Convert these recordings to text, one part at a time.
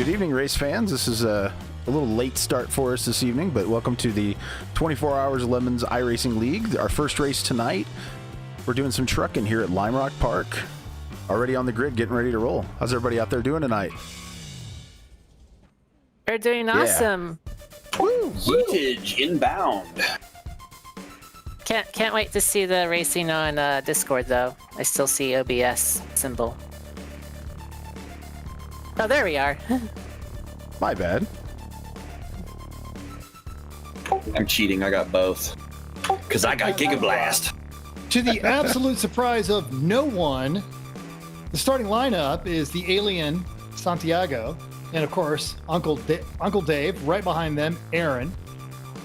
Good evening, race fans. This is a little late start for us this evening, but welcome to the 24 Hours of Lemons iRacing League. Our first race tonight. We're doing some trucking here at Lime Rock Park. Already on the grid, getting ready to roll. How's everybody out there doing tonight? They're doing awesome. Woo! Yeetage inbound. Can't wait to see the racing on Discord though. I still see OBS symbol. Oh, there we are. My bad. I'm cheating. I got both. Because I got Giga Blast. To the absolute surprise of no one, the starting lineup is the alien Santiago, and of course Uncle Dave. Right behind them, Aaron.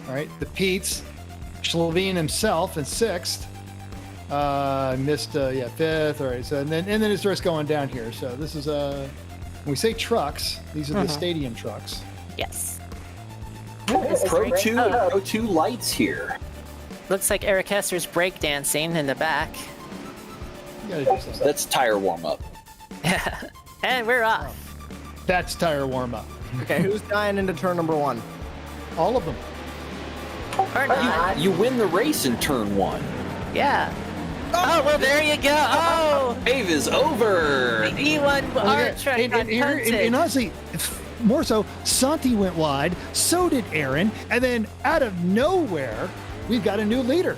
All right, the Pete's, Slovene himself in sixth. Missed fifth. All right, so and then it starts going down here. So this is when we say trucks, these are the stadium trucks. Yes. Pro 2 lights here. Looks like Eric Hester's breakdancing in the back. You gotta do some stuff. That's tire warm up. And we're off. That's tire warm up. Okay, who's dying into turn number one? All of them. Or not. You win the race in turn one. Yeah. Oh, well, there you go. Oh! Wave is over. The E1 R truck got punted. And honestly, more so, Santi went wide, so did Aaron, and then out of nowhere, we've got a new leader.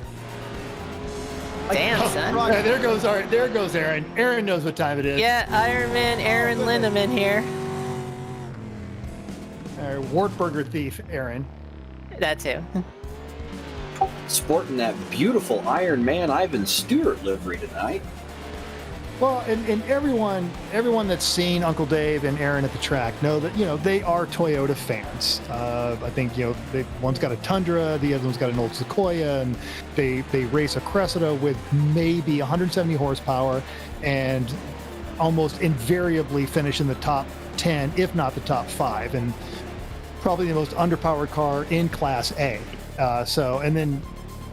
Damn, son. Yeah, there goes Aaron. Aaron knows what time it is. Yeah, Ironman Aaron Lindemann here. Wartburger thief, Aaron. That too. Sporting that beautiful Iron Man Ivan Stewart livery tonight. Well, and everyone that's seen Uncle Dave and Aaron at the track know that, they are Toyota fans. I think, one's got a Tundra, the other one's got an old Sequoia, and they race a Cressida with maybe 170 horsepower and almost invariably finish in the top 10, if not the top 5, and probably the most underpowered car in Class A. And then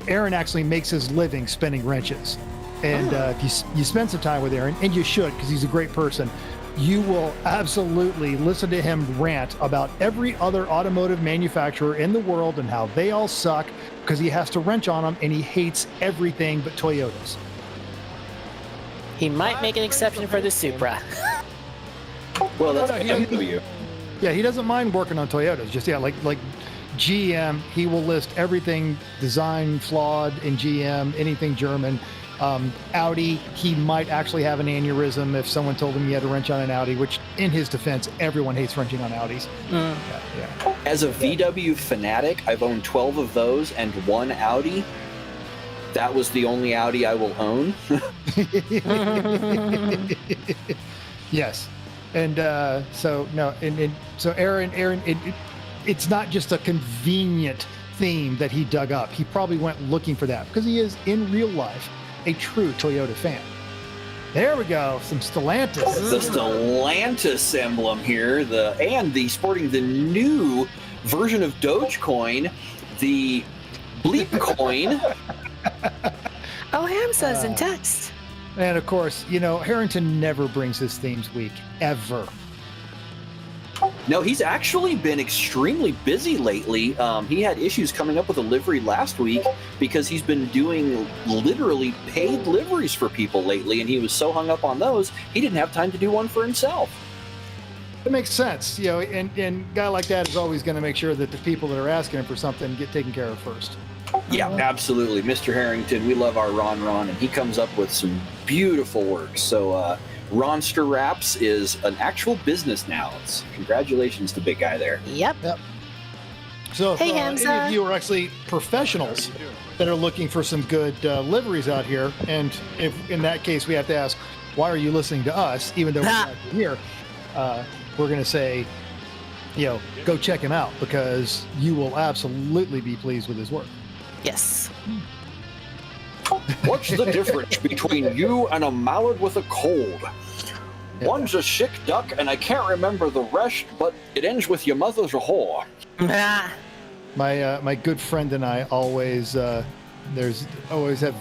Aaron actually makes his living spinning wrenches. And if you spend some time with Aaron, and you should, because he's a great person, you will absolutely listen to him rant about every other automotive manufacturer in the world and how they all suck because he has to wrench on them, and he hates everything but Toyotas. He might make an exception for the Supra. Well, that's BMW. Yeah, he doesn't mind working on Toyotas. Just like GM, he will list everything design flawed in GM, anything German. Audi, he might actually have an aneurysm if someone told him he had to wrench on an Audi, which in his defense, everyone hates wrenching on Audis. Yeah. As a VW fanatic, I've owned 12 of those and one Audi. That was the only Audi I will own. Yes. And so Aaron, it's not just a convenient theme that he dug up. He probably went looking for that because he is in real life a true Toyota fan. There we go, some Stellantis. The Stellantis emblem here, the sporting the new version of Dogecoin, the Bleep coin. Oh, Hamza's in text. And of course, Harrington never brings his themes weak, ever. No, he's actually been extremely busy lately. He had issues coming up with a livery last week because he's been doing literally paid liveries for people lately, and he was so hung up on those, he didn't have time to do one for himself. It makes sense, and a guy like that is always going to make sure that the people that are asking him for something get taken care of first. Yeah, absolutely. Mr. Harrington, we love our Ron, and he comes up with some beautiful work. So, Ronster Wraps is an actual business now. Congratulations to big guy there. Yep. So if Hey, any of you are actually professionals that are looking for some good liveries out here, and if in that case we have to ask, why are you listening to us, even though we're not here, we're going to say, go check him out because you will absolutely be pleased with his work. Yes. What's the difference between you and a mallard with a cold? One's a sick duck, and I can't remember the rest, but it ends with your mother's a whore. My good friend and I always have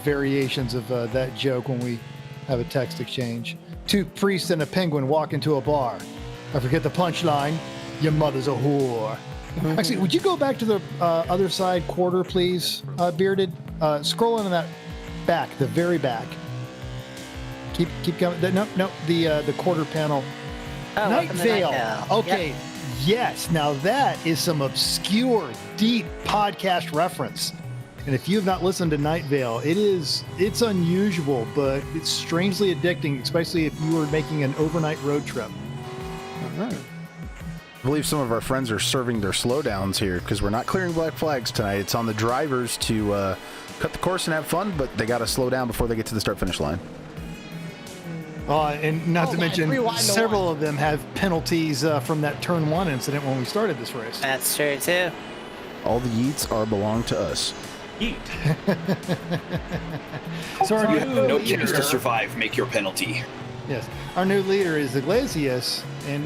variations of that joke when we have a text exchange. Two priests and a penguin walk into a bar. I forget the punchline. Your mother's a whore. Actually, would you go back to the other side quarter, please, Bearded? Scroll into that back, the very back. Keep going. No, the quarter panel. Oh, Night welcome to Vale. Night Vale. Okay. Yep. Yes. Now that is some obscure, deep podcast reference. And if you have not listened to Night Vale, it's unusual, but it's strangely addicting, especially if you are making an overnight road trip. All right. I believe some of our friends are serving their slowdowns here because we're not clearing black flags tonight. It's on the drivers to cut the course and have fun, but they got to slow down before they get to the start-finish line. And not to mention, rewind the several line. of them have penalties from that turn 1 incident when we started this race. That's true too. All the yeets belong to us. So our You have no new chance to leader, survive. Make your penalty. yes, our new leader is Iglesias, and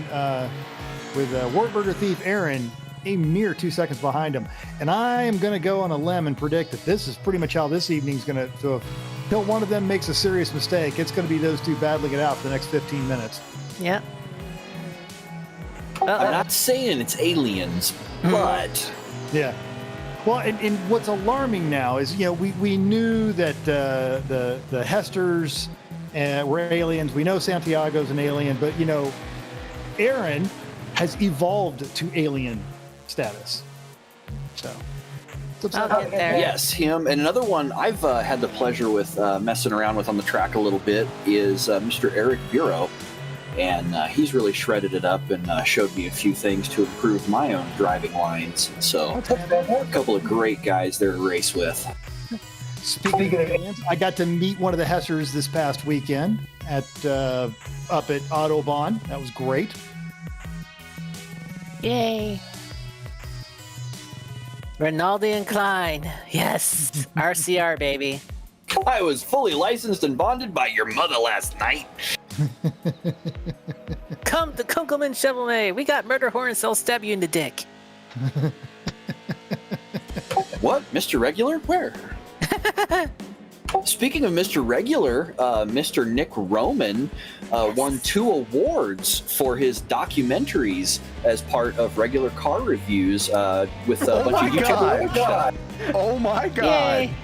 with Wartburger Thief Aaron a mere 2 seconds behind him. And I am going to go on a limb and predict that this is pretty much how this evening's going to go. Until one of them makes a serious mistake, it's going to be those two battling it out for the next 15 minutes. Yep. Well, I'm not saying it's aliens, but Yeah. Well, and what's alarming now is, we knew that the Hesters were aliens. We know Santiago's an alien, but, Aaron has evolved to alien status. So, it's I'll upsetting. get there. yes, him. And another one I've had the pleasure with messing around with on the track a little bit is Mr. Eric Bureau. And he's really shredded it up and showed me a few things to improve my own driving lines. So, a couple of great guys there to race with. Speaking of aliens, I got to meet one of the Hesters this past weekend up at Autobahn. That was great. Yay. Rinaldi and Klein. Yes. RCR, baby. I was fully licensed and bonded by your mother last night. Come to Kunkelman Chevrolet. We got murder horns that'll stab you in the dick. What? Mr. Regular? Where? Speaking of Mr. Regular, Mr. Nick Roman won 2 awards for his documentaries as part of regular car reviews with a bunch of YouTube watch. Oh my God. Yay.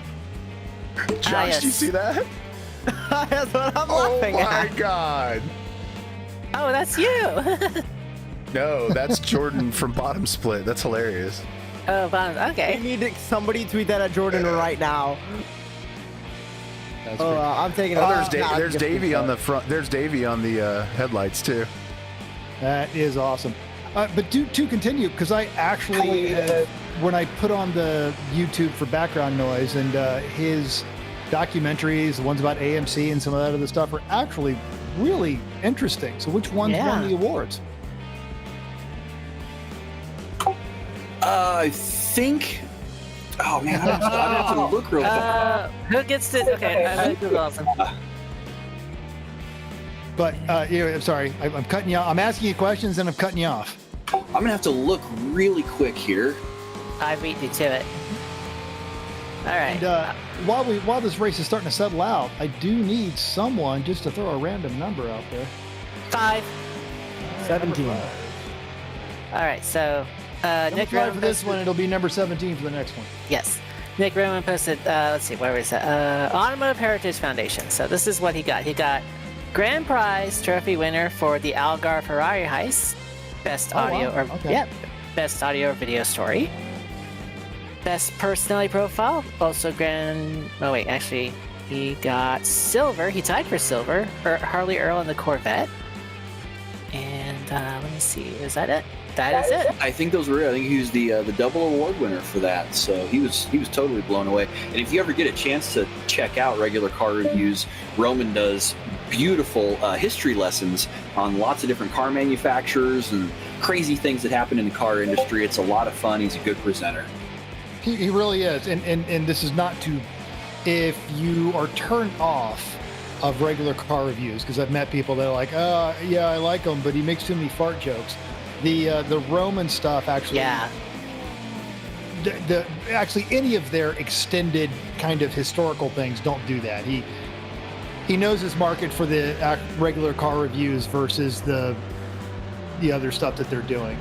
Josh, yes. do you see that? That's what I'm Oh laughing my at. God. Oh, that's you. No, that's Jordan from Bottom Split. That's hilarious. Oh, fine. I Okay. need somebody tweet that at Jordan right now. That's Oh, great. I'm taking it. Oh, Nah, there's I'm Davey just- on the front. There's Davey on the headlights too. That is awesome. But to continue, because I actually, when I put on the YouTube for background noise and his documentaries, the ones about AMC and some of that other stuff are actually really interesting. So which ones won Yeah. the awards? I think. Oh man, I'd have to look real quick. Who gets this? Okay, I'm Google them. But I'm sorry, I'm cutting you off. I'm asking you questions and I'm cutting you off. I'm gonna have to look really quick here. I beat you to it. All right. And while this race is starting to settle out, I do need someone just to throw a random number out there. 5. 17. All right. So Nick Nick for Roman this one, it'll be number 17 for the next one. Yes. Nick Roman posted, let's see, where was it? Automotive Heritage Foundation. So this is what he got. He got Grand Prize trophy winner for the Algar Ferrari heist. Best audio wow. or Okay. yep. Best audio or video story. Best personality profile. Also actually he got silver. He tied for silver for Harley Earl in the Corvette. And let me see, is that it? That is it. I think those were. I think he was the double award winner for that. So he was totally blown away. And if you ever get a chance to check out regular car reviews, Roman does beautiful history lessons on lots of different car manufacturers and crazy things that happen in the car industry. It's a lot of fun. He's a good presenter. He really is. And this is not to, if you are turned off of regular car reviews, because I've met people that are like, yeah, I like him, but he makes too many fart jokes. The Roman stuff actually, Yeah. actually any of their extended kind of historical things don't do that. He knows his market for the regular car reviews versus the the other stuff that they're doing.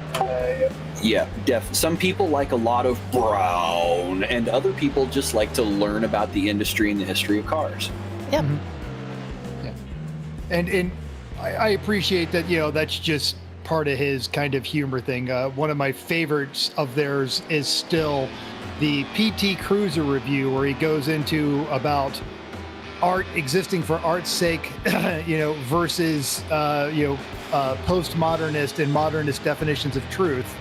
Yeah, some people like a lot of brown, and other people just like to learn about the industry and the history of cars. Yep. And I appreciate that, that's just part of his kind of humor thing. One of my favorites of theirs is still the PT Cruiser review, where he goes into about art existing for art's sake, versus postmodernist and modernist definitions of truth.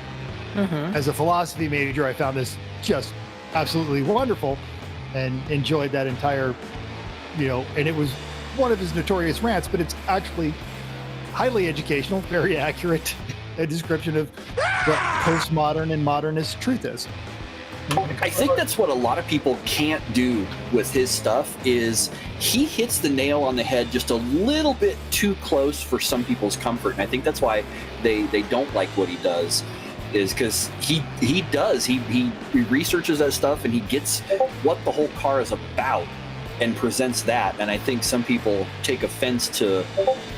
As a philosophy major, I found this just absolutely wonderful and enjoyed that entire, and it was one of his notorious rants, but it's actually highly educational, very accurate description of what postmodern and modernist truth is. I think that's what a lot of people can't do with his stuff is he hits the nail on the head just a little bit too close for some people's comfort. And I think that's why they don't like what he does, is because he researches that stuff and he gets what the whole car is about and presents that. And I think some people take offense to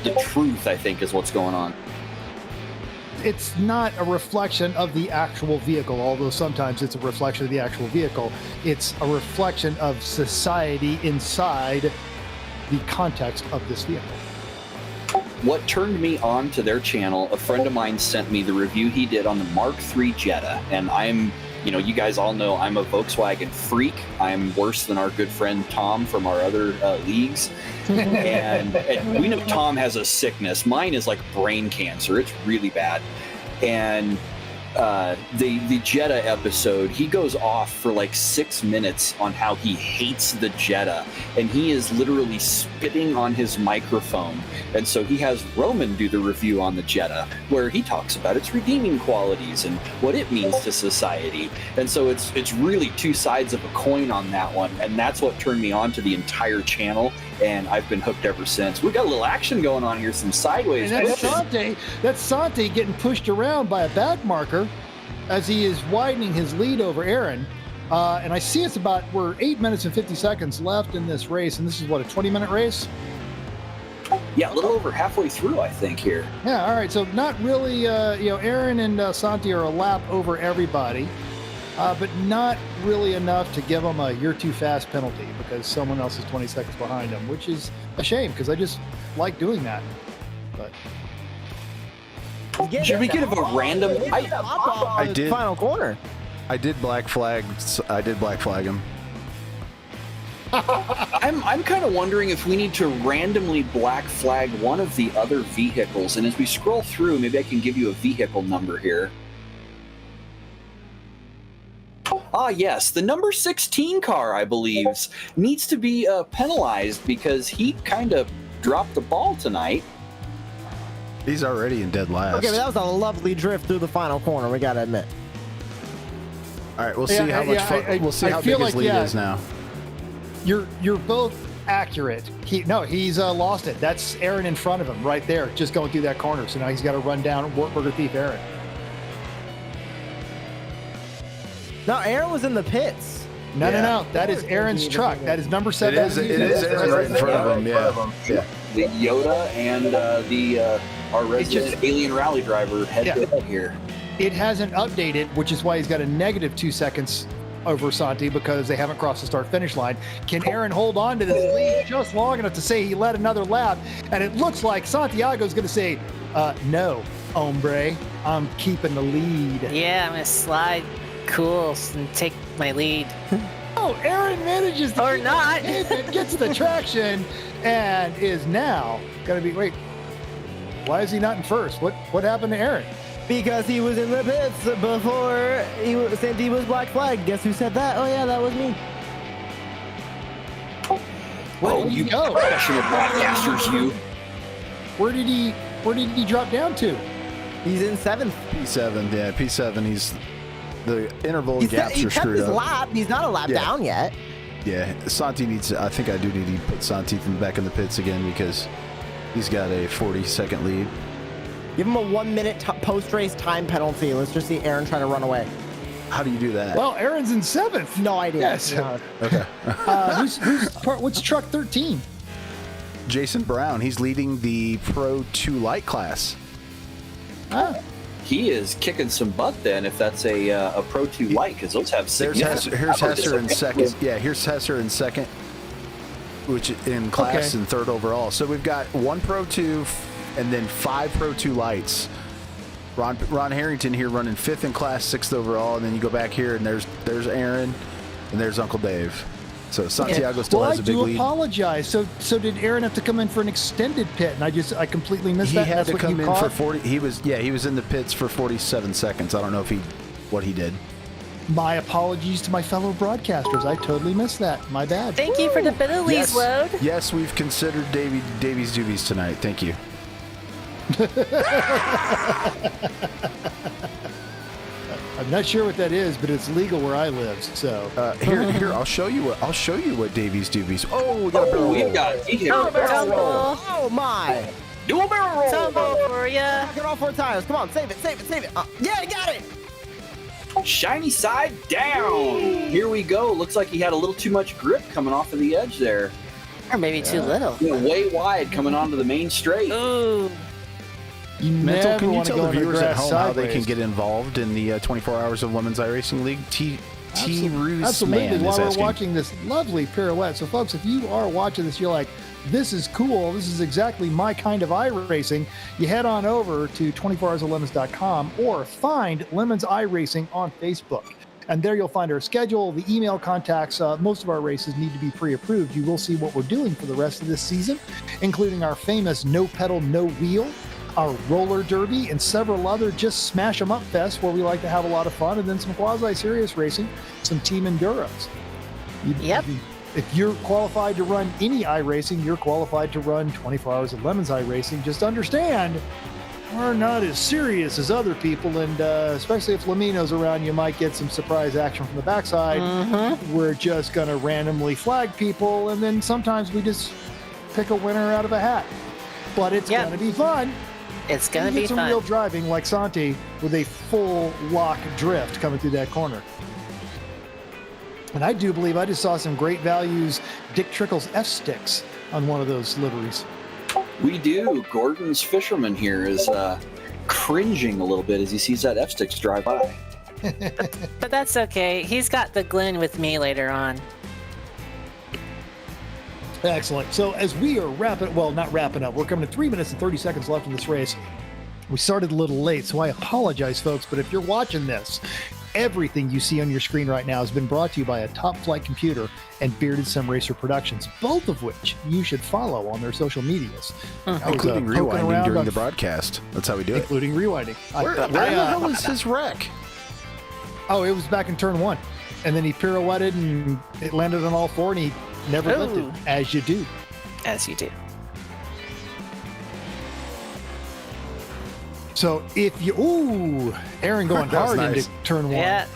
the truth, I think, is what's going on. It's not a reflection of the actual vehicle, although sometimes it's a reflection of the actual vehicle. It's a reflection of society inside the context of this vehicle. What turned me on to their channel, a friend of mine sent me the review he did on the Mark III Jetta. And I'm, you guys all know I'm a Volkswagen freak. I'm worse than our good friend Tom from our other leagues. And we know Tom has a sickness. Mine is like brain cancer. It's really bad. And the Jetta episode, he goes off for like 6 minutes on how he hates the Jetta, and he is literally spitting on his microphone. And so he has Roman do the review on the Jetta, where he talks about its redeeming qualities and what it means to society. And so it's really two sides of a coin on that one, and that's what turned me on to the entire channel. And I've been hooked ever since. We've got a little action going on here, some sideways. And that's Santi getting pushed around by a back marker as he is widening his lead over Aaron. And I see we're 8 minutes and 50 seconds left in this race. And this is what, a 20-minute race? Yeah, a little over halfway through, I think, here. Yeah, all right. So not really, Aaron and Santi are a lap over everybody. But not really enough to give them a "you're too fast" penalty, because someone else is 20 seconds behind them, which is a shame because I just like doing that. But should we give a random? I did. Final corner. I did black flag him. I'm kind of wondering if we need to randomly black flag one of the other vehicles, and as we scroll through, maybe I can give you a vehicle number here. Ah, yes, the number 16 car, I believe, needs to be penalized because he kind of dropped the ball tonight. He's already in dead last. Okay, but that was a lovely drift through the final corner, we gotta admit. All right, we'll see how much fun. We'll see how big his lead is now. You're both accurate. He's lost it. That's Aaron in front of him right there, just going through that corner. So now he's got to run down Wartburger Thief Aaron. No, Aaron was in the pits. No. That is Aaron's truck. That is number 7. It is Aaron right in front of him. Yeah. The Yoda and our resident alien rally driver head to head here. It hasn't updated, which is why he's got a negative 2 seconds over Santi, because they haven't crossed the start-finish line. Can Aaron hold on to this lead just long enough to say he led another lap? And it looks like Santiago's going to say, no, hombre, I'm keeping the lead. Yeah, I'm going to slide cool and take my lead. Oh, Aaron manages to or not. Gets the traction and is now going to be, wait, why is he not in first? What happened to Aaron? Because he was in the pits before Santi was black flagged. Guess who said that? Oh yeah, that was me. Well, you professional broadcasters, you. Where did he drop down to? He's in 7th. P7, yeah, P7. He's the interval gaps are screwed his up. Lap. He's not a lap down yet. Yeah, Santi needs. I think I do need to put Santi back in the pits again because he's got a 40-second lead. Give him a 1 minute post-race time penalty. Let's just see Aaron try to run away. How do you do that? Well, Aaron's in 7th. No idea. Yes. No. Okay. What's truck 13? Jason Brown. He's leading the Pro 2 light class. He is kicking some butt then, if that's a Pro 2 light, because those have Here's Hesser in second. Yeah, here's Hesser in second, which in class and third overall. So we've got 1 Pro 2 and then 5 Pro 2 lights. Ron Harrington here running 5th in class, 6th overall, and then you go back here and there's Aaron and there's Uncle Dave. So Santiago still has a big lead. I do apologize. So did Aaron have to come in for an extended pit? And I completely missed that. He had to come in for 40. He was in the pits for 47 seconds. I don't know what he did. My apologies to my fellow broadcasters. I totally missed that. My bad. Thank you for the penalties load. Yes, we've considered Davies Doobies tonight. Thank you. I'm not sure what that is, but it's legal where I live. So here, I'll show you what Davies Doobies. Oh, we got a barrel roll. We got a barrel roll. Oh my! Dual barrel roll. Tumble for ya. Knock it all 4 times. Come on, save it. Yeah, I got it. Shiny side down. Here we go. Looks like he had a little too much grip coming off of the edge there. Or maybe too little. Way wide coming onto the main straight. Ooh. Mental, can you tell the viewers at home how they can get involved in the 24 Hours of Lemons iRacing League? Absolutely. While we're watching this lovely pirouette. So, folks, if you are watching this, you're like, this is cool. This is exactly my kind of iRacing. You head on over to 24hoursoflemons.com or find Lemons iRacing on Facebook. And there you'll find our schedule, the email contacts. Most of our races need to be pre-approved. You will see what we're doing for the rest of this season, including our famous no pedal, no wheel, our roller derby, and several other just smash 'em up fest where we like to have a lot of fun, and then some quasi-serious racing, some team enduros. If you're qualified to run any iRacing, you're qualified to run 24 Hours of Lemons iRacing. Just understand, we're not as serious as other people, and especially if Lamino's around, you might get some surprise action from the backside. Mm-hmm. We're just going to randomly flag people, and then sometimes we just pick a winner out of a hat. But it's going to be fun. It's going to be some fun. Real driving like Santi with a full lock drift coming through that corner. And I do believe I just saw some great values Dick Trickle's F-sticks on one of those liveries. We do. Gordon's fisherman here is cringing a little bit as he sees that F-sticks drive by. But that's okay. He's got the Glen with me later on. Excellent. So as we are not wrapping up, we're coming to 3 minutes and 30 seconds left in this race. We started a little late, so I apologize, folks. But if you're watching this, everything you see on your screen right now has been brought to you by a top flight computer and Bearded Sim Racer Productions, both of which you should follow on their social medias. Including rewinding during the broadcast. That's how we do it. Including rewinding. Where the hell was his wreck? Oh, it was back in turn 1. And then he pirouetted and it landed on all 4 and he never lifted, as you do. As you do. So if you... Aaron going hard into turn 1. Yeah.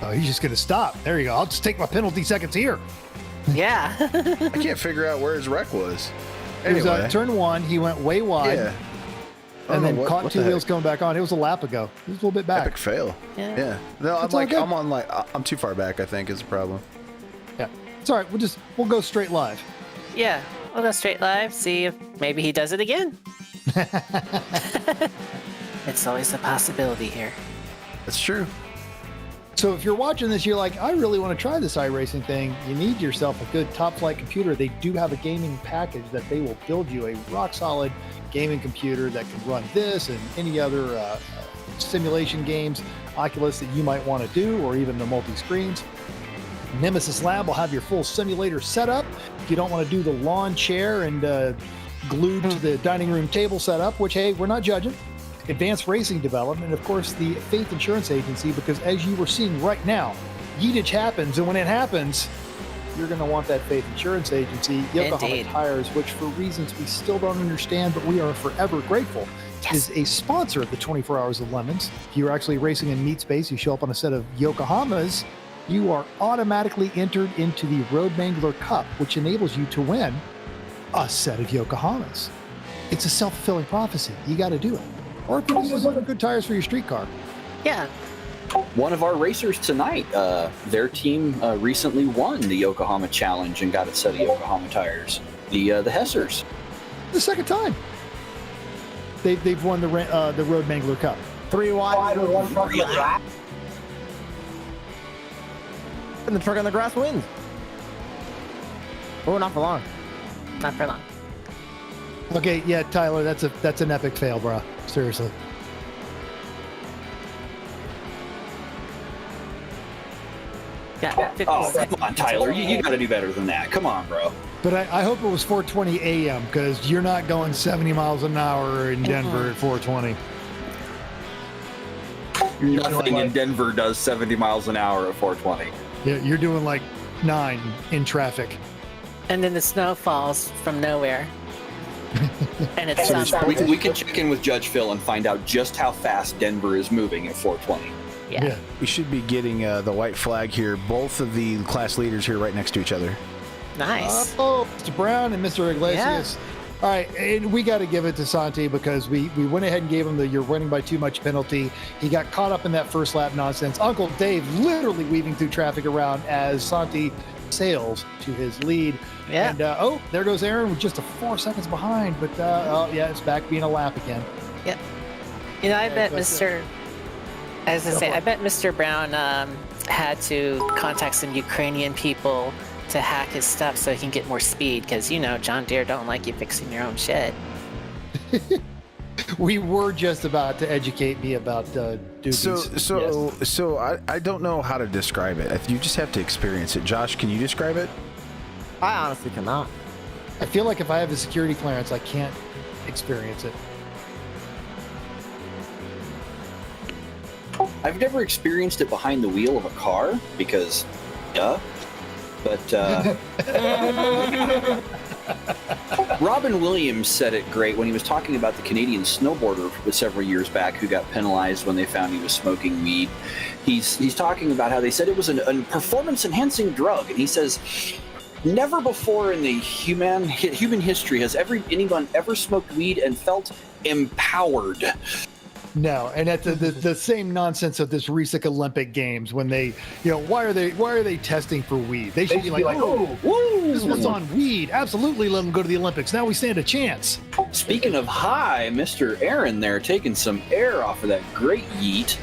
Oh, he's just going to stop. There you go. I'll just take my penalty seconds here. Yeah. I can't figure out where his wreck was. Anyway. It was turn 1. He went way wide. Yeah. And then caught 2 wheels coming back on. It was a lap ago. It was a little bit back. Epic fail. Yeah. No, I'm too far back, I think, is the problem. Yeah. It's all right. We'll go straight live. Yeah. We'll go straight live, see if maybe he does it again. It's always a possibility here. That's true. So if you're watching this, you're like, I really want to try this iRacing thing. You need yourself a good top flight computer. They do have a gaming package that they will build you a rock solid gaming computer that can run this and any other simulation games, Oculus that you might want to do, or even the multi-screens. Nemesis Lab will have your full simulator set up. If you don't want to do the lawn chair and glued to the dining room table setup, which, hey, we're not judging. Advanced Racing Development, and of course the Faith Insurance Agency, because as you were seeing right now, yeetage happens, and when it happens, you're going to want that Faith Insurance Agency. Yokohama Tires, which for reasons we still don't understand, but we are forever grateful, is a sponsor of the 24 Hours of Lemons. If you're actually racing in meat space, you show up on a set of Yokohamas, you are automatically entered into the Road Mangler Cup, which enables you to win a set of Yokohamas. It's a self-fulfilling prophecy. You got to do it. Or if you use good tires for your street car. Yeah. One of our racers tonight, their team recently won the Yokohama Challenge and got a set of Yokohama tires. The Hessers. The second time. they've won the Road Mangler Cup. 3 wide with 1 truck on the grass. And the truck on the grass wins. Oh, not for long. Not for long. Okay, yeah, Tyler, that's an epic fail, bro. Seriously. Yeah. Oh, come on, Tyler. You got to do better than that. Come on, bro. But I hope it was 4:20 a.m. because you're not going 70 miles an hour in Denver at 4:20. Nothing in Denver does 70 miles an hour at 420. Yeah, you're doing like 9 in traffic. And then the snow falls from nowhere. And it's We can check in with Judge Phil and find out just how fast Denver is moving at 420. Yeah. We should be getting the white flag here. Both of the class leaders here right next to each other. Nice. Oh, Mr. Brown and Mr. Iglesias. Yeah. All right, and we got to give it to Santi because we went ahead and gave him the "you're running by too much" penalty. He got caught up in that first lap nonsense. Uncle Dave literally weaving through traffic around as Santi sails to his lead. Yeah. And there goes Aaron with just 4 seconds behind. But it's back being a lap again. Yep. You know, I bet Mr. I bet Mr. Brown had to contact some Ukrainian people to hack his stuff so he can get more speed because, you know, John Deere don't like you fixing your own shit. We were just about to educate me about doobies. So I don't know how to describe it. You just have to experience it. Josh, can you describe it? I honestly cannot. I feel like if I have a security clearance, I can't experience it. I've never experienced it behind the wheel of a car because, duh. But Robin Williams said it great when he was talking about the Canadian snowboarder several years back who got penalized when they found he was smoking weed. He's talking about how they said it was a performance-enhancing drug, and he says, never before in the human history has anyone ever smoked weed and felt empowered. No, and that's the same nonsense of this recent Olympic Games when they, why are they testing for weed? They should be like, oh, woo, this one's on weed. Absolutely, let them go to the Olympics. Now we stand a chance. Speaking of high, Mr. Aaron there taking some air off of that great yeet.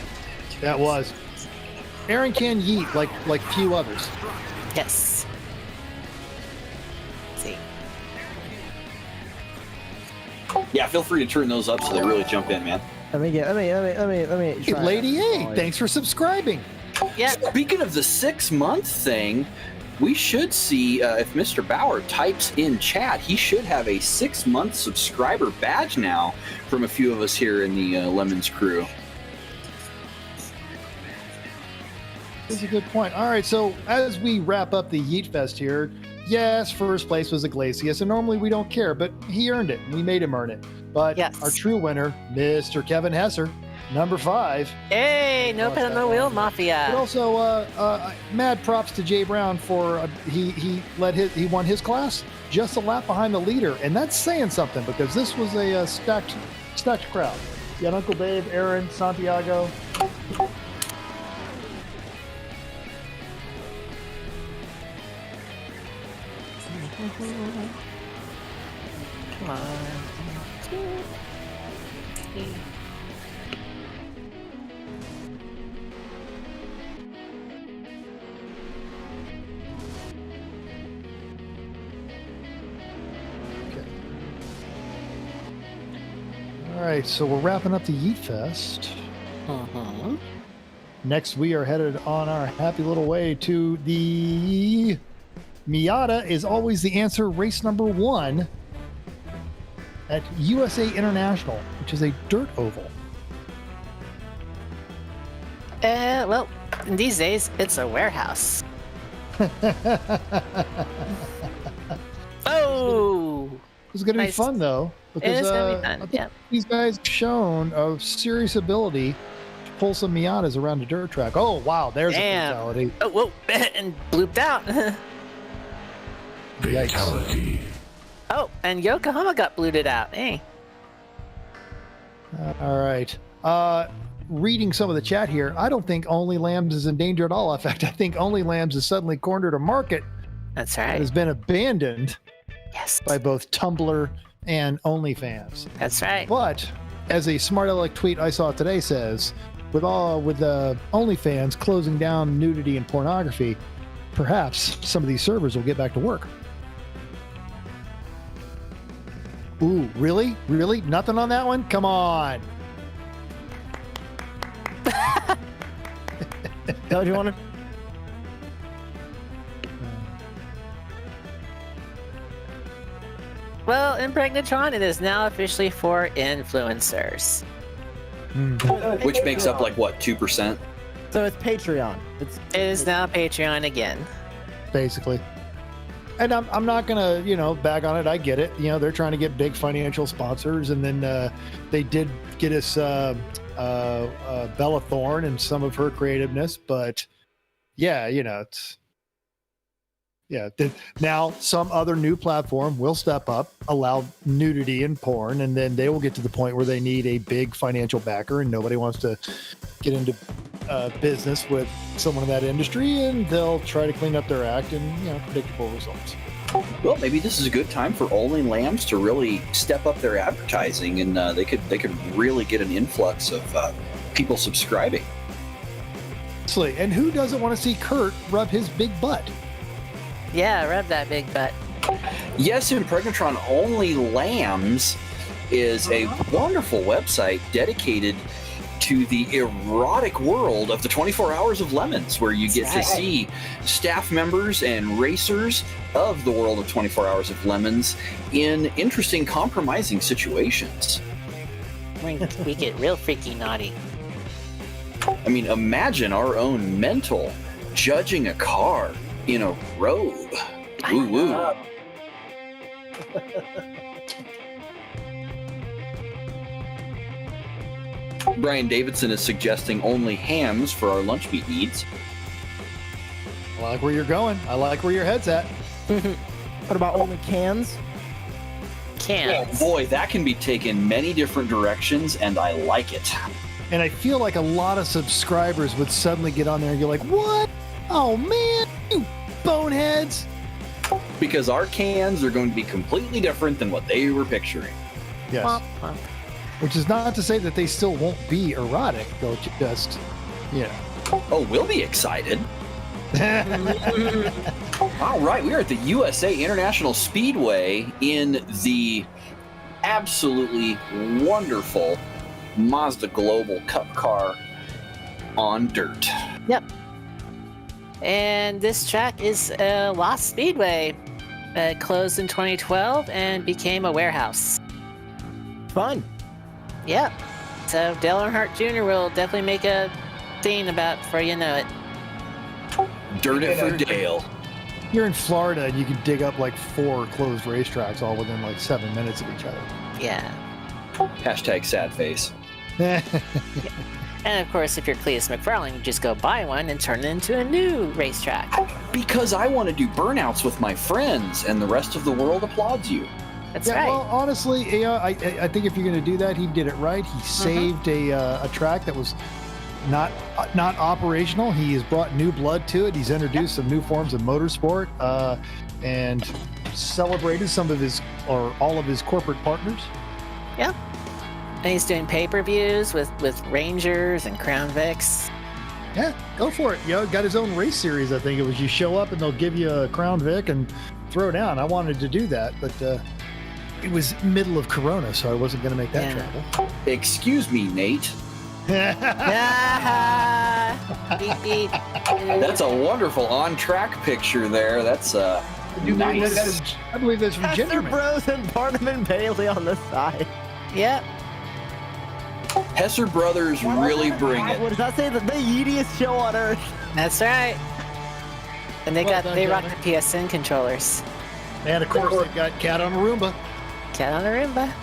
That was. Aaron can yeet like few others. Yes. Let's see. Yeah, feel free to turn those up so they really jump in, man. Let me Hey, try Lady that. A, thanks for subscribing. Yeah. Speaking of the 6-month thing, we should see if Mr. Bauer types in chat, he should have a 6-month subscriber badge now from a few of us here in the Lemons crew. That's a good point. All right, so as we wrap up the Yeet Fest here, yes, first place was Iglesias, and normally we don't care, but he earned it. We made him earn it. But Yes. our true winner, Mr. Kevin Hesser, number 5. Hey, no pedal, no wheel, But mafia. also, mad props to Jay Brown for he won his class just a lap behind the leader, and that's saying something because this was a stacked crowd. You had Uncle Dave, Aaron, Santiago. Come on. 2, 3. All right, so we're wrapping up the Yeet Fest. Uh-huh. Next, we are headed on our happy little way to the Miata is always the answer race number 1 at USA International, which is a dirt oval. Well, these days, it's a warehouse. Oh! It's going to be Nice. fun, though, It because is gonna be I fun, think yeah. these guys have shown a serious ability to pull some Miatas around a dirt track. Oh, wow, there's Damn. a fatality. Oh, whoa, and blooped out. Yikes. Oh, and Yokohama got bluted out. Hey. All right. Reading some of the chat here, I don't think Only Lambs is in danger at all. In fact, I think Only Lambs has suddenly cornered a market That's that right. has been abandoned Yes. by both Tumblr and OnlyFans. That's right. But as a smart aleck tweet I saw today says, with OnlyFans closing down nudity and pornography, perhaps some of these servers will get back to work. Ooh, really? Really? Nothing on that one? Come on. Don't you want to? Well, Impregnatron, it is now officially for influencers. Which makes up like what, 2%? So it's Patreon. It is now Patreon again. Basically. And I'm not gonna, bag on it. I get it. They're trying to get big financial sponsors, and then they did get us Bella Thorne and some of her creativeness. But yeah, now some other new platform will step up, allow nudity and porn, and then they will get to the point where they need a big financial backer, and nobody wants to get into business with someone in that industry, and they'll try to clean up their act and predictable results. Well, maybe this is a good time for Only Lambs to really step up their advertising, and they could really get an influx of people subscribing. And who doesn't want to see Kurt rub his big butt? Yeah, rub that big butt. Yes, Impregnatron Only Lambs is a wonderful website dedicated to the erotic world of the 24 Hours of Lemons, where you get to see staff members and racers of the world of 24 Hours of Lemons in interesting, compromising situations. We get real freaky naughty. I mean, imagine our own mental judging a car in a robe. Woo woo. Brian Davidson is suggesting only hams for our lunch meat needs. I like where you're going. I like where your head's at. What about only cans? Cans. Oh boy, that can be taken many different directions, and I like it. And I feel like a lot of subscribers would suddenly get on there and be like, what? Oh man, you boneheads. Because our cans are going to be completely different than what they were picturing. Yes. Womp womp. Which is not to say that they still won't be erotic. They'll just, Oh, we'll be excited. All right, we are at the USA International Speedway in the absolutely wonderful Mazda Global Cup car on dirt. Yep. And this track is a lost speedway. It closed in 2012 and became a warehouse. Fun. Yep. So Dale Earnhardt Jr. will definitely make a scene about before you know it. Dirt it for Dale. You're in Florida and you can dig up like 4 closed racetracks all within like 7 minutes of each other. Yeah. Hashtag sad face. And of course, if you're Cletus McFarlane, you just go buy one and turn it into a new racetrack. Because I want to do burnouts with my friends, and the rest of the world applauds you. That's right. Well, honestly, I think if you're going to do that, he did it right. He saved a track that was not operational. He has brought new blood to it. He's introduced some new forms of motorsport and celebrated some of his or all of his corporate partners. Yeah. And he's doing pay-per-views with Rangers and Crown Vics. Yeah, go for it. Got his own race series. I think it was you show up and they'll give you a Crown Vic and throw down. I wanted to do that, but it was middle of Corona, so I wasn't going to make that travel. Excuse me, Nate. Beep, beep. That's a wonderful on-track picture there. That's nice. I believe that's from Hester Gingerman. Bros and Barnum and Bailey on the side. Yep. Hesser Brothers really bring it. What does that say? The yeetiest show on earth. That's right. And they rock the PSN controllers. And of course, they've got Cat on a Roomba. Cat on a Roomba.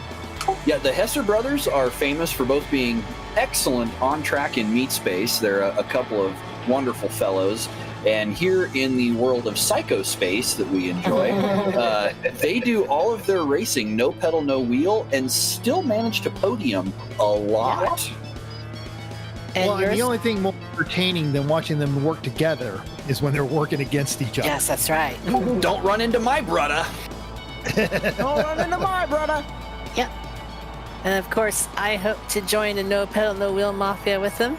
Yeah, the Hesser Brothers are famous for both being excellent on track in meat space. They're a couple of wonderful fellows. And here in the world of psycho space that we enjoy, they do all of their racing, no pedal, no wheel, and still manage to podium a lot. And And the only thing more entertaining than watching them work together is when they're working against each other. Yes, that's right. Don't run into my brother. Don't run into my brother. Yep. And of course, I hope to join the No Pedal, No Wheel Mafia with them.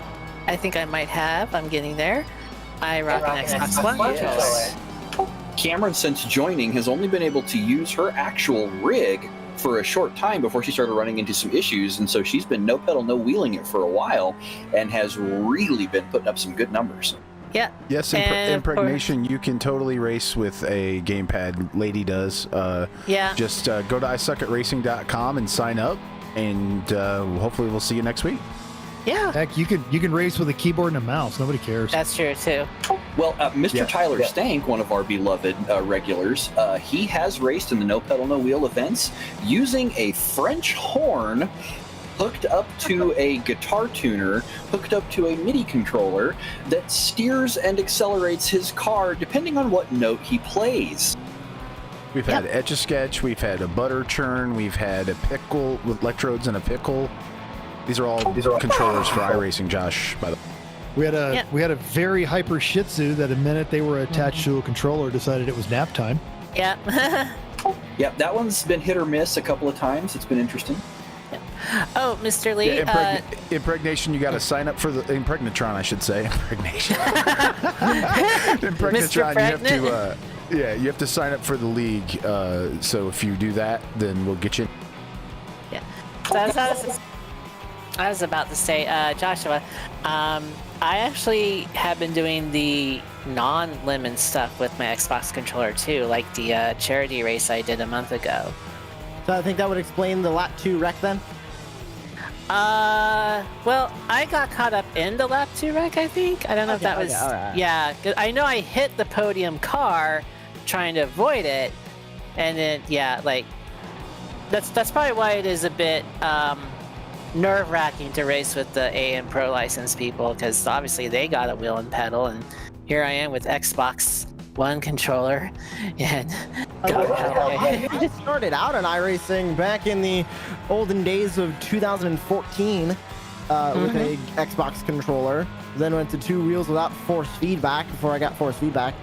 I think I might have. I'm getting there. I rock an Xbox One controller. Cameron, since joining, has only been able to use her actual rig for a short time before she started running into some issues, and so she's been no pedal, no wheeling it for a while, and has really been putting up some good numbers. Yeah. Yes, Impregnation, you can totally race with a gamepad. Lady does. Yeah. Just go to isuckatracing.com and sign up, and hopefully we'll see you next week. Yeah. Heck, you can race with a keyboard and a mouse. Nobody cares. That's true, too. Well, Mr. Tyler Stank, one of our beloved regulars, he has raced in the no pedal, no wheel events using a French horn hooked up to a guitar tuner, hooked up to a MIDI controller that steers and accelerates his car depending on what note he plays. We've had Etch-a-Sketch, we've had a butter churn, we've had a pickle with electrodes and a pickle. These are all controllers for iRacing, Josh, by the way. We had a very hyper Shih Tzu that the minute they were attached to a controller decided it was nap time. Yeah. Yep, that one's been hit or miss a couple of times. It's been interesting. Oh, Mr. Lee. Impregnation, you got to sign up for the Impregnatron, I should say. Impregnation. Impregnatron, you have to sign up for the league. So if you do that, then we'll get you. Yeah. So I was about to say, Joshua, I actually have been doing the non-lemon stuff with my Xbox controller too, like the charity race I did a month ago. So I think that would explain the lap 2 wreck then? Well, I got caught up in the lap 2 wreck, I think. I don't know if that was... right. Yeah, 'cause I know I hit the podium car trying to avoid it, and then, yeah, like... That's probably why it is a bit, nerve-wracking to race with the AM Pro license people, because obviously they got a wheel and pedal, and here I am with Xbox One controller, and You just started out on iRacing back in the olden days of 2014 with a Xbox controller, then went to 2 wheels without force feedback before I got force feedback.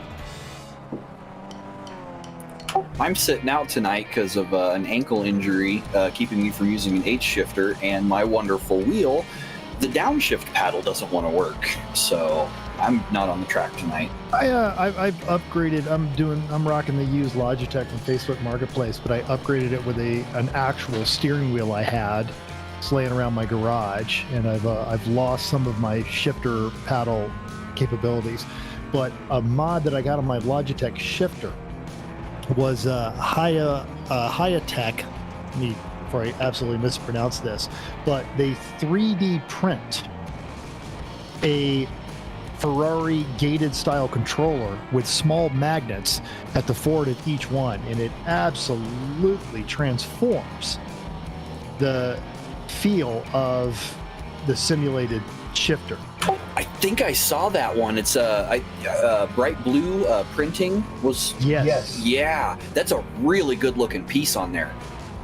I'm sitting out tonight because of an ankle injury keeping me from using an H shifter, and my wonderful wheel, the downshift paddle doesn't want to work, so I'm not on the track tonight. I've upgraded. I'm rocking the used Logitech from Facebook Marketplace, but I upgraded it with an actual steering wheel I had. It's laying around my garage, and I've lost some of my shifter paddle capabilities. But a mod that I got on my Logitech shifter was Hyatech. Before I absolutely mispronounce this, but they 3D print a Ferrari gated style controller with small magnets at the forward of each one, and it absolutely transforms the feel of the simulated shifter. I think I saw that one. It's bright blue printing was. Yes. Yeah, that's a really good looking piece on there.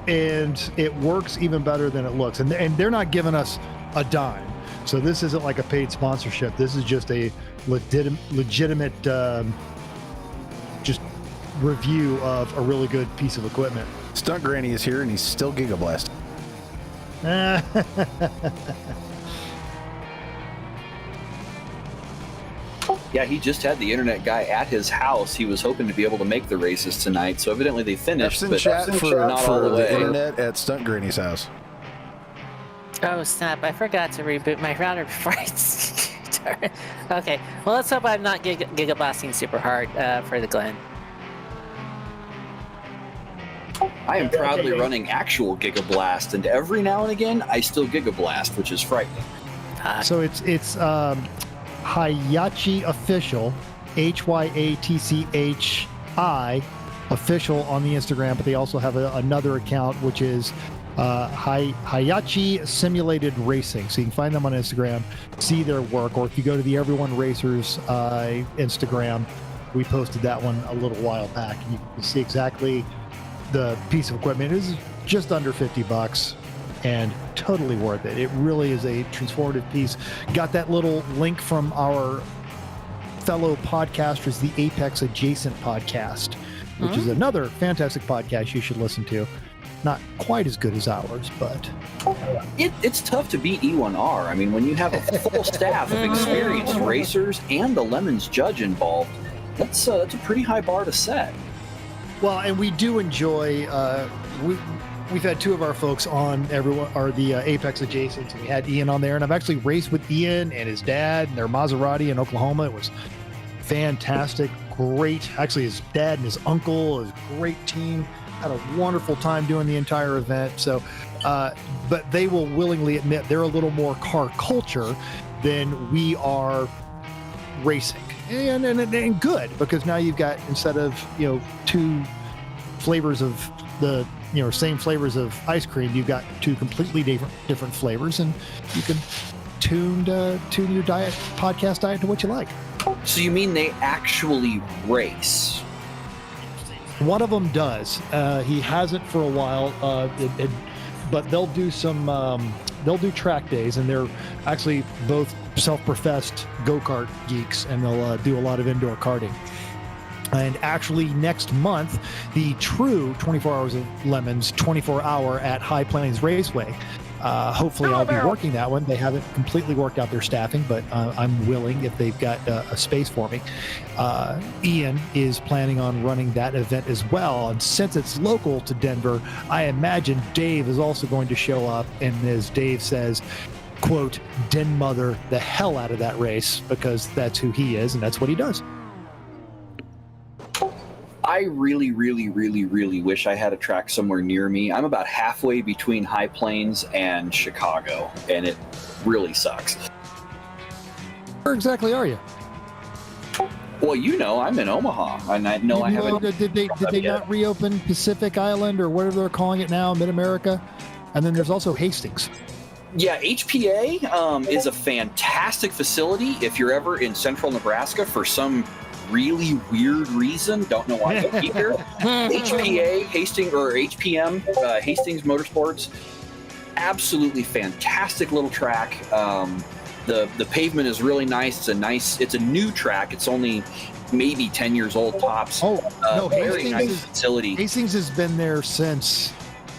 And it works even better than it looks. And they're not giving us a dime. So this isn't like a paid sponsorship. This is just a legitimate just review of a really good piece of equipment. Stunt Granny is here, and he's still Gigablasting. Yeah, he just had the internet guy at his house. He was hoping to be able to make the races tonight, so evidently they finished. F's in chat for not all the way. internet at Stunt Granny's house. Oh snap, I forgot to reboot my router before I started. Okay, well let's hope I'm not gigablasting super hard for the Glen. I am proudly running actual Gigablast, and every now and again I still Gigablast, which is frightening. So it's Hayachi Official, HYATCHI Official on the Instagram, but they also have another account which is Hayachi Simulated Racing. So you can find them on Instagram, see their work, or if you go to the Everyone Racers Instagram, we posted that one a little while back. You can see exactly the piece of equipment. It is just under $50 and totally worth it. It really is a transformative piece. Got that little link from our fellow podcasters, the Apex Adjacent podcast, which is another fantastic podcast you should listen to. not quite as good as ours, but It's tough to beat E1R. I mean, when you have a full staff of experienced racers and the Lemons judge involved, that's a pretty high bar to set. well, and we do enjoy. We've had two of our folks on the Apex adjacent, and we had Ian on there, and I've actually raced with Ian and his dad and their Maserati in Oklahoma. It was fantastic, great. Actually, his dad and his uncle, is a great team. Had a wonderful time doing the entire event. So, but they will willingly admit they're a little more car culture than we are racing, and good, because now you've got, instead of two flavors of the same flavors of ice cream, you've got two completely different flavors, and you can tune your podcast diet to what you like. So you mean they actually race? One of them does. He hasn't for a while, but they'll do track days, and they're actually both self-professed go-kart geeks, and they'll do a lot of indoor karting. And actually next month, the true 24 Hours of Lemons 24-hour at High Plains Raceway. Hopefully I'll be working that one. They haven't completely worked out their staffing, but I'm willing if they've got a space for me. Ian is planning on running that event as well. And since it's local to Denver, I imagine Dave is also going to show up. And as Dave says, quote, den mother the hell out of that race, because that's who he is and that's what he does. I really, really, really, really wish I had a track somewhere near me. I'm about halfway between High Plains and Chicago, and it really sucks. Where exactly are you? Well, I'm in Omaha, and I know I haven't. Did they not reopen Pacific Island or whatever they're calling it now, Mid-America? And then there's also Hastings. Yeah, HPA is a fantastic facility if you're ever in central Nebraska for some really weird reason. Don't know why you'll be here. HPA, Hastings, or HPM, Hastings Motorsports, absolutely fantastic little track. The pavement is really nice. It's a new track. It's only maybe 10 years old tops. No, very nice facility. Hastings has been there since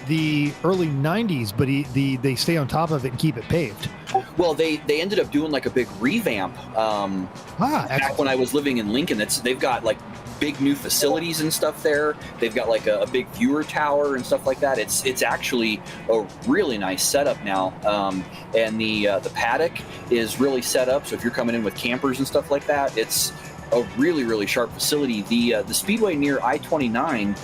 the early 90s, but they stay on top of it and keep it paved. Well, they ended up doing like a big revamp back when I was living in Lincoln. They've got like big new facilities and stuff there. They've got like a big viewer tower and stuff like that. It's actually a really nice setup now. And the paddock is really set up. So if you're coming in with campers and stuff like that, it's a really, really sharp facility. The speedway near I-29,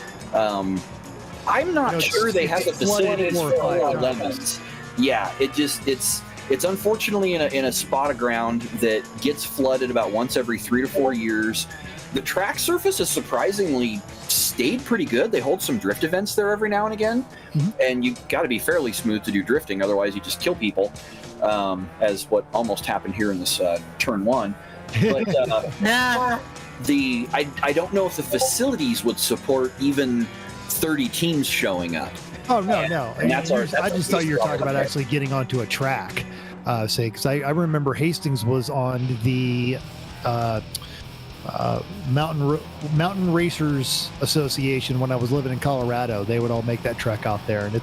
I'm not sure they have the facilities for Lemons. Yeah, it's unfortunately in a spot of ground that gets flooded about once every 3 to 4 years. The track surface has surprisingly stayed pretty good. They hold some drift events there every now and again, and you got to be fairly smooth to do drifting, otherwise you just kill people, as what almost happened here in this turn one. But I don't know if the facilities would support even 30 teams showing up. Oh, no. And I just thought you were talking about actually getting onto a track, because I remember Hastings was on the Mountain Racers Association when I was living in Colorado. They would all make that trek out there, and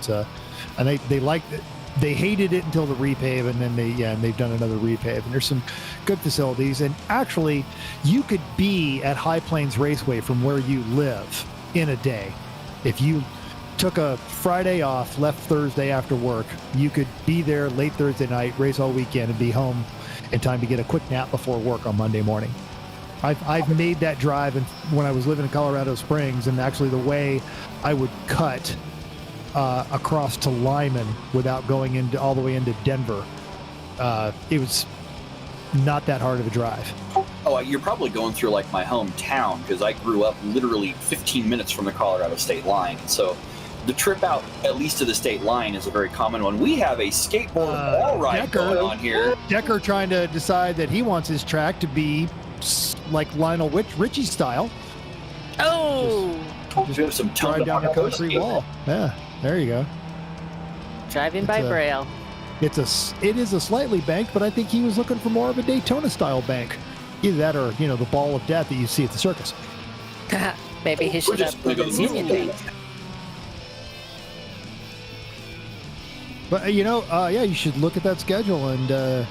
they liked it. They hated it until the repave, and then they've done another repave, and there's some good facilities. And actually, you could be at High Plains Raceway from where you live in a day. If you took a Friday off, left Thursday after work, you could be there late Thursday night, race all weekend, and be home in time to get a quick nap before work on Monday morning. I've made that drive when I was living in Colorado Springs, and actually the way I would cut across to Lyman without going all the way into Denver, it was not that hard of a drive. Oh, you're probably going through like my hometown, because I grew up literally 15 minutes from the Colorado state line. So the trip out, at least to the state line, is a very common one. We have a skateboard wall ride going on here. Decker trying to decide that he wants his track to be like Lionel Richie style. Oh! Just have some drive down the concrete wall. Yeah, there you go. Driving by Braille. It is a slightly banked, but I think he was looking for more of a Daytona style bank. Either that or, the ball of death that you see at the circus. Maybe he should have put his Union Bank. But you should look at that schedule and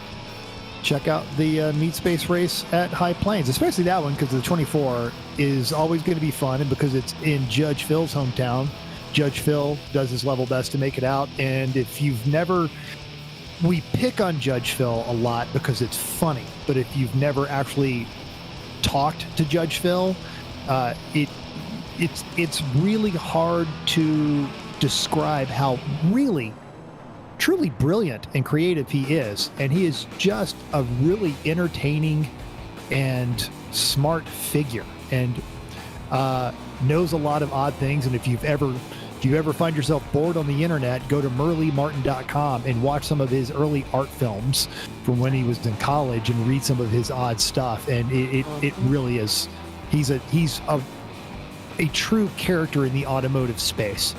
check out the Meat Space race at High Plains, especially that one, because the 24 is always going to be fun, and because it's in Judge Phil's hometown. Judge Phil does his level best to make it out, and if you've never, we pick on Judge Phil a lot because it's funny, but if you've never actually talked to Judge Phil, it's really hard to describe how really truly brilliant and creative he is, and he is just a really entertaining and smart figure, and knows a lot of odd things. And if you ever find yourself bored on the internet, go to merlemartin.com and watch some of his early art films from when he was in college and read some of his odd stuff. And it really is, he's a true character in the automotive space.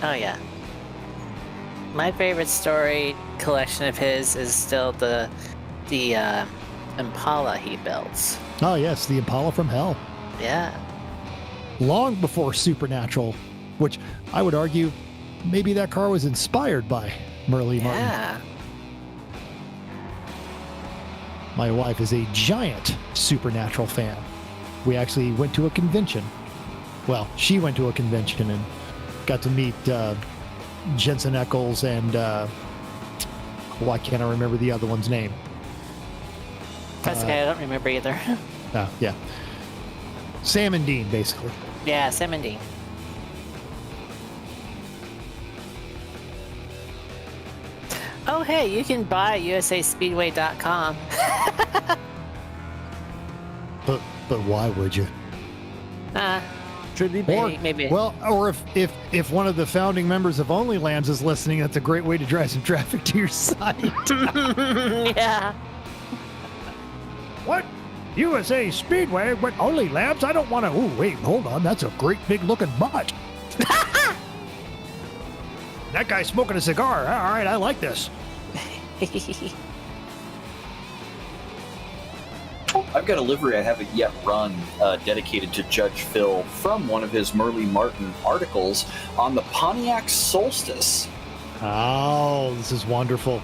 Oh yeah. My favorite story collection of his is still the Impala he builds. Oh yes, the Impala from Hell. Yeah. Long before Supernatural, which I would argue maybe that car was inspired by Merle Martin. Yeah. My wife is a giant Supernatural fan. We actually went to a convention. Well, she went to a convention and got to meet Jensen Ackles and why can't I remember the other one's name? That's okay, I don't remember either. Yeah. Sam and Dean, basically. Yeah, Sam and Dean. Oh, hey, you can buy usaspeedway.com. But why would you? Should be Maybe. Well, or if one of the founding members of OnlyLambs is listening, that's a great way to drive some traffic to your site. Yeah. What? USA Speedway with OnlyLambs? I don't want to. Oh, wait, hold on. That's a great big looking butt. That guy's smoking a cigar. All right, I like this. I've got a livery I haven't yet run dedicated to Judge Phil from one of his Merle Martin articles on the Pontiac Solstice. Oh, this is wonderful.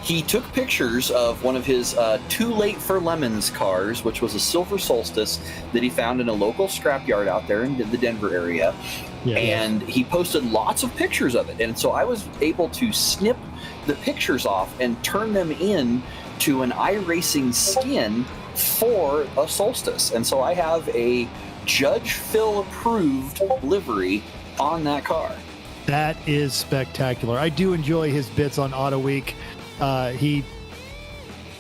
He took pictures of one of his Too Late for Lemons cars, which was a silver Solstice that he found in a local scrapyard out there in the Denver area. Yeah, and he posted lots of pictures of it. And so I was able to snip the pictures off and turn them in to an iRacing skin for a Solstice. And so I have a Judge Phil approved livery on that car. That is spectacular. I do enjoy his bits on Auto Week. He,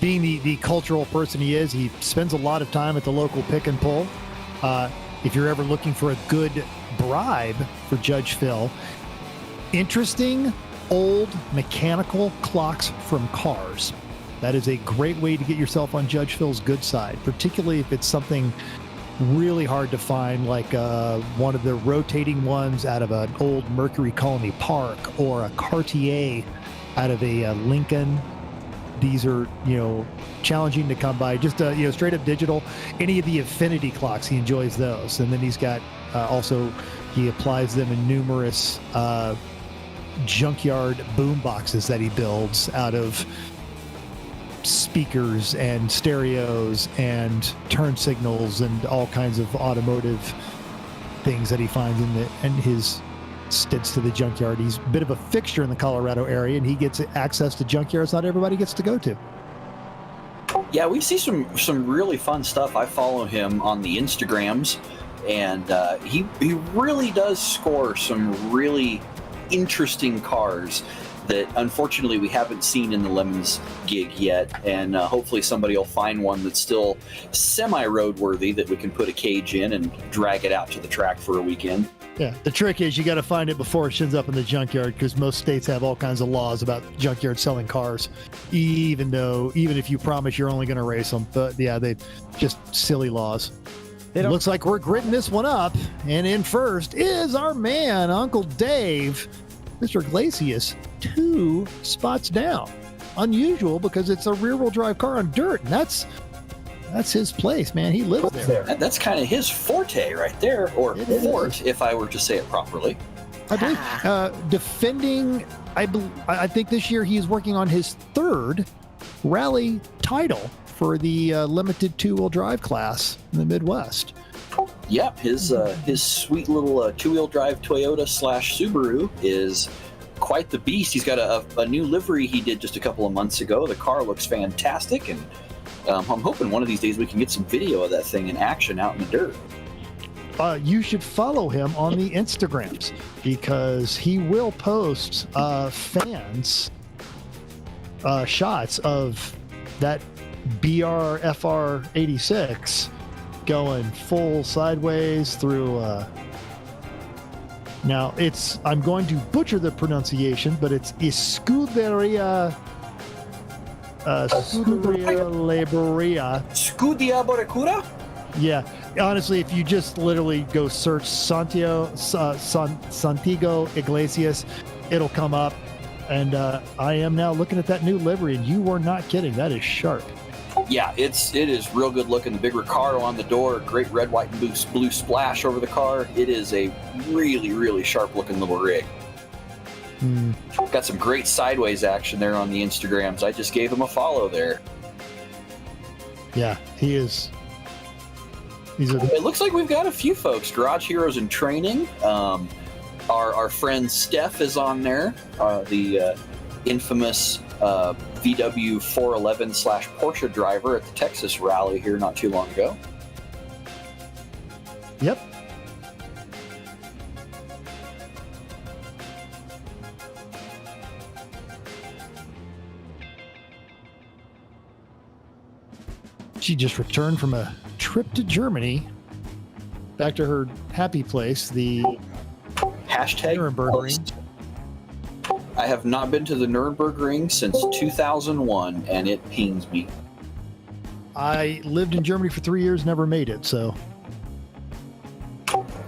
being the cultural person he is, he spends a lot of time at the local pick and pull. If you're ever looking for a good bribe for Judge Phil, interesting old mechanical clocks from cars. That is a great way to get yourself on Judge Phil's good side, particularly if it's something really hard to find, like one of the rotating ones out of an old Mercury Colony Park or a Cartier out of a Lincoln. These are, challenging to come by. Just, straight up digital. Any of the Affinity clocks, he enjoys those. And then he's got also, he applies them in numerous junkyard boom boxes that he builds out of speakers and stereos and turn signals and all kinds of automotive things that he finds in his stints to the junkyard. He's a bit of a fixture in the Colorado area, and he gets access to junkyards not everybody gets to go to. Yeah, we see some really fun stuff. I follow him on the Instagrams, and he really does score some really interesting cars that unfortunately we haven't seen in the Lemons gig yet, and hopefully somebody will find one that's still semi-roadworthy that we can put a cage in and drag it out to the track for a weekend. Yeah, the trick is you got to find it before it ends up in the junkyard, because most states have all kinds of laws about junkyard selling cars, even if you promise you're only going to race them. But yeah, they just silly laws. It looks like we're gritting this one up, and in first is our man, Uncle Dave. Mr. Glacius, 2 spots down. Unusual, because it's a rear-wheel drive car on dirt, and that's his place, man. He lives there. That's kind of his forte right there, or fort, if I were to say it properly. I believe defending I think this year he is working on his third rally title for the limited two-wheel drive class in the Midwest. Yep, his sweet little two-wheel drive Toyota / Subaru is quite the beast. He's got a new livery he did just a couple of months ago. The car looks fantastic, and I'm hoping one of these days we can get some video of that thing in action out in the dirt. You should follow him on the Instagrams because he will post fans shots of that BRFR 86 going full sideways through. Now I'm going to butcher the pronunciation, but it's Scuderia Laboria. Scudia Boracura? Yeah, honestly, if you just literally go search Santiago Iglesias, it'll come up. And I am now looking at that new livery, and you were not kidding. That is sharp. Yeah, it is real good looking. The big Recaro on the door, great red, white, and blue splash over the car. It is a really, really sharp looking little rig. Got some great sideways action there on the Instagrams. I just gave him a follow there. Yeah, he is. It looks like we've got a few folks. Garage Heroes in Training. Our friend Steph is on there. The infamous VW 411 / Porsche driver at the Texas Rally here not too long ago. Yep. She just returned from a trip to Germany, back to her happy place, the Hashtag Nuremberg. I have not been to the Nuremberg since 2001, and it pains me. I lived in Germany for 3 years, never made it, so.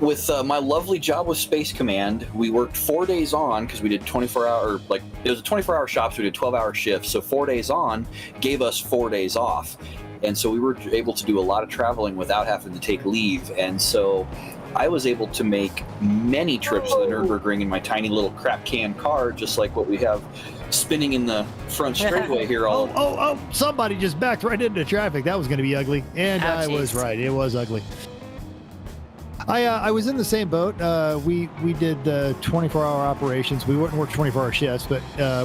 With my lovely job with Space Command, we worked 4 days on because we did 24-hour, it was a 24-hour shop, so we did 12-hour shifts. So 4 days on gave us 4 days off. And so we were able to do a lot of traveling without having to take leave. And so I was able to make many trips to the Nürburgring in my tiny little crap can car, just like what we have spinning in the front straightaway here. Oh, somebody just backed right into traffic. That was going to be ugly. And I was right. It was ugly. I was in the same boat. We did 24-hour operations. We wouldn't work 24-hour shifts, but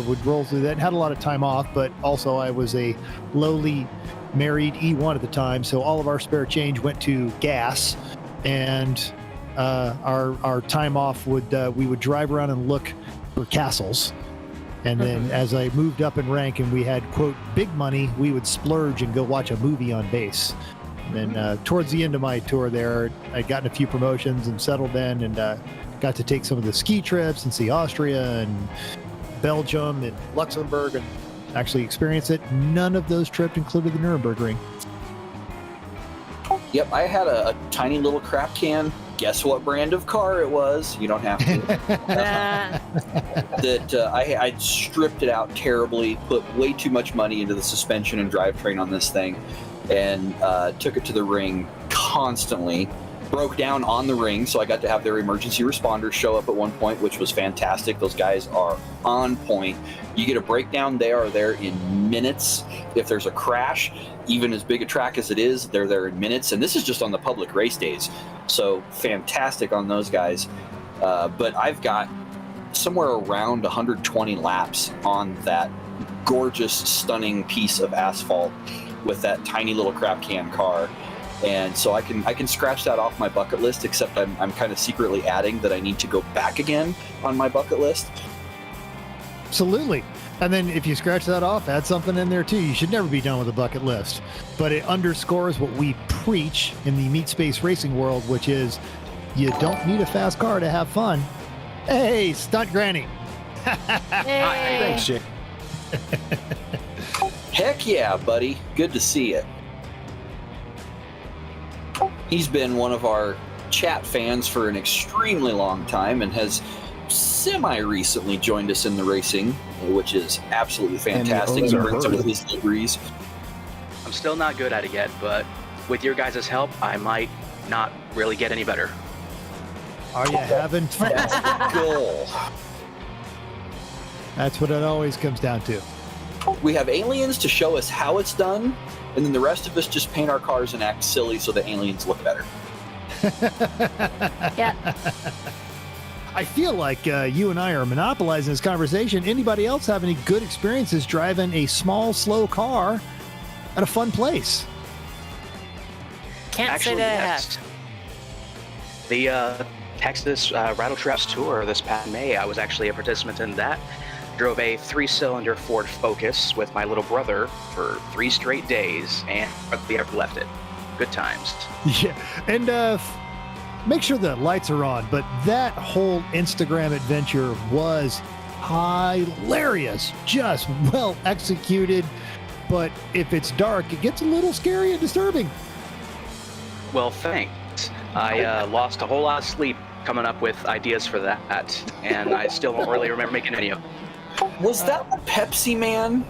would roll through that and had a lot of time off. But also I was a lowly married E1 at the time, so all of our spare change went to gas, and our time off we would drive around and look for castles. And then as I moved up in rank and we had, quote, big money, we would splurge and go watch a movie on base. And then towards the end of my tour there, I'd gotten a few promotions and settled in, and got to take some of the ski trips and see Austria and Belgium and Luxembourg and actually experience it. None of those trips included the Nürburgring. Yep, I had a tiny little crap can. Guess what brand of car it was? You don't have to. I stripped it out terribly, put way too much money into the suspension and drivetrain on this thing, and took it to the ring constantly. Broke down on the ring, so I got to have their emergency responders show up at one point, which was fantastic. Those guys are on point. You get a breakdown, they are there in minutes. If there's a crash, even as big a track as it is, they're there in minutes. And this is just on the public race days. So fantastic on those guys. But I've got somewhere around 120 laps on that gorgeous, stunning piece of asphalt with that tiny little crap can car. And so I can scratch that off my bucket list, except I'm kind of secretly adding that I need to go back again on my bucket list. Absolutely. And then if you scratch that off, add something in there too. You should never be done with a bucket list. But it underscores what we preach in the meat space racing world, which is you don't need a fast car to have fun. Hey, Stunt Granny. Hey. Thanks, Jake. Heck yeah, buddy. Good to see it. He's been one of our chat fans for an extremely long time and has semi-recently joined us in the racing, which is absolutely fantastic. He brings up his liveries. I'm still not good at it yet, but with your guys' help, I might not really get any better. Are you having fun? That's the goal. That's what it always comes down to. We have aliens to show us how it's done, and then the rest of us just paint our cars and act silly so the aliens look better. Yeah. I feel like you and I are monopolizing this conversation. Anybody else have any good experiences driving a small, slow car at a fun place? Can't say Actually, that I yes. have. The Texas Rattle Traps tour this past May, I was actually a participant in that. Drove a 3-cylinder Ford Focus with my little brother for 3 straight days, and hardly ever left it. Good times. Yeah, and make sure the lights are on, but that whole Instagram adventure was hilarious. Just well executed, but if it's dark, it gets a little scary and disturbing. Well, thanks. I lost a whole lot of sleep coming up with ideas for that, and I still don't really remember making any of them. Was that the Pepsi Man?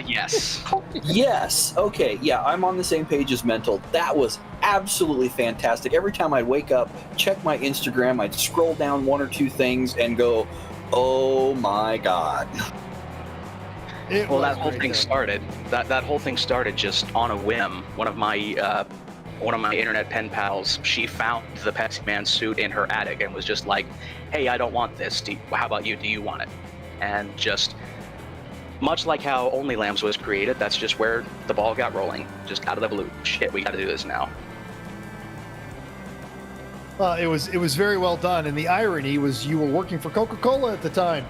Yes. Yes. Okay. Yeah, I'm on the same page as Mental. That was absolutely fantastic. Every time I'd wake up, check my Instagram, I'd scroll down 1 or 2 things and go, "Oh my God." Well, that whole thing started. That whole thing started just on a whim. One of my internet pen pals, she found the Pepsi Man suit in her attic and was just like, "Hey, I don't want this. How about you? Do you want it?" And just much like how Only Lambs was created, that's just where the ball got rolling, just out of the blue. Shit, we got to do this now. It was very well done, and the irony was you were working for Coca-Cola at the time.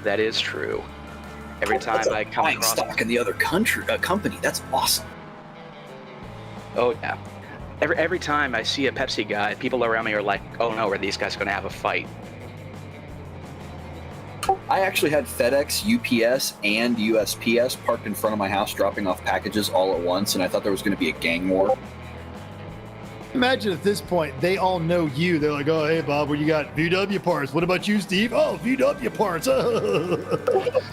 That is true. Every time That's I come buying across, stock in the other company. That's awesome. oh yeah, every time I see a Pepsi guy, people around me are like, "Oh no, are these guys going to have a fight?" I actually had FedEx, UPS, and USPS parked in front of my house dropping off packages all at once, and I thought there was going to be a gang war. Imagine at this point, they all know you. They're like, "Oh, hey, Bob, what you got? VW parts. What about you, Steve? Oh, VW parts.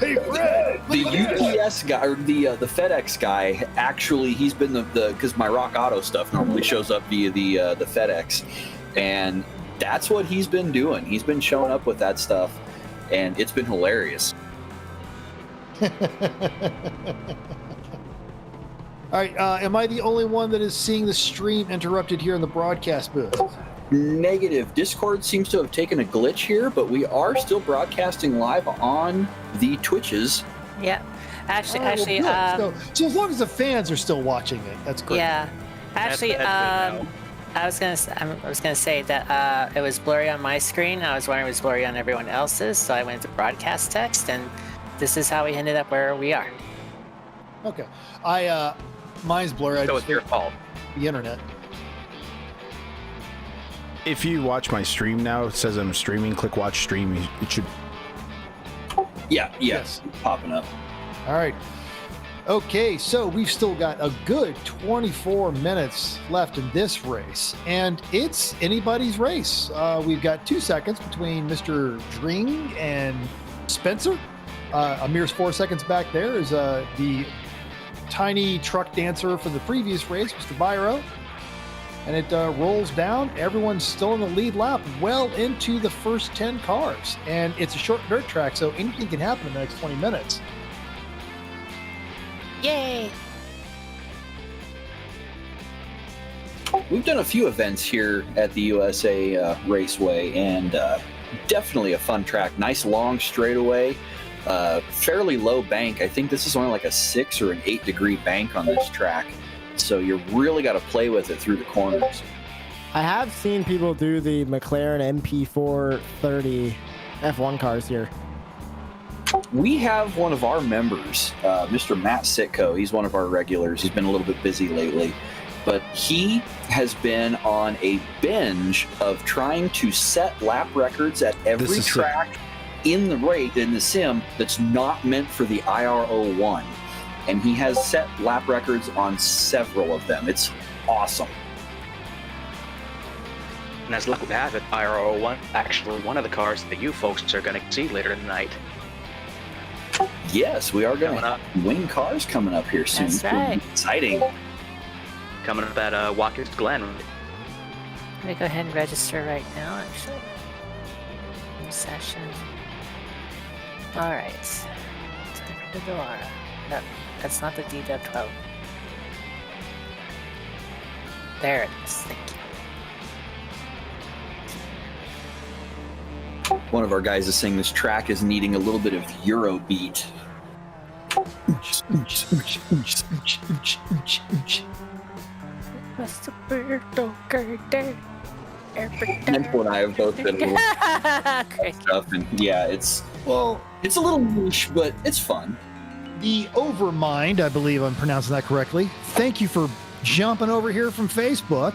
Hey, Fred." The UPS guy, or the FedEx guy, actually, he's been the because my Rock Auto stuff normally shows up via the FedEx, and that's what he's been doing. He's been showing up with that stuff, and it's been hilarious. All right, am I the only one that is seeing the stream interrupted here in the broadcast booth? Negative. Discord seems to have taken a glitch here, but we are still broadcasting live on the Twitches. Yeah. Actually, All right, actually, well, good. So as long as the fans are still watching it, that's great. yeah. Actually, I was gonna say that it was blurry on my screen. I was wondering if it was blurry on everyone else's, so I went to broadcast text, and this is how we ended up where we are. Okay. Mine's blurry. So it's your fault. The internet. If you watch my stream now, it says I'm streaming. Click watch stream. It should. Yeah, Yes. it's popping up. All right. Okay, so we've still got a good 24 minutes left in this race, and it's anybody's race. We've got 2 seconds between Mr. Dring and Spencer. A mere 4 seconds back there is the tiny truck dancer from the previous race, Mr. Byro. And it rolls down. Everyone's still in the lead lap, well into the first 10 cars. And it's a short dirt track, so anything can happen in the next 20 minutes. Yay! We've done a few events here at the USA Raceway, and definitely a fun track. Nice long straightaway, fairly low bank. I think this is only like a 6 or an 8 degree bank on this track, so you really got to play with it through the corners. I have seen people do the McLaren MP430 F1 cars here. We have one of our members, Mr. Matt Sitko. He's one of our regulars. He's been a little bit busy lately, but he has been on a binge of trying to set lap records at every track in the sim that's not meant for the IR01. And he has set lap records on several of them. It's awesome. And as luck would have it, IR01 actually one of the cars that you folks are going to see later tonight. Yes, we are going to win cars coming up here soon. That's right. Exciting. Coming up at Watkins Glen. Let me go ahead and register right now, actually. session. Alright. Time for the door. No, that's not the DW12. There it is. Thank you. One of our guys is saying this track is needing a little bit of Eurobeat. Mentor and I have both been a little stuff, and yeah, it's a little niche, but it's fun. The Overmind, I believe I'm pronouncing that correctly. Thank you for jumping over here from Facebook.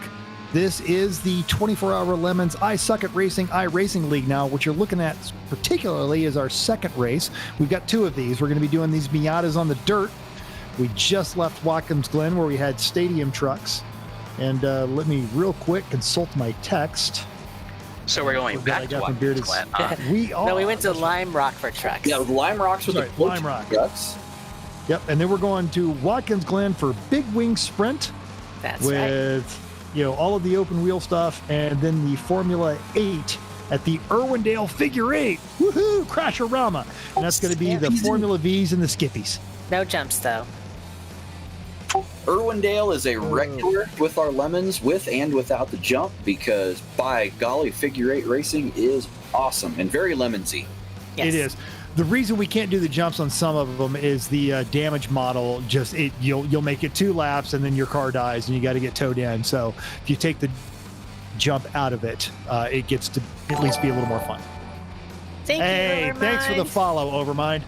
This is the 24-hour Lemons I Suck at Racing iRacing League now. What you're looking at particularly is our second race. We've got two of these. We're going to be doing these Miatas on the dirt. We just left Watkins Glen where we had stadium trucks. And let me real quick consult my text. So we're going back to Watkins Glen. We are. No, we went to Lime Rock for trucks. Yeah, with Lime Rocks with the Lime Rock trucks. Yep, and then we're going to Watkins Glen for Big Wing Sprint. That's with, all of the open wheel stuff, and then the Formula 8 at the Irwindale Figure 8. Woohoo! Crasherama. And that's going to be the Formula Vs and the Skippies. No jumps, though. Irwindale is a regular with our Lemons, with and without the jump, because by golly, Figure 8 racing is awesome and very lemonsy. Yes. It is. The reason we can't do the jumps on some of them is the damage model. You'll make it 2 laps and then your car dies and you got to get towed in. So if you take the jump out of it, it gets to at least be a little more fun. Thank you, Overmind. Thanks for the follow, Overmind.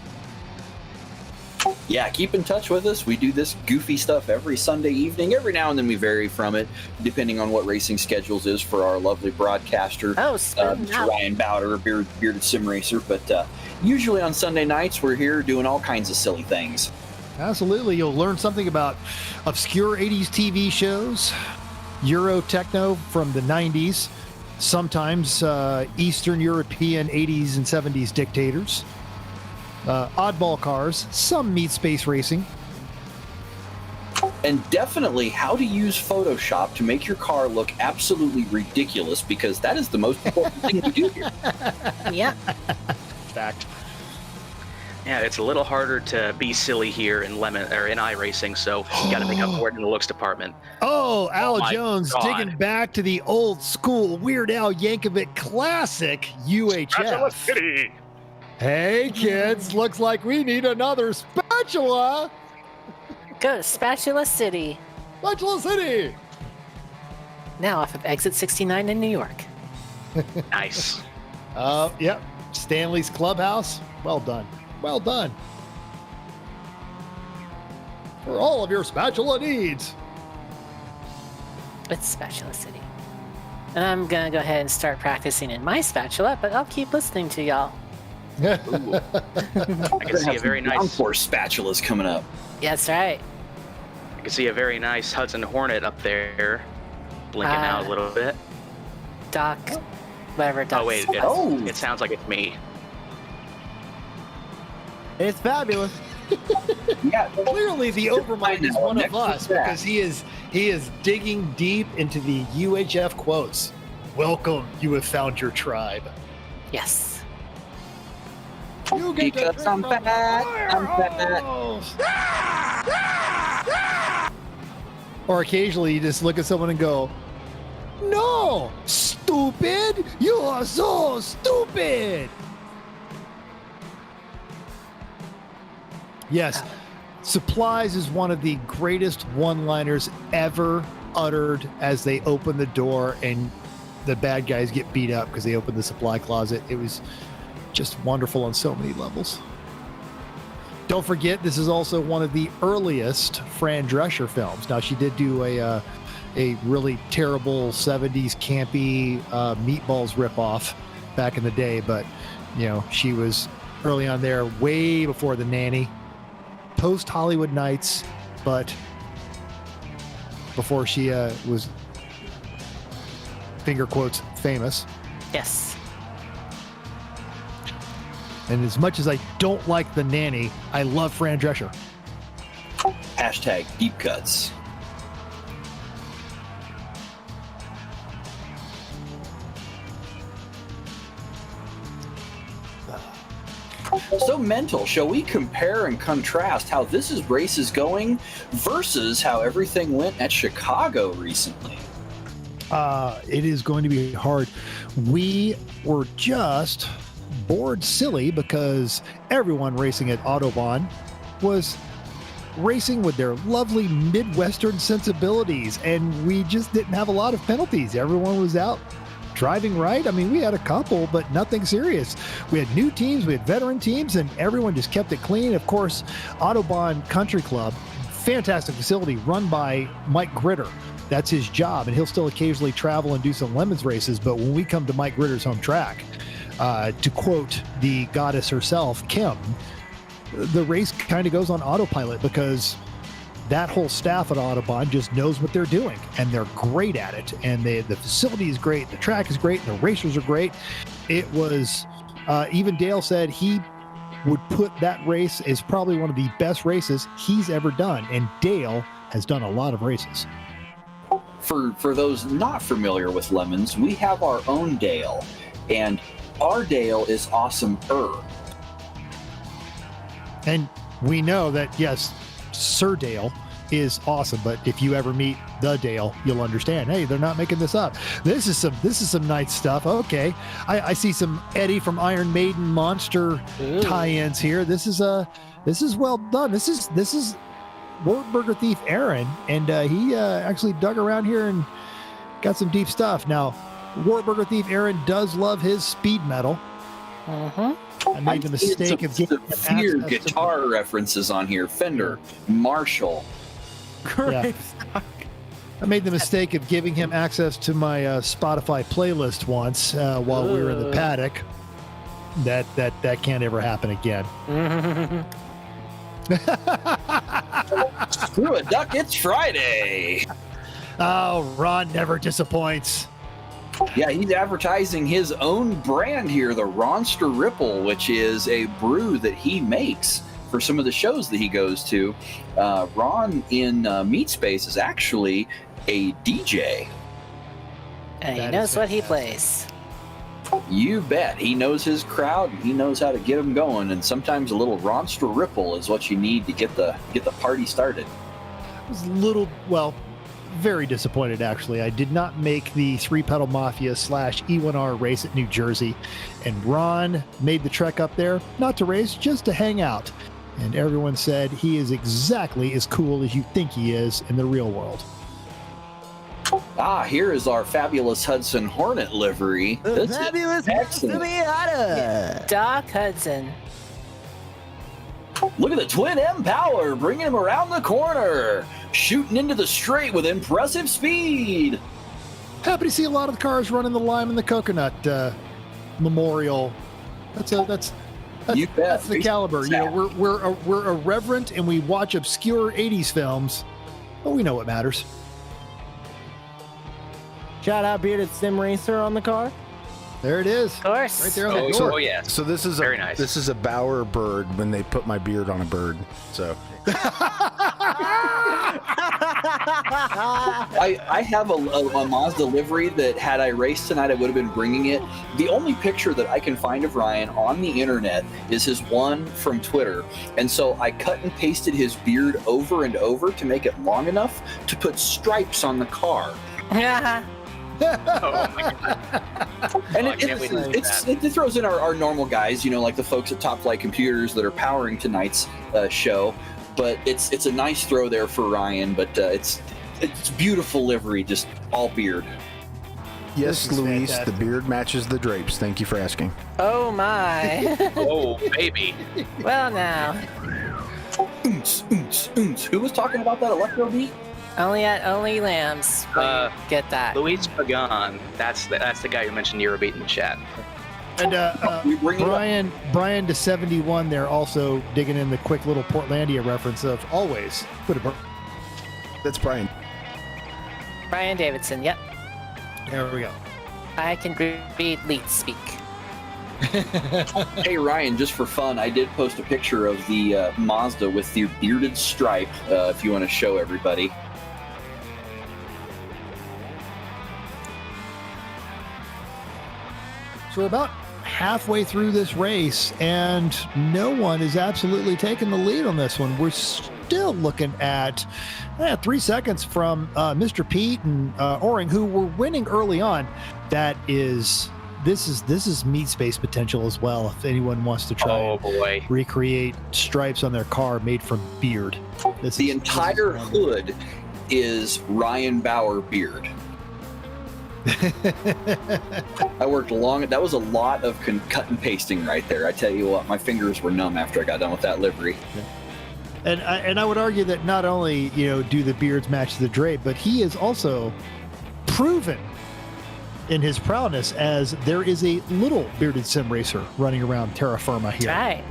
Yeah, keep in touch with us. We do this goofy stuff every Sunday evening. Every now and then we vary from it, depending on what racing schedules is for our lovely broadcaster, Mr. Ryan Bowder, bearded sim racer. But usually on Sunday nights, we're here doing all kinds of silly things. Absolutely. You'll learn something about obscure 80s TV shows, Euro techno from the 90s, sometimes Eastern European 80s and 70s dictators. Oddball cars, some meet space racing. And definitely how to use Photoshop to make your car look absolutely ridiculous, because that is the most important thing to do here. Yep. Fact. Yeah, it's a little harder to be silly here in iRacing, so you got to make up for it in the looks department. Oh, Al my Jones God. digging back to the old school Weird Al Yankovic classic UHF. Hey kids, looks like we need another spatula. Go to Spatula City. Spatula City. Now off of exit 69 in New York. Nice. Yep. Stanley's Clubhouse. Well done. Well done. For all of your spatula needs. It's Spatula City. And I'm going to go ahead and start practicing in my spatula, but I'll keep listening to y'all. I can see a very nice downforce spatulas coming up. Yeah, that's right. I can see a very nice Hudson Hornet up there, blinking out a little bit. Doc, whatever. Doc. Oh wait, it sounds like it's me. It's fabulous. Yeah, Clearly, the Overmind is one of us because he is digging deep into the UHF quotes. Welcome, you have found your tribe. Yes. You get because I'm fat. I'm fat. Or occasionally you just look at someone and go, "No, stupid! You are so stupid!" Yes, supplies is one of the greatest one-liners ever uttered as they open the door and the bad guys get beat up because they opened the supply closet. It was just wonderful on so many levels. Don't forget, this is also one of the earliest Fran Drescher films. Now, she did do a really terrible 70s campy Meatballs ripoff back in the day, but, she was early on there, way before The Nanny, post Hollywood Nights, but before she was, finger quotes, famous. Yes. And as much as I don't like The Nanny, I love Fran Drescher. Hashtag deep cuts. So, Mental, shall we compare and contrast how this race is going versus how everything went at Chicago recently? It is going to be hard. We were just bored silly because everyone racing at Autobahn was racing with their lovely Midwestern sensibilities, and we just didn't have a lot of penalties. Everyone was out driving right. I mean, we had a couple, but nothing serious. We had new teams, we had veteran teams, and everyone just kept it clean. Of course, Autobahn Country Club, fantastic facility run by Mike Gritter. That's his job, and he'll still occasionally travel and do some Lemons races. But when we come to Mike Gritter's home track, to quote the goddess herself, Kim, the race kind of goes on autopilot because that whole staff at Autobahn just knows what they're doing, and they're great at it. And the facility is great, the track is great, and the racers are great. It was, even Dale said he would put that race as probably one of the best races he's ever done. And Dale has done a lot of races. For those not familiar with Lemons, we have our own Dale, and our Dale is awesome-er. And we know that, yes, Sir Dale is awesome, but if you ever meet the Dale, you'll understand. Hey, they're not making this up. This is some nice stuff. Okay, I see some Eddie from Iron Maiden Monster tie-ins here. This is well done. This is Wartburger Thief Aaron, and he actually dug around here and got some deep stuff. Now, Wartburger Thief Aaron does love his speed metal. I made the mistake of getting severe guitar references on here. Fender, Marshall. Great. Yeah. I made the mistake of giving him access to my Spotify playlist once while we were in the paddock. That can't ever happen again. Screw it, Duck. It's Friday. Oh, Ron never disappoints. Yeah, he's advertising his own brand here, the Ronster Ripple, which is a brew that he makes for some of the shows that he goes to. Ron in Meat Space is actually a DJ. And he knows what he plays. You bet. He knows his crowd, and he knows how to get them going. And sometimes a little Ronster Ripple is what you need to get the party started. I was very disappointed, actually. I did not make the 3-Pedal Mafia / E1R race at New Jersey, and Ron made the trek up there, not to race, just to hang out. And everyone said he is exactly as cool as you think he is in the real world. Here is our fabulous Hudson Hornet livery. The fabulous Miata. Doc Hudson. Look at the twin M power, bringing him around the corner, shooting into the straight with impressive speed. Happy to see a lot of the cars running the Lime and the Coconut Memorial. That's the caliber. You know, we're irreverent and we watch obscure '80s films, but we know what matters. Shout out Bearded Sim Racer on the car. There it is. Of course. Right there on the door. Oh, yeah. So this is very nice. This is a Bauer bird when they put my beard on a bird. So I have a Mazda livery that had I raced tonight, I would have been bringing it. The only picture that I can find of Ryan on the internet is his one from Twitter. And so I cut and pasted his beard over and over to make it long enough to put stripes on the car. Yeah. Oh my god! And it throws in our normal guys, you know, like the folks at Top Flight Computers that are powering tonight's show. But it's a nice throw there for Ryan. But it's beautiful livery, just all beard. Yes, Luis, fantastic. The beard matches the drapes. Thank you for asking. Oh my! Oh baby! Well now. Who was talking about that electro beat? Only lambs. Get that. Luis Pagan. That's the guy who mentioned Eurobeat in the chat. And Brian to 71 there also digging in the quick little Portlandia reference of always put a. That's Brian. Brian Davidson. Yep. There we go. I can read leet speak. Hey Ryan, just for fun, I did post a picture of the Mazda with the bearded stripe. If you want to show everybody. So we're about halfway through this race, and no one is absolutely taking the lead on this one. We're still looking at 3 seconds from Mr. Pete and Oring, who were winning early on. This is meat space potential as well. If anyone wants to try and recreate stripes on their car made from beard, the entire hood is Ryan Bauer beard. I worked long. That was a lot of cut and pasting right there. I tell you what, my fingers were numb after I got done with that livery. Yeah. And I would argue that not only do the beards match the drape, but he is also proven in his prowess as there is a little bearded sim racer running around terra firma here. Right.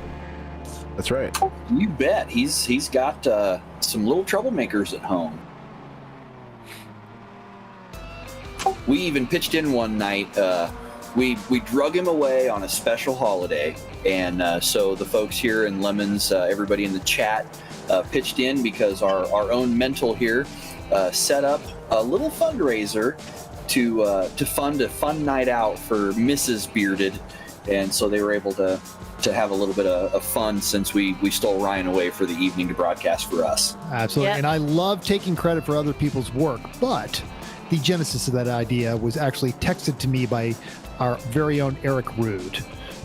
That's right. You bet. He's got some little troublemakers at home. We even pitched in one night. We drug him away on a special holiday, and so the folks here in Lemons, everybody in the chat, pitched in because our own mental here set up a little fundraiser to fund a fun night out for Mrs. Bearded, and so they were able to have a little bit of fun since we stole Ryan away for the evening to broadcast for us. Absolutely, and I love taking credit for other people's work, but the genesis of that idea was actually texted to me by our very own Eric Rude,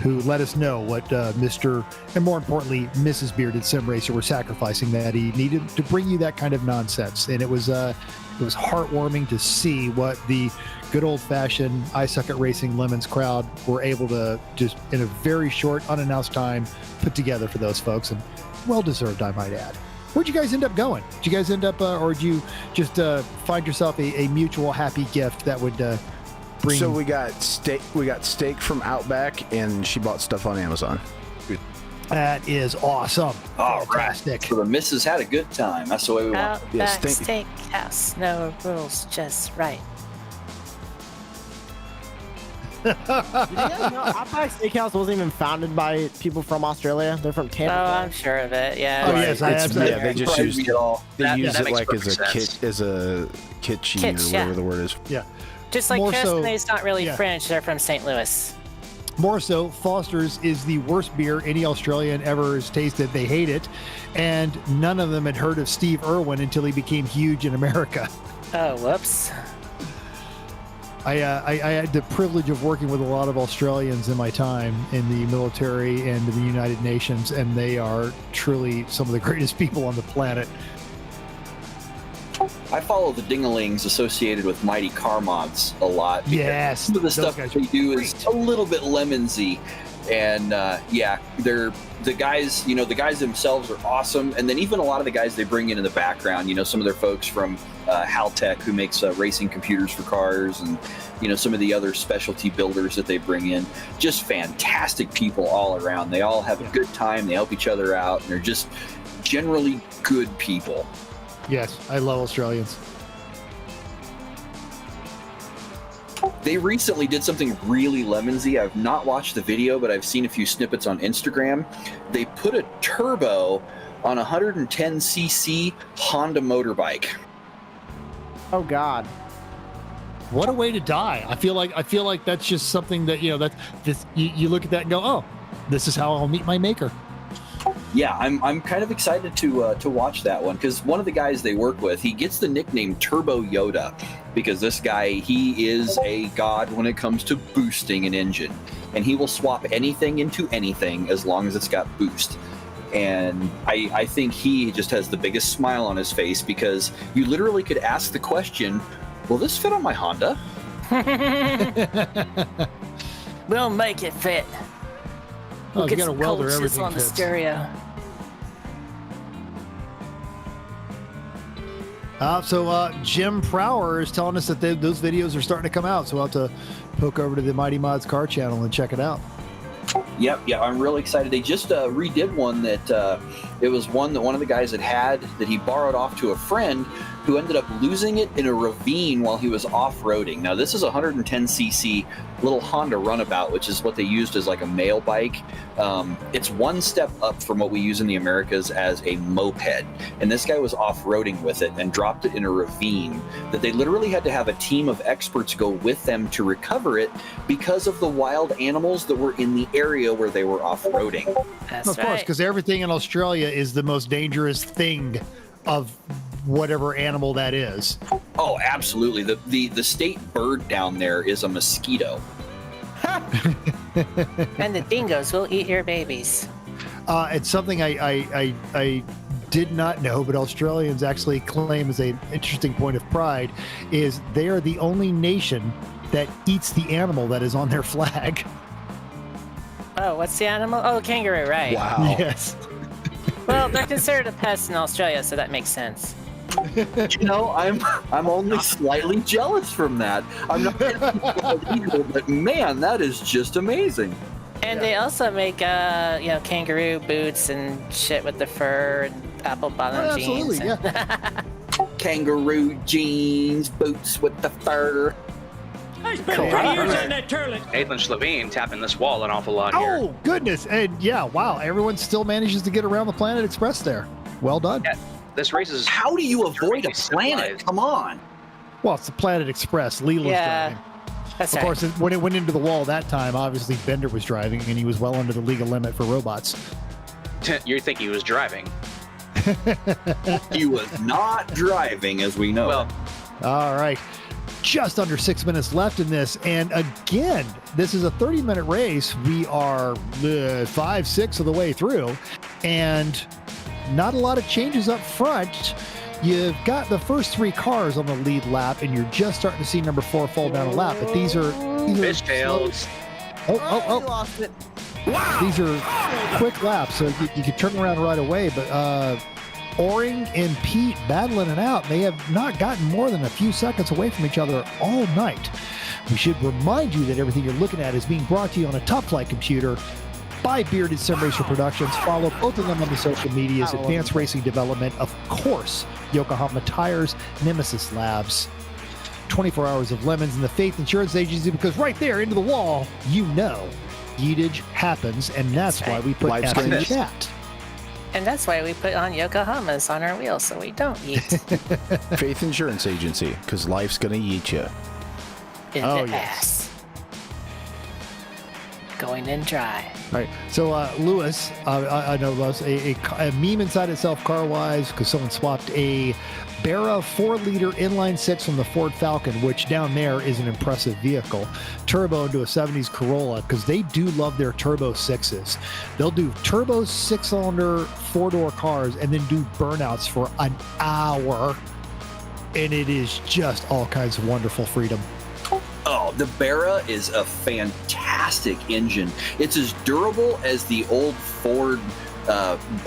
who let us know what Mr. and more importantly, Mrs. Bearded Sim Racer were sacrificing, that he needed to bring you that kind of nonsense. And it was heartwarming to see what the good old-fashioned I Suck at Racing Lemons crowd were able to just in a very short, unannounced time put together for those folks, and well-deserved, I might add. Where'd you guys end up going? Did you guys end up, or did you just find yourself a mutual happy gift that would bring? So we got steak. We got steak from Outback, and she bought stuff on Amazon. That is awesome. Fantastic. So the missus had a good time. That's the way we want. Outback Steakhouse, no rules, just right. Did you guys know Outback Steakhouse wasn't even founded by people from Australia? They're from Tampa. Oh, I'm sure of it. Yeah. Oh, yes, I absolutely. Yeah, they just use it all. They use it like makes as a kitschy Kitsch, or yeah. whatever the word is. Yeah. Just like More so- Trashtastic's not really yeah. French, they're from St. Louis. More so, Foster's is the worst beer any Australian ever has tasted. They hate it. And none of them had heard of Steve Irwin until he became huge in America. Oh, whoops. I had the privilege of working with a lot of Australians in my time in the military and in the United Nations, and they are truly some of the greatest people on the planet. I follow the dingalings associated with Mighty Car Mods a lot. because Yes, some of the those stuff guys they are do is a little bit lemonsy, and they're the guys. The guys themselves are awesome, and then even a lot of the guys they bring in the background. Some of their folks from Haltech, who makes racing computers for cars, and some of the other specialty builders that they bring in. Just fantastic people all around. They all have a good time. They help each other out, and they're just generally good people. Yes, I love Australians. They recently did something really lemonsy. I've not watched the video, but I've seen a few snippets on Instagram. They put a turbo on a 110cc Honda motorbike. Oh God. What a way to die. I feel like that's just something that, you look at that and go, oh, this is how I'll meet my maker. Yeah, I'm kind of excited to watch that one, because one of the guys they work with, he gets the nickname Turbo Yoda because this guy, he is a god when it comes to boosting an engine, and he will swap anything into anything as long as it's got boost. And I think he just has the biggest smile on his face, because you literally could ask the question, will this fit on my Honda? We'll make it fit. We'll Oh, get you got a some welder, cold chisel everything on the fits. stereo. So Jim Prower is telling us that those videos are starting to come out, so we'll have to poke over to the Mighty Mods car channel and check it out. Yep, I'm really excited. They just redid one that it was one that one of the guys had that he borrowed off to a friend who ended up losing it in a ravine while he was off-roading. Now, this is a 110cc little Honda Runabout, which is what they used as like a mail bike. It's one step up from what we use in the Americas as a moped. And this guy was off-roading with it and dropped it in a ravine that they literally had to have a team of experts go with them to recover it because of the wild animals that were in the area where they were off-roading. That's Of course, right. because everything in Australia is the most dangerous thing of whatever animal that is. Oh, absolutely. The state bird down there is a mosquito. And the dingoes will eat your babies. It's something I did not know, but Australians actually claim as an interesting point of pride is they are the only nation that eats the animal that is on their flag. Oh, what's the animal? Oh, kangaroo, right. Wow. Yes. Well, they're considered a pest in Australia, so that makes sense. You know, I'm only slightly jealous from that. I'm not illegal, but man, that is just amazing. And they also make, kangaroo boots and shit with the fur and apple bottom jeans. Absolutely, and- yeah. Kangaroo jeans, boots with the fur. I spent 20 years on that toilet. Nathan Schlavine tapping this wall an awful lot here. Oh, goodness. And yeah, wow. Everyone still manages to get around the Planet Express there. Well done. Yeah, this race is. How do you avoid a extremely planet? civilized. Come on. Well, it's the Planet Express. Leela's Yeah. driving. That's Of right. course, when it went into the wall that time, obviously Bender was driving, and he was well under the legal limit for robots. You think he was driving? He was not driving, as we know. Well, All right. Just under 6 minutes left in this. And again, this is a 30-minute race. We are 5-6 of the way through. And not a lot of changes up front. You've got the first three cars on the lead lap, and you're just starting to see number 4 fall down a lap. But these are fishtails. Oh, he lost it. These are quick laps, so you can turn around right away. But Oring and Pete battling it out. They have not gotten more than a few seconds away from each other all night. We should remind you that everything you're looking at is being brought to you on a Top Flight computer by Bearded Sim Racer Productions. Follow both of them on the social medias. Advanced Racing Development, of course, Yokohama Tires, Nemesis Labs, 24 Hours of Lemons, and the Faith Insurance Agency, because right there into the wall, you know, yeetage happens, and that's why we put Life's F in gonna the eat. chat. And that's why we put on Yokohamas on our wheels so we don't eat Faith Insurance Agency, because life's going to eat you. in Oh, the yes. ass. Going in dry. All right. So, Lewis, I know Lewis, a meme inside itself car-wise, because someone swapped a Barra 4-liter inline-6 from the Ford Falcon, which down there is an impressive vehicle, turbo into a 70s Corolla, because they do love their turbo 6s. They'll do turbo 6-cylinder 4-door cars and then do burnouts for an hour, and it is just all kinds of wonderful freedom. Oh, the Barra is a fantastic engine. It's as durable as the old Ford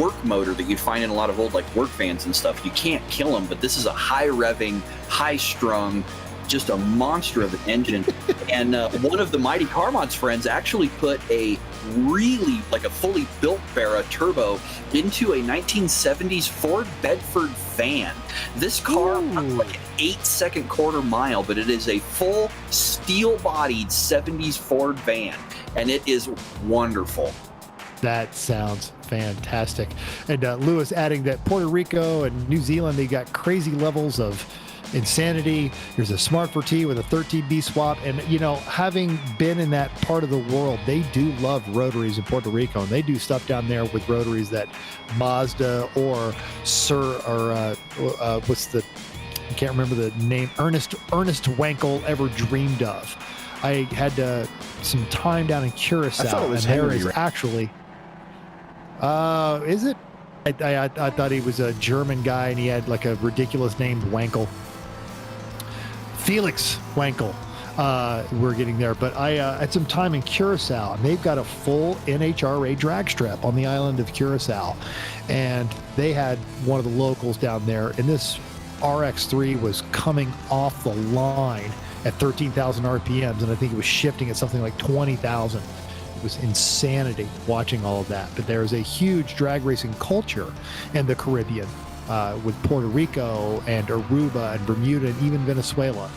work motor that you'd find in a lot of old like work vans and stuff. You can't kill them, but this is a high revving, high strung, just a monster of an engine. And one of the Mighty Car Mods friends actually put a really like a fully built Barra turbo into a 1970s Ford Bedford van. This car runs like an 8-second quarter mile, but it is a full steel-bodied 70s Ford van, and it is wonderful. That sounds fantastic. And Lewis adding that Puerto Rico and New Zealand, they got crazy levels of insanity. There's a Smart 4T with a 13B swap. And, you know, having been in that part of the world, they do love rotaries in Puerto Rico. And they do stuff down there with rotaries that Mazda or what's the, I can't remember the name, Ernest Wankel ever dreamed of. I had some time down in Curacao. I thought it was and there Henry, is right? actually, is it? I thought he was a German guy and he had like a ridiculous name, Wankel. Felix Wankel. We're getting there, but I had some time in Curacao, and they've got a full NHRA drag strip on the island of Curacao, and they had one of the locals down there, and this RX-3 was coming off the line at 13,000 RPMs, and I think it was shifting at something like 20,000. It was insanity watching all of that. But there is a huge drag racing culture in the Caribbean. with Puerto Rico and Aruba and Bermuda and even Venezuela.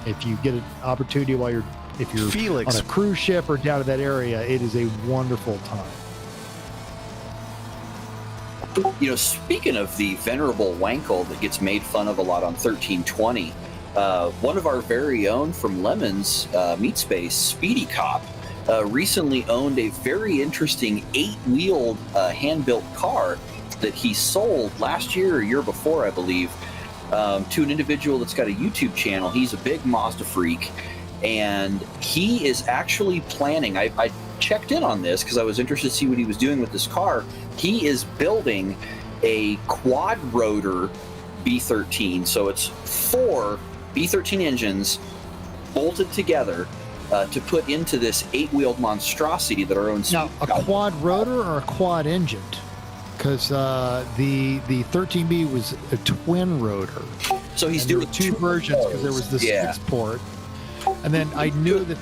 If you get an opportunity if you're Felix. on a cruise ship or down to that area, it is a wonderful time. Speaking of the venerable Wankel that gets made fun of a lot on 1320, one of our very own from Lemons Meat Space, Speedy Cop, recently owned a very interesting 8-wheeled hand-built car that he sold last year or year before, I believe, to an individual that's got a YouTube channel. He's a big Mazda freak, and he is actually planning, I checked in on this because I was interested to see what he was doing with this car. He is building a quad rotor B13, so it's 4 B13 engines bolted together to put into this 8-wheeled monstrosity that our own. Now, a quad rotor or a quad engine? Because the 13B was a twin rotor. So he's doing doing two versions because there was the 6-port, and then I knew that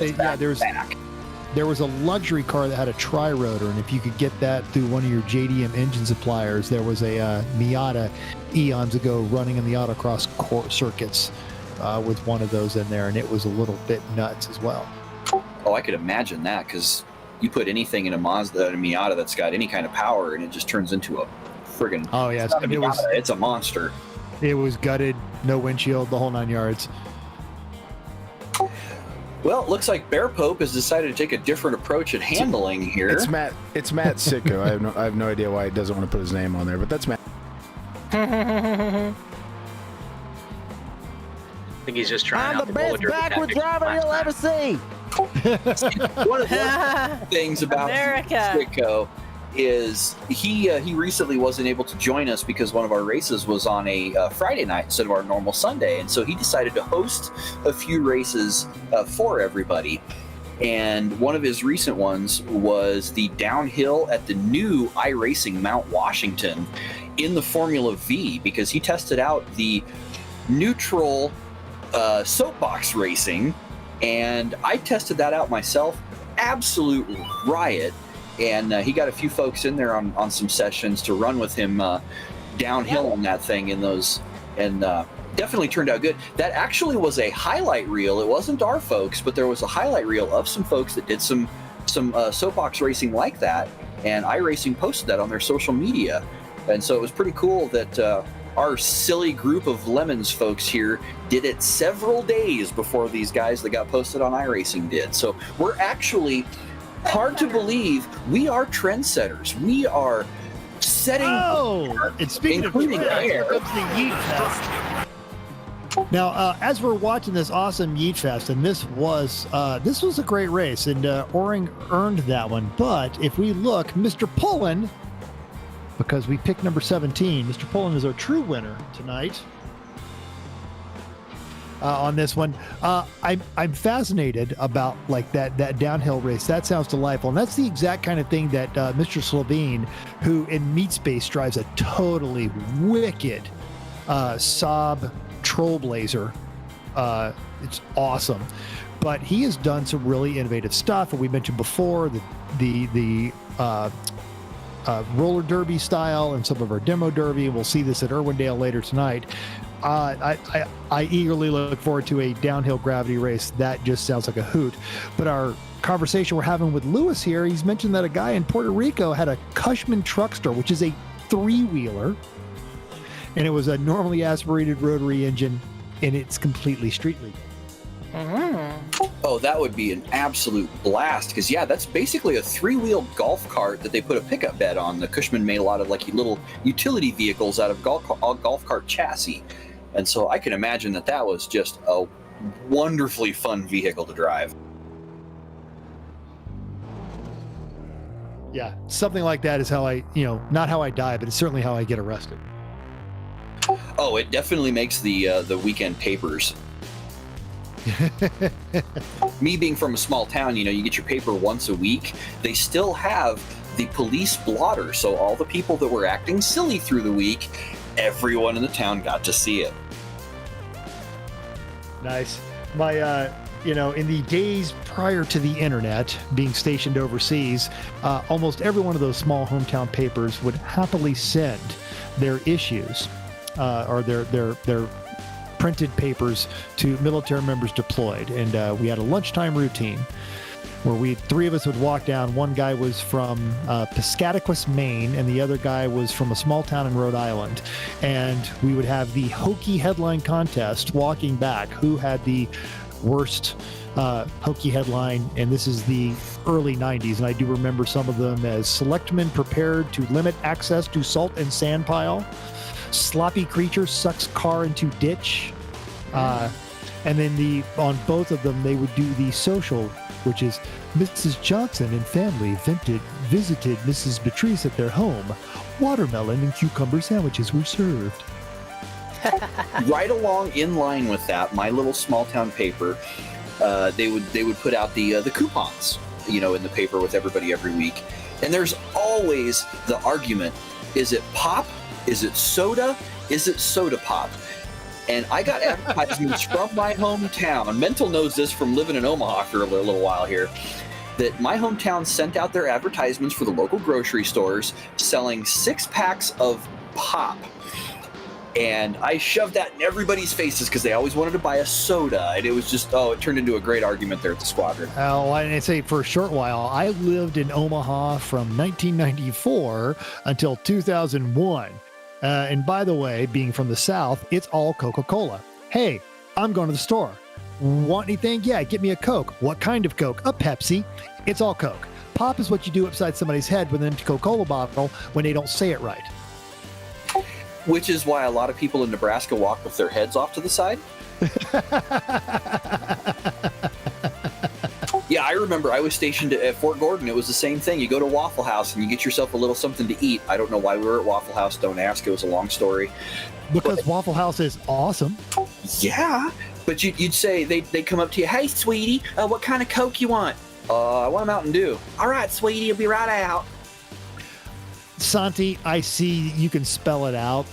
there was a luxury car that had a tri-rotor, and if you could get that through one of your JDM engine suppliers, there was a Miata eons ago running in the autocross circuits with one of those in there, and it was a little bit nuts as well. Oh, I could imagine that, because you put anything in a Mazda and a Miata that's got any kind of power, and it just turns into a friggin'. Oh yes, it's a monster. It was gutted, no windshield, the whole 9 yards. Well, it looks like Bear Pope has decided to take a different approach at handling here. It's Matt Sitko. I have no idea why he doesn't want to put his name on there, but that's Matt. I think he's just trying I'm the best backward driver you'll ever see. One of the things about Sitko is he recently wasn't able to join us because one of our races was on a Friday night instead of our normal Sunday, and so he decided to host a few races for everybody. And one of his recent ones was the downhill at the new iRacing Mount Washington in the Formula V, because he tested out the neutral soapbox racing, and I tested that out myself. Absolute riot. And he got a few folks in there on some sessions to run with him downhill on that thing in those, and definitely turned out good. That actually was a highlight reel. It wasn't our folks, but there was a highlight reel of some folks that did some soapbox racing like that, and iRacing posted that on their social media. And so it was pretty cool that our silly group of Lemons folks here did it several days before these guys that got posted on iRacing did. So we're actually... hard to believe, we are trendsetters. We are setting. Oh, and speaking of trends, here comes the Yeet Fest. Now, as we're watching this awesome Yeet Fest, and this was a great race, and Oring earned that one. But if we look, Mr. Pullen, because we picked number 17, Mr. Pullen is our true winner tonight. On this one, I'm fascinated about like that downhill race. That sounds delightful, and that's the exact kind of thing that Mr. Slovene, who in Meat Space drives a totally wicked Saab Trailblazer. It's awesome, but he has done some really innovative stuff. And we mentioned before the roller derby style and some of our demo derby. We'll see this at Irwindale later tonight. I eagerly look forward to a downhill gravity race. That just sounds like a hoot. But our conversation we're having with Lewis here, he's mentioned that a guy in Puerto Rico had a Cushman Truckster, which is a 3-wheeler, and it was a normally aspirated rotary engine, and it's completely street legal. Oh, that would be an absolute blast, because that's basically a 3-wheeled golf cart that they put a pickup bed on. The Cushman made a lot of like little utility vehicles out of golf cart chassis, and so I can imagine that was just a wonderfully fun vehicle to drive. Yeah, something like that is how I, not how I die, but it's certainly how I get arrested. Oh, it definitely makes the weekend papers. Me being from a small town, you get your paper once a week. They still have the police blotter, so all the people that were acting silly through the week, everyone in the town got to see it. Nice. My in the days prior to the internet, being stationed overseas, almost every one of those small hometown papers would happily send their issues or their printed papers to military members deployed. And we had a lunchtime routine where three of us would walk down. One guy was from Piscataquis, Maine, and the other guy was from a small town in Rhode Island. And we would have the hokey headline contest walking back. Who had the worst hokey headline? And this is the early 90s, and I do remember some of them as Selectmen prepared to limit access to salt and sand pile, Sloppy creature sucks car into ditch, and then on both of them they would do the social, which is Mrs. Johnson and family visited Mrs. Beatrice at their home. Watermelon and cucumber sandwiches were served. Right along in line with that, my little small town paper, they would put out the coupons, in the paper with everybody every week. And there's always the argument: is it pop? Is it soda? Is it soda pop? And I got advertisements from my hometown. Mental knows this from living in Omaha for a little while here, that my hometown sent out their advertisements for the local grocery stores selling 6-packs of pop. And I shoved that in everybody's faces because they always wanted to buy a soda. And it was just, it turned into a great argument there at the squadron. Oh, I'd say for a short while, I lived in Omaha from 1994 until 2001. And by the way, being from the South, it's all Coca-Cola. Hey, I'm going to the store. Want anything? Yeah, get me a Coke. What kind of Coke? A Pepsi. It's all Coke. Pop is what you do upside somebody's head with an empty Coca-Cola bottle when they don't say it right. Which is why a lot of people in Nebraska walk with their heads off to the side. Yeah, I remember I was stationed at Fort Gordon. It was the same thing. You go to Waffle House and you get yourself a little something to eat. I don't know why we were at Waffle House. Don't ask. It was a long story. Because Waffle House is awesome. Yeah, but you'd say, they'd come up to you, "Hey, sweetie, what kind of Coke you want?" I want a Mountain Dew." "All right, sweetie, I'll be right out." Santi, I see you can spell it out,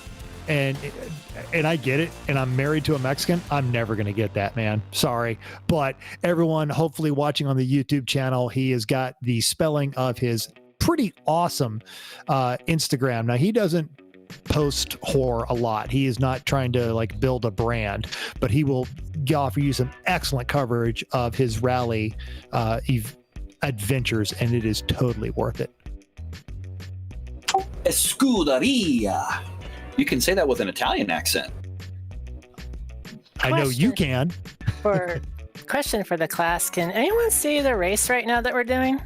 and I get it, and I'm married to a Mexican. I'm never going to get that, man. Sorry. But everyone hopefully watching on the YouTube channel, he has got the spelling of his pretty awesome Instagram. Now, he doesn't post whore a lot. He is not trying to build a brand, but he will offer you some excellent coverage of his rally adventures, and it is totally worth it. Scuderia. You can say that with an Italian accent. I know you can. Question for the class: can anyone see the race right now that we're doing?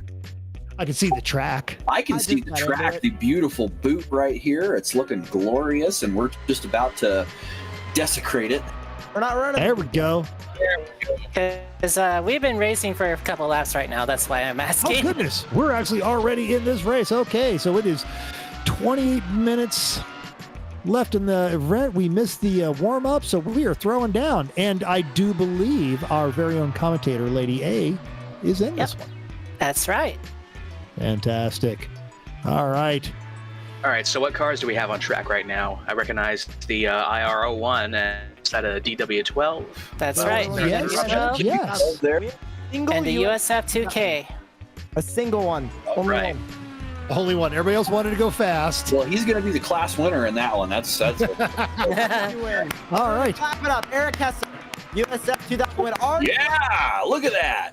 I can see the track. I can see the track, the beautiful boot right here. It's looking glorious, and we're just about to desecrate it. We're not running. There we go. Because we've been racing for a couple laps right now. That's why I'm asking. Oh, goodness. We're actually already in this race. Okay, so it is 28 minutes left in the event. We missed the warm-up, so we are throwing down. And I do believe our very own commentator, Lady A, is in this one. That's right. Fantastic. All right. All right, so what cars do we have on track right now? I recognize the IR01, and is that a DW12? That's right. Yes. And the USF 2K. A single one. Only Right. one. Only one. Everybody else wanted to go fast. Well, he's going to be the class winner in that one. That's You win. All right. Clap it up. Eric Hesse, USF 2000 win. Yeah, look at that.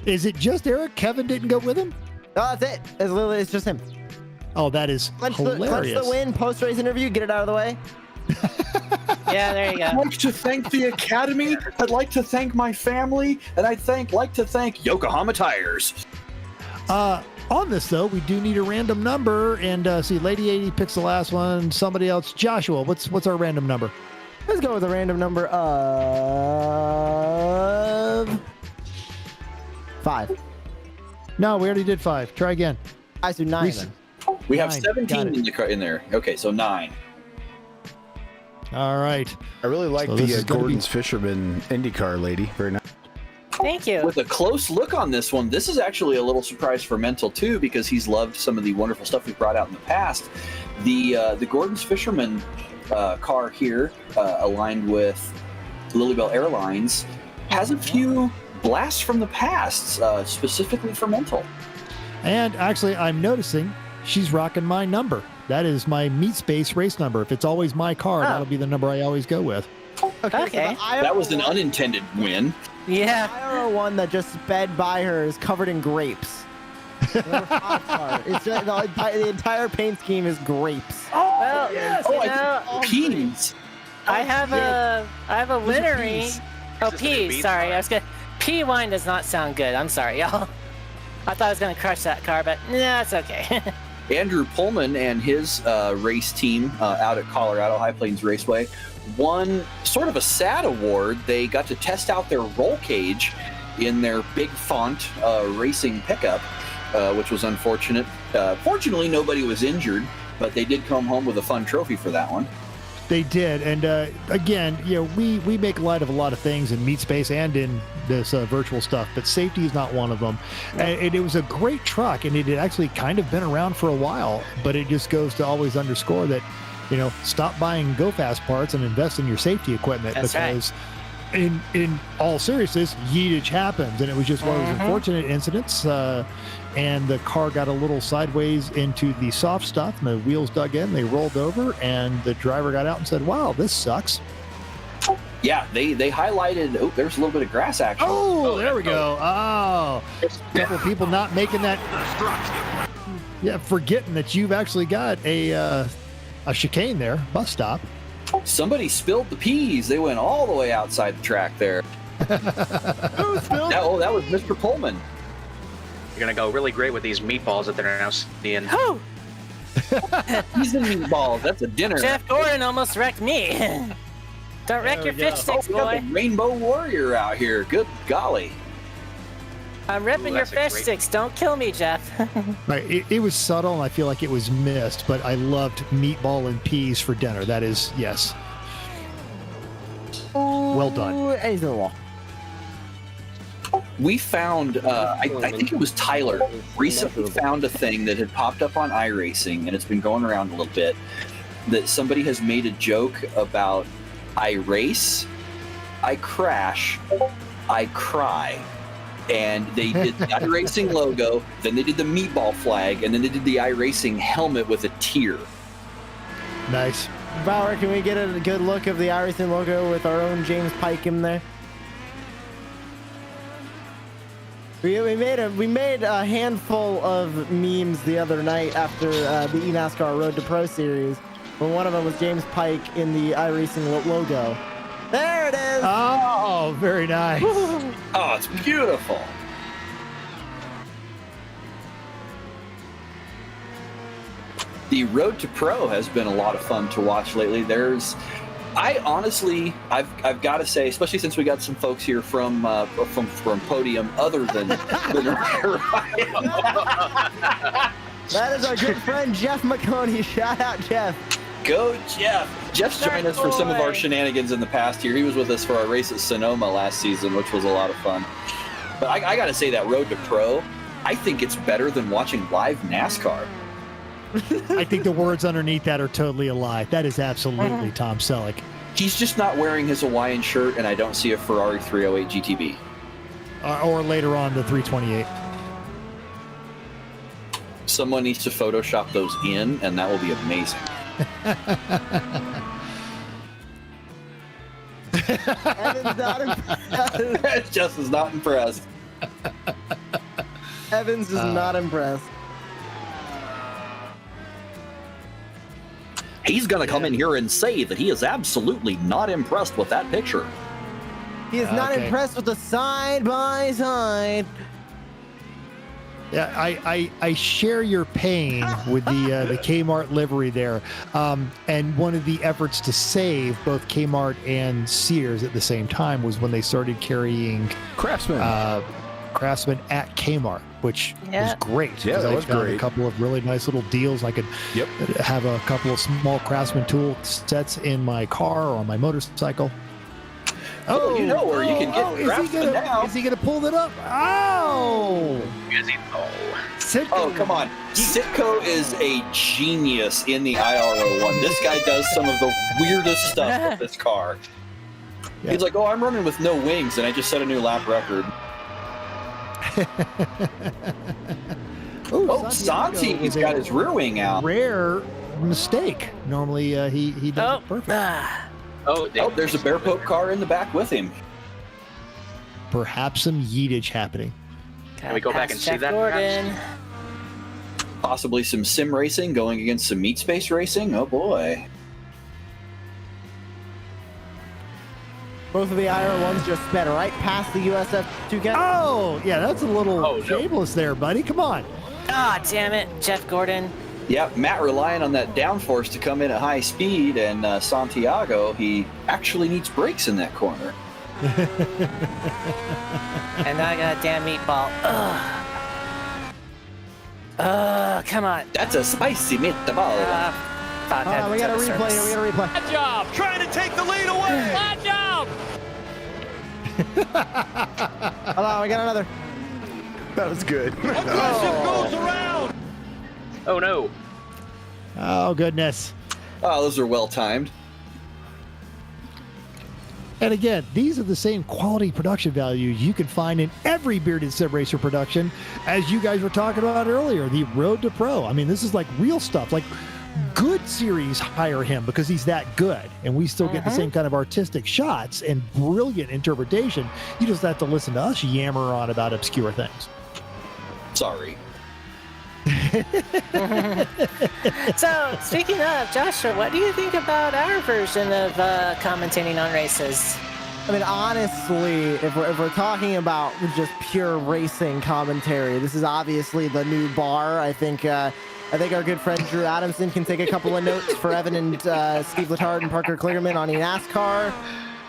Is it just Eric? Kevin didn't go with him? No, that's it. It's just him. Oh, that is hilarious. Clench the win, post-race interview, get it out of the way. Yeah, there you I'd go. like to thank the Academy. I'd like to thank my family. And I'd like to thank Yokohama Tires. On this, though, we do need a random number. And see, Lady 80 picks the last one. Somebody else. Joshua, what's our random number? Let's go with a random number of 5. No, we already did 5. Try again. I do 9 then. We have 9. 17 in there. Okay, so 9. All right. I really like So this the is gonna Gordon's Fisherman IndyCar lady. Very nice. Thank you. With a close look on this one, this is actually a little surprise for Mental too, because he's loved some of the wonderful stuff we've brought out in the past. The Gordon's Fisherman car here, aligned with Lilybell Airlines, has a few blasts from the past, specifically for Mental. And actually, I'm noticing she's rocking my number. That is my meat space race number. If it's always my car, that'll be the number I always go with. Okay. So That was an unintended win. Yeah. The IRO one that just sped by her is covered in grapes. Number 5 car. It's just, the entire paint scheme is grapes. Well, Peas. I have a littering. Oh, P. Sorry, I was gonna. P wine does not sound good. I'm sorry, y'all. I thought I was gonna crush that car, but nah, it's okay. Andrew Pullman and his race team out at Colorado High Plains Raceway won sort of a sad award. They got to test out their roll cage in their big font racing pickup, which was unfortunate. Fortunately, nobody was injured, but they did come home with a fun trophy for that one. They did, and again, we make light of a lot of things in meat space and in this virtual stuff, but safety is not one of them. And it was a great truck, and it had actually kind of been around for a while, but it just goes to always underscore that, stop buying go fast parts and invest in your safety equipment. That's because in all seriousness, yeetage happens, and it was just one of those unfortunate incidents. And the car got a little sideways into the soft stuff, and the wheels dug in, they rolled over, and the driver got out and said, wow, this sucks. Yeah, they highlighted, there's a little bit of grass action. Oh, there we go. Oh, a couple of people not making that. Yeah, forgetting that you've actually got a chicane there, bus stop. Somebody spilled the peas. They went all the way outside the track there. Who spilled? That was Mr. Pullman. You're gonna go really great with these meatballs that they're now seeing. Whew! He's in meatballs. That's a dinner. Jeff Gordon almost wrecked me. Don't wreck your fish sticks, We got boy. the Rainbow Warrior out here. Good golly. I'm ripping your that's a fish great- sticks. Don't kill me, Jeff. Right, it was subtle, and I feel like it was missed, but I loved meatball and peas for dinner. That is, yes. Well done. We found, I think it was Tyler, recently found a thing that had popped up on iRacing, and it's been going around a little bit, that somebody has made a joke about I race, I crash, I cry. And they did the iRacing logo, then they did the meatball flag, and then they did the iRacing helmet with a tear. Nice. Bauer, can we get a good look of the iRacing logo with our own James Pike in there? We made a handful of memes the other night after the eNASCAR Road to Pro series, when one of them was James Pike in the iRacing logo. There it is! Oh, very nice. Oh, it's beautiful. The Road to Pro has been a lot of fun to watch lately. I've got to say, especially since we got some folks here from Podium other than That is our good friend Jeff McConey. Shout out, Jeff. Go Jeff! Jeff's joined us for some of our shenanigans in the past year. He was with us for our race at Sonoma last season, which was a lot of fun. But I got to say, that Road to Pro, I think it's better than watching live NASCAR. I think the words underneath that are totally a lie. That is absolutely Tom Selleck. He's just not wearing his Hawaiian shirt, and I don't see a Ferrari 308 GTB. Or later on, the 328. Someone needs to Photoshop those in, and that will be amazing. Evan's not impressed. Jess is not impressed. Evans is not impressed. He's going to come in here and say that he is absolutely not impressed with that picture. He is not impressed with the side by side. Yeah, I share your pain with the Kmart livery there, and one of the efforts to save both Kmart and Sears at the same time was when they started carrying Craftsman at Kmart, which was great. Yeah, that I was found great. a couple of really nice little deals. I could have a couple of small Craftsman tool sets in my car or on my motorcycle. Oh, you know where you can get Craftsman now. Is he gonna pull that up? Oh! Sitco. Oh, come on. Sitco is a genius in the IRO one. This guy does some of the weirdest stuff with this car. Yeah. He's like, oh, I'm running with no wings, and I just set a new lap record. Oh, Santi, he's got his rear wing out. Rare mistake. Normally he does it perfect. Oh, there's a Bear Pope car in the back with him. Perhaps some yeetage happening. Can we go back and see Jeff that? Gordon. Possibly some sim racing going against some meat space racing. Oh boy. Both of the IR ones just sped right past the USF Truckin. Oh, yeah, that's a little shameless there, buddy. Come on. Ah, damn it, Jeff Gordon. Yeah, Matt relying on that downforce to come in at high speed, and Santiago, he actually needs brakes in that corner. And now I got a damn meatball. Ugh. Come on. That's a spicy meatball. Fuck, We got a replay here. We got a replay. Good job. Trying to take the lead away. Good job. Hold on, we got another. That was good. Aggressive goes around. Oh no. Oh, goodness. Oh, those are well timed. And again, these are the same quality production values you can find in every bearded sim racer production, as you guys were talking about earlier, the Road to Pro. I mean, this is like real stuff. Like, good series hire him because he's that good, and we still get the same kind of artistic shots and brilliant interpretation. You just have to listen to us yammer on about obscure things. Sorry. So, speaking of, Joshua, what do you think about our version of commentating on races? I mean, honestly, if we're talking about just pure racing commentary, this is obviously the new bar. I think our good friend Drew Adamson can take a couple of notes for Evan and Steve Letard and Parker Kligerman on NASCAR.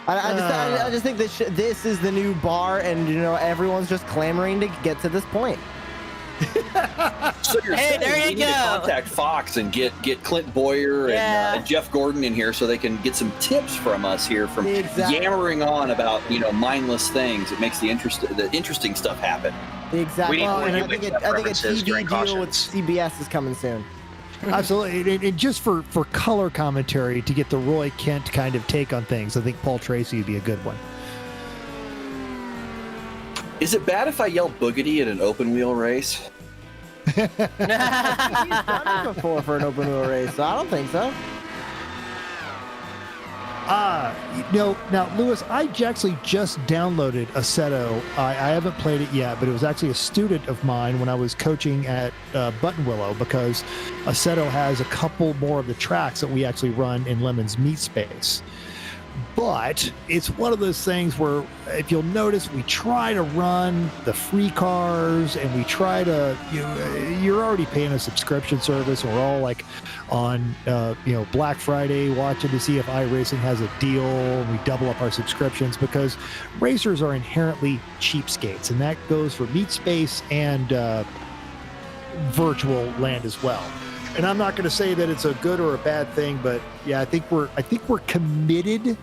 I just think this is the new bar, and everyone's just clamoring to get to this point. So you're saying there you we need to contact Fox and get Clint Boyer and Jeff Gordon in here so they can get some tips from us here from yammering on about mind-less things. It makes the interesting stuff happen. Exactly. And I think a references TV during deal cautions. with CBS is coming soon. Absolutely. And just for color commentary, to get the Roy Kent kind of take on things, I think Paul Tracy would be a good one. Is it bad if I yell boogity at an open wheel race? He's done it before for an open wheel race, so I don't think so. Now, Lewis, I actually just downloaded Assetto. I haven't played it yet, but it was actually a student of mine when I was coaching at Buttonwillow, because Assetto has a couple more of the tracks that we actually run in Lemon's Meat Space. But it's one of those things where, if you'll notice, we try to run the free cars, and we try to, you're already paying a subscription service, and we're all like on, Black Friday watching to see if iRacing has a deal, and we double up our subscriptions because racers are inherently cheapskates, and that goes for Meat Space and virtual land as well. And I'm not going to say that it's a good or a bad thing, but yeah, I think we're committed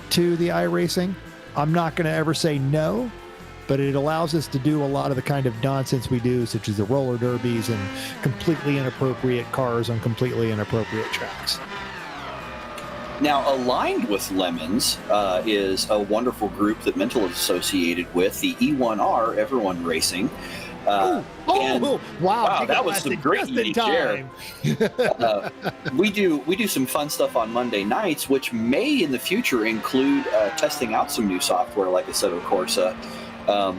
to the iRacing. I'm not going to ever say no, but it allows us to do a lot of the kind of nonsense we do, such as the roller derbies and completely inappropriate cars on completely inappropriate tracks. Now, aligned with Lemons is a wonderful group that Mental is associated with, the E1R Everyone Racing. Wow, that was some great unique share. We do some fun stuff on Monday nights, which may in the future include testing out some new software like Assetto Corsa.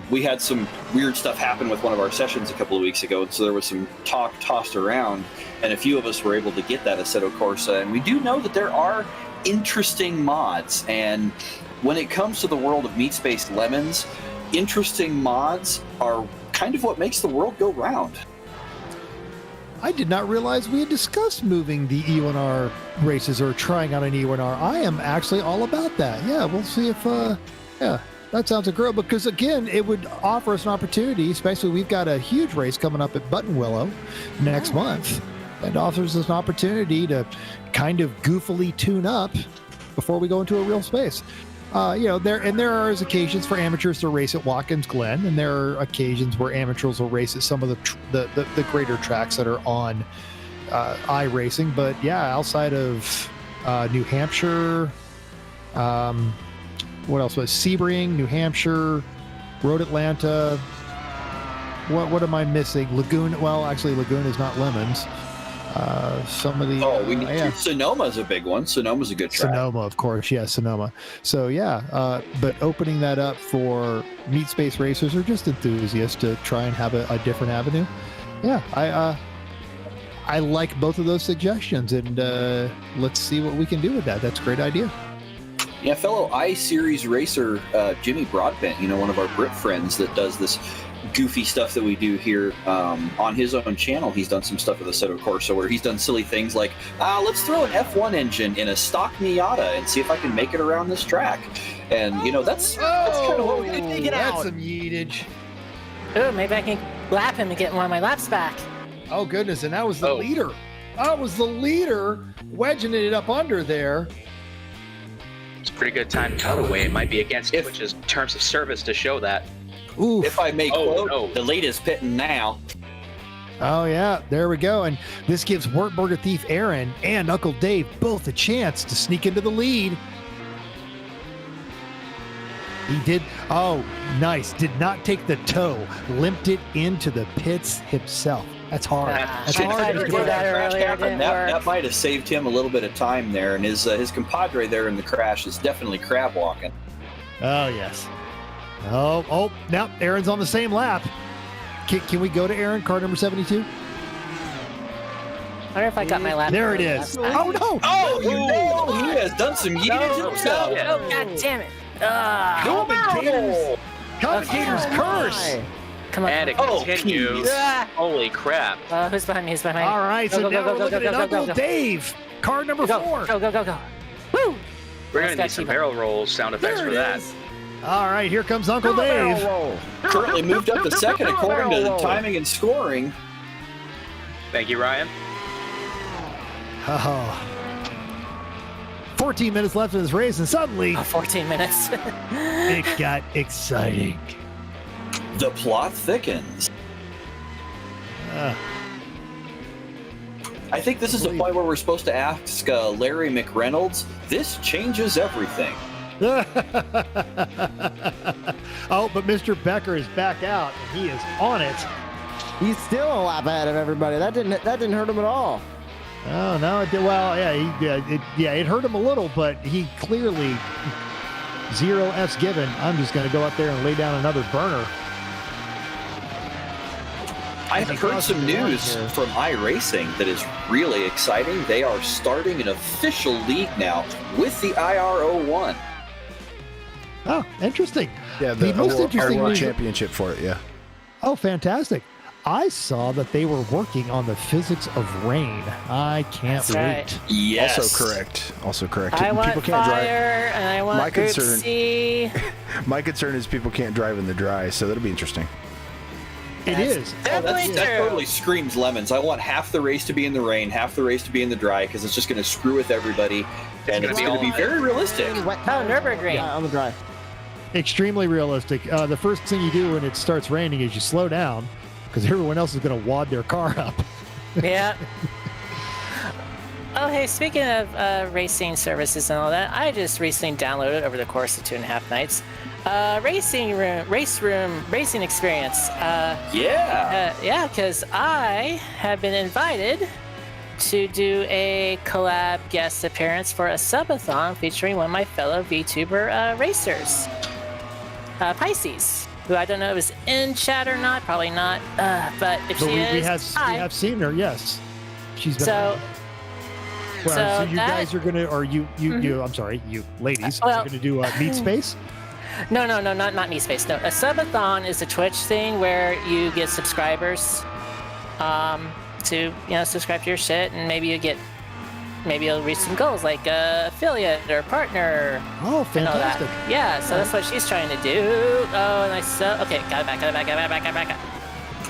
We had some weird stuff happen with one of our sessions a couple of weeks ago, and so there was some talk tossed around, and a few of us were able to get that Assetto Corsa, and we do know that there are interesting mods, and when it comes to the world of Meat Space Lemons, interesting mods are kind of what makes the world go round. I did not realize we had discussed moving the E1R races or trying out an E1R. I am actually all about that. Yeah, we'll see if, that sounds a girl, because again, it would offer us an opportunity, especially we've got a huge race coming up at Buttonwillow next month, and offers us an opportunity to kind of goofily tune up before we go into a real space. There are occasions for amateurs to race at Watkins Glen, and there are occasions where amateurs will race at some of the greater tracks that are on iRacing. But yeah, outside of New Hampshire, what else was Sebring, New Hampshire, Road Atlanta? What am I missing? Laguna. Well, actually, Laguna is not Lemons. Some of the we need to. Sonoma's a big one. Sonoma's a good track. Sonoma, of course, yes, Sonoma. So yeah, but opening that up for meat space racers or just enthusiasts to try and have a different avenue. Yeah, I like both of those suggestions, and let's see what we can do with that. That's a great idea. Yeah, fellow iSeries racer Jimmy Broadbent, one of our Brit friends that does this goofy stuff that we do here on his own channel. He's done some stuff with Assetto Corsa where he's done silly things like, let's throw an F1 engine in a stock Miata and see if I can make it around this track. And, that's kind of what we did. That's some yeetage. Oh, maybe I can lap him and get one of my laps back. Oh, goodness, and that was the leader. That was the leader wedging it up under there. It's a pretty good time cutaway. It might be against Twitch's terms of service to show that. Oof. If I may quote, the lead is pitting now. Oh, yeah, there we go. And this gives Wartburger Thief Aaron and Uncle Dave both a chance to sneak into the lead. He did. Oh, nice. Did not take the toe. Limped it into the pits himself. That's hard. That's hard. To do that earlier. That might have saved him a little bit of time there. And his compadre there in the crash is definitely crab walking. Oh, yes. Oh, now Aaron's on the same lap. Can we go to Aaron, car number 72? I wonder if I got my lap. There it is. Oh, no. Oh, he has done some yeetage himself. Oh, God damn it. Commentator's curse. Come on. And it continues. Holy crap. Who's behind me? Who's behind me? All right, so now we're looking at Uncle Dave, car number 4. Go. Woo! We're going to need some barrel roll sound effects for that. All right, here comes Uncle Dave. Currently moved up to second according to the timing and scoring. Thank you, Ryan. 14 minutes left in this race, and suddenly 14 minutes. it got exciting. The plot thickens. I think this is the point where we're supposed to ask Larry McReynolds, this changes everything. Oh, but Mr. Becker is back out. He is on it. He's still a lap ahead of everybody. That didn't hurt him at all. Oh no, it did. Well, it hurt him a little, but he clearly 0 F's given. I'm just going to go up there and lay down another burner. I've heard some news from iRacing that is really exciting. They are starting an official league now with the IR01. Oh, interesting. Yeah, the most interesting World news. Championship for it, yeah. Oh, fantastic. I saw that they were working on the physics of rain. I can't wait. Right. Yes. Also correct. I want people can't fire, and I want Group C. My concern is people can't drive in the dry, so that'll be interesting. It is. That totally screams lemons. I want half the race to be in the rain, half the race to be in the dry, because it's just going to screw with everybody, and it's going to be very realistic. Oh, Nürburgring. Yeah, on the dry. Extremely realistic. The first thing you do when it starts raining is you slow down, because everyone else is going to wad their car up. Yeah. Oh, hey, speaking of racing services and all that, I just recently downloaded over the course of 2.5 nights racing experience. Yeah, because I have been invited to do a collab guest appearance for a subathon featuring one of my fellow VTuber racers, Pisces, who I don't know if is in chat or not, probably not, but if she is, we have seen her, yes. She's been so you guys are gonna, or you I'm sorry, you ladies are gonna do Meat Space? No, not Meat Space. No, a subathon is a Twitch thing where you get subscribers to subscribe to your shit, and maybe you'll reach some goals like affiliate or partner. Oh, fantastic! Yeah, so that's what she's trying to do. Oh, nice. Okay, got it back.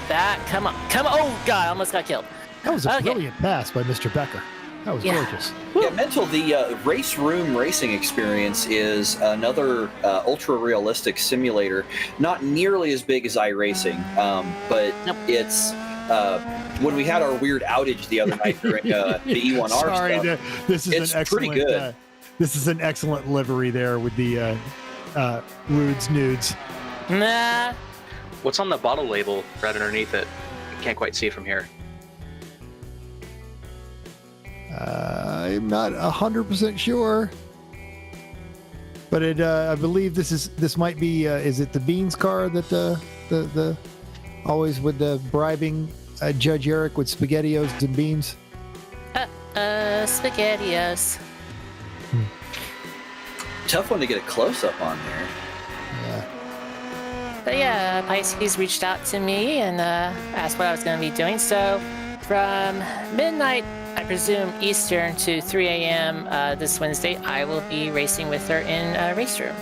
That, come on. Oh God, I almost got killed. That was a brilliant pass by Mr. Becker. That was gorgeous. Yeah, Mental, the Race Room racing experience is another ultra-realistic simulator. Not nearly as big as iRacing, but it's... when we had our weird outage the other night during the E1R stuff, this is pretty good. This is an excellent livery there with the Rudes Nudes. Nah. What's on the bottle label right underneath it? Can't quite see from here. I'm not 100% sure, but I believe this might be. Is it the Beans car that the always with the bribing Judge Eric with SpaghettiOs and beans? SpaghettiOs. Tough one to get a close up on there. Yeah. But yeah, Pisces reached out to me and asked what I was going to be doing. So from midnight, I presume Eastern, to 3 a.m. This Wednesday, I will be racing with her in Race Room.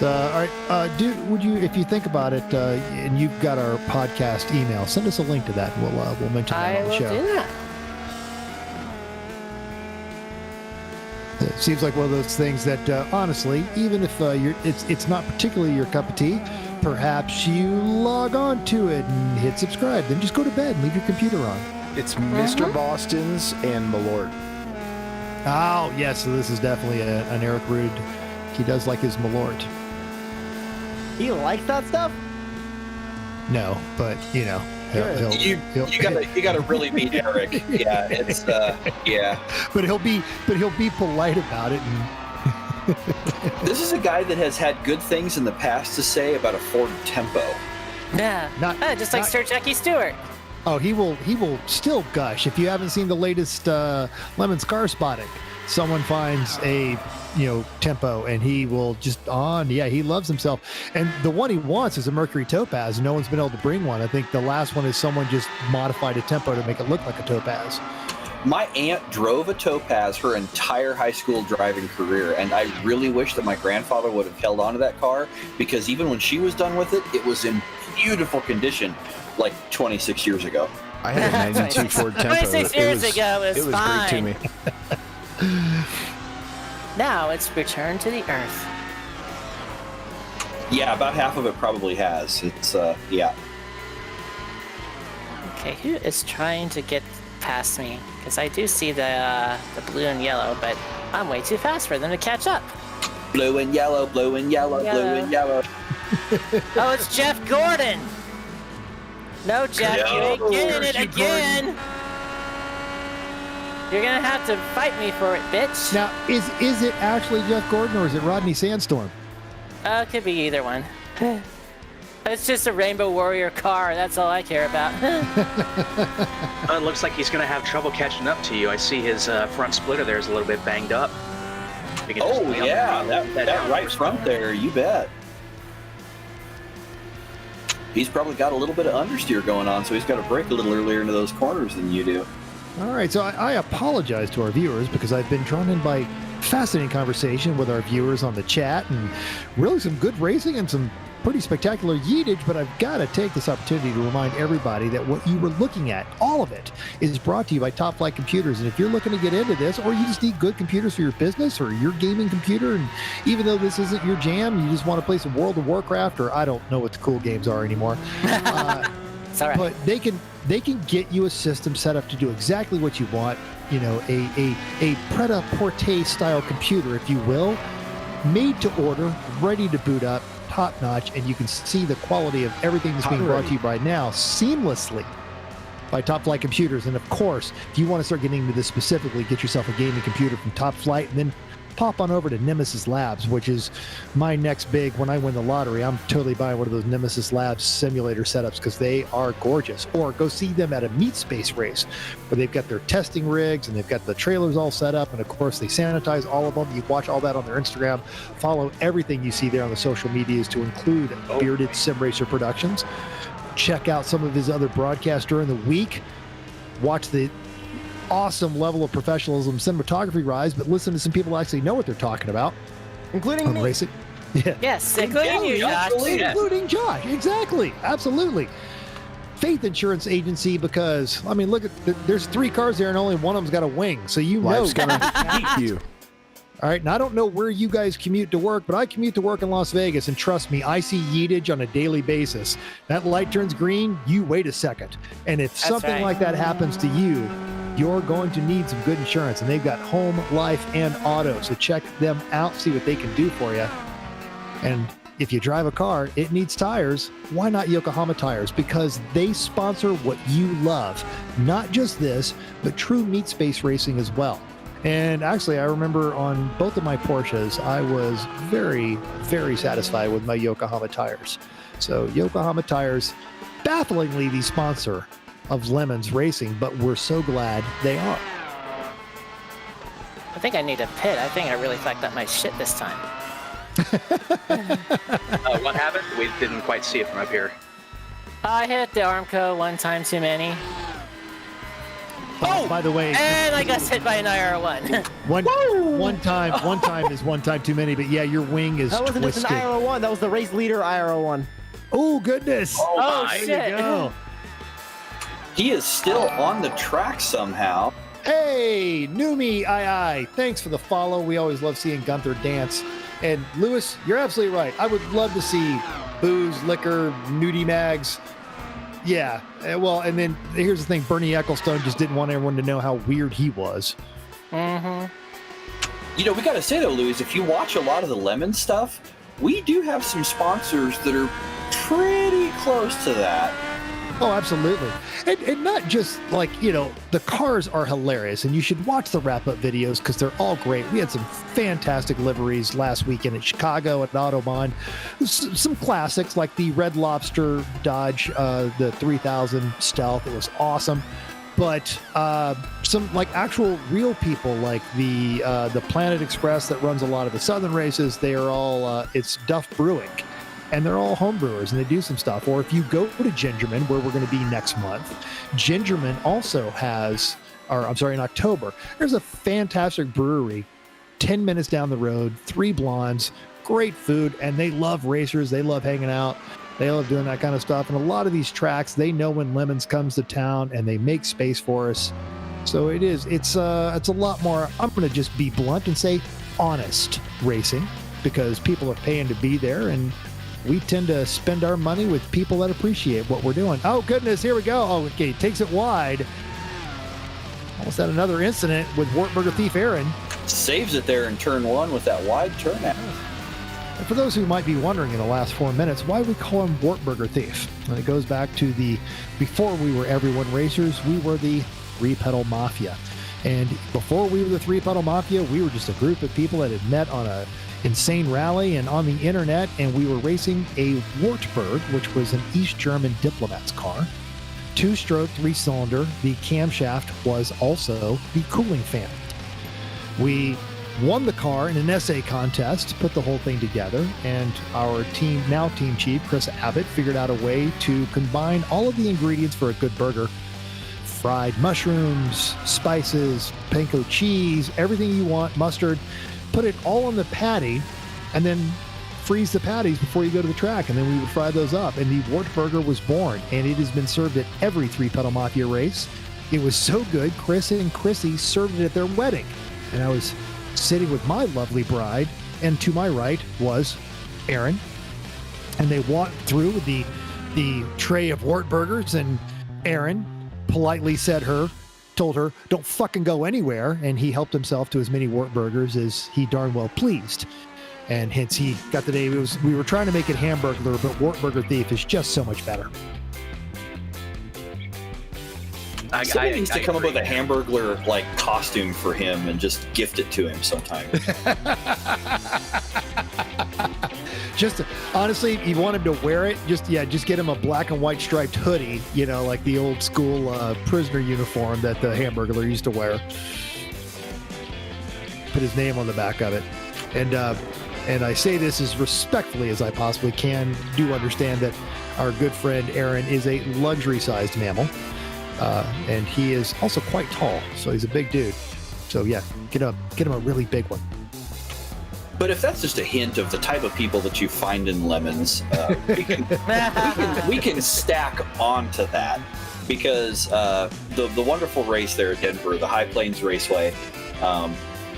All right, dude, would you, if you think about it, and you've got our podcast email, send us a link to that. We'll mention that on the show. I will do that. It seems like one of those things that, honestly, even if it's not particularly your cup of tea, perhaps you log on to it and hit subscribe. Then just go to bed and leave your computer on. It's Mr. Boston's and Malort. Oh, yes. So this is definitely an Eric Rude. He does like his Malort. He likes that stuff? No, but, you know. You gotta really beat Eric. Yeah, it's yeah. But he'll be polite about it. And This is a guy that has had good things in the past to say about a Ford Tempo. Yeah, just like Sir Jackie Stewart. Oh, he will still gush. If you haven't seen the latest Lemon Scar Spotting, someone finds a Tempo and he will just he loves himself. And the one he wants is a Mercury Topaz. No one's been able to bring one. I think the last one is someone just modified a Tempo to make it look like a Topaz. My aunt drove a Topaz her entire high school driving career, and I really wish that my grandfather would have held on to that car, because even when she was done with it, it was in beautiful condition like 26 years ago. I had a 92 Ford Tempo. 26 years ago it was fine. great to me. Now it's returned to the earth. Yeah, about half of it probably has. It's yeah. Okay, who is trying to get past me? Because I do see the blue and yellow, but I'm way too fast for them to catch up. Blue and yellow, blue and yellow, blue and yellow. Oh, it's Jeff Gordon. No, Jeff, you ain't getting it again. You're gonna have to fight me for it, bitch. Now, is it actually Jeff Gordon or is it Rodney Sandstorm? It could be either one. It's just a Rainbow Warrior car. That's all I care about. It looks like he's going to have trouble catching up to you. I see his front splitter there is a little bit banged up. Oh, yeah, that right front there, you bet. He's probably got a little bit of understeer going on, so he's got to brake a little earlier into those corners than you do. All right, so I apologize to our viewers because I've been drawn in by fascinating conversation with our viewers on the chat and really some good racing and some pretty spectacular yeetage, but I've got to take this opportunity to remind everybody that what you were looking at, all of it, is brought to you by Top Flight Computers. And if you're looking to get into this, or you just need good computers for your business or your gaming computer, and even though this isn't your jam, you just want to play some World of Warcraft, or I don't know what the cool games are anymore. It's all right. But they can get you a system set up to do exactly what you want. You know, a pret-a-porter style computer, if you will, made to order, ready to boot up, top notch, and you can see the quality of everything that's being brought to you right now seamlessly by Top Flight Computers. And of course, if you want to start getting into this specifically, get yourself a gaming computer from Top Flight, and then pop on over to Nemesis Labs, which is my next big. When I win the lottery, I'm totally buying one of those Nemesis Labs simulator setups because they are gorgeous. Or go see them at a meat space race where they've got their testing rigs and they've got the trailers all set up, and of course they sanitize all of them. You watch all that on their Instagram. Follow everything you see there on the social medias, to include Bearded Sim Racer Productions. Check out some of his other broadcasts during the week. Watch the awesome level of professionalism cinematography rise, but listen to some people who actually know what they're talking about, including me. Racing. Yeah. Yes, including you, Josh. Including Josh, exactly, absolutely. Faith Insurance Agency, because I mean, look at there's 3 cars there and only one of them's got a wing, so you Life's know. gonna beat you. All right, and I don't know where you guys commute to work, but I commute to work in Las Vegas, and trust me, I see yeetage on a daily basis. That light turns green, you wait a second, and if something like that happens to you, you're going to need some good insurance, and they've got home, life, and auto. So check them out, see what they can do for you. And if you drive a car, it needs tires. Why not Yokohama tires? Because they sponsor what you love. Not just this, but true meat space racing as well. And actually, I remember on both of my Porsches, I was very, very satisfied with my Yokohama tires. So Yokohama tires, bafflingly the sponsor of Lemons Racing, but we're so glad they are. I think I need a pit. I think I really fucked up my shit this time. What happened? We didn't quite see it from up here. I hit the Armco one time too many. Oh, by the way, And I got hit by an IR1. one time is one time too many. But yeah, your wing is That wasn't twisted. just an IRO1. That was the race leader IRO1. Oh goodness! Oh, there shit. you go. He is still on the track somehow. Hey, Numi, aye. Thanks for the follow. We always love seeing Gunther dance. And Lewis, you're absolutely right. I would love to see booze, liquor, nudie mags. Yeah. Well, and then here's the thing. Bernie Ecclestone just didn't want everyone to know how weird he was. Mm-hmm. You know, we got to say though, Louis, if you watch a lot of the Lemon stuff, we do have some sponsors that are pretty close to that. Oh, absolutely. And not just like, the cars are hilarious and you should watch the wrap-up videos because they're all great. We had some fantastic liveries last weekend at Chicago at Autobahn. Some classics like the Red Lobster Dodge, the 3000 Stealth. It was awesome. But some like actual real people like the Planet Express that runs a lot of the Southern races, they are all, it's Duff Brewing. And they're all home brewers and they do some stuff. Or if you go to Gingerman, where we're going to be next month, Gingerman also has, in October, there's a fantastic brewery 10 minutes down the road, 3 blondes, great food, and they love racers. They love hanging out. They love doing that kind of stuff. And a lot of these tracks, they know when Lemons comes to town and they make space for us. So it's a lot more, I'm going to just be blunt and say honest racing because people are paying to be there and we tend to spend our money with people that appreciate what we're doing. Oh, goodness, here we go. Oh, okay, takes it wide. Almost had another incident with Wartburger thief Aaron. Saves it there in turn 1 with that wide turnout. And for those who might be wondering in the last 4 minutes, why we call him Wartburger thief? And it goes back to before we were Everyone Racers, we were the 3-pedal mafia. And before we were the 3-pedal mafia, we were just a group of people that had met on a insane rally and on the internet, and we were racing a Wartburg, which was an East German diplomat's car. 2-stroke, 3-cylinder. The camshaft was also the cooling fan. We won the car in an essay contest, put the whole thing together, and our team chief, Chris Abbott, figured out a way to combine all of the ingredients for a good burger. Fried mushrooms, spices, panko cheese, everything you want, mustard. Put it all on the patty and then freeze the patties before you go to the track. And then we would fry those up. And the Wartburger was born. And it has been served at every 3-pedal mafia race. It was so good, Chris and Chrissy served it at their wedding. And I was sitting with my lovely bride. And to my right was Aaron. And they walked through the tray of Wartburgers. And Aaron politely told her, don't fucking go anywhere. And he helped himself to as many Wartburgers as he darn well pleased. And hence he got the name. We were trying to make it Hamburglar, but Wartburger Thief is just so much better. Somebody needs to come up with a Hamburglar like costume for him and just gift it to him sometime. Just honestly, if you want him to wear it, just get him a black and white striped hoodie, like the old school prisoner uniform that the Hamburglar used to wear. Put his name on the back of it. And I say this as respectfully as I possibly can. Do understand that our good friend Aaron is a luxury-sized mammal. And he is also quite tall, so he's a big dude. So yeah, get him a really big one. But if that's just a hint of the type of people that you find in Lemons, we can stack onto that because the wonderful race there at Denver, the High Plains Raceway,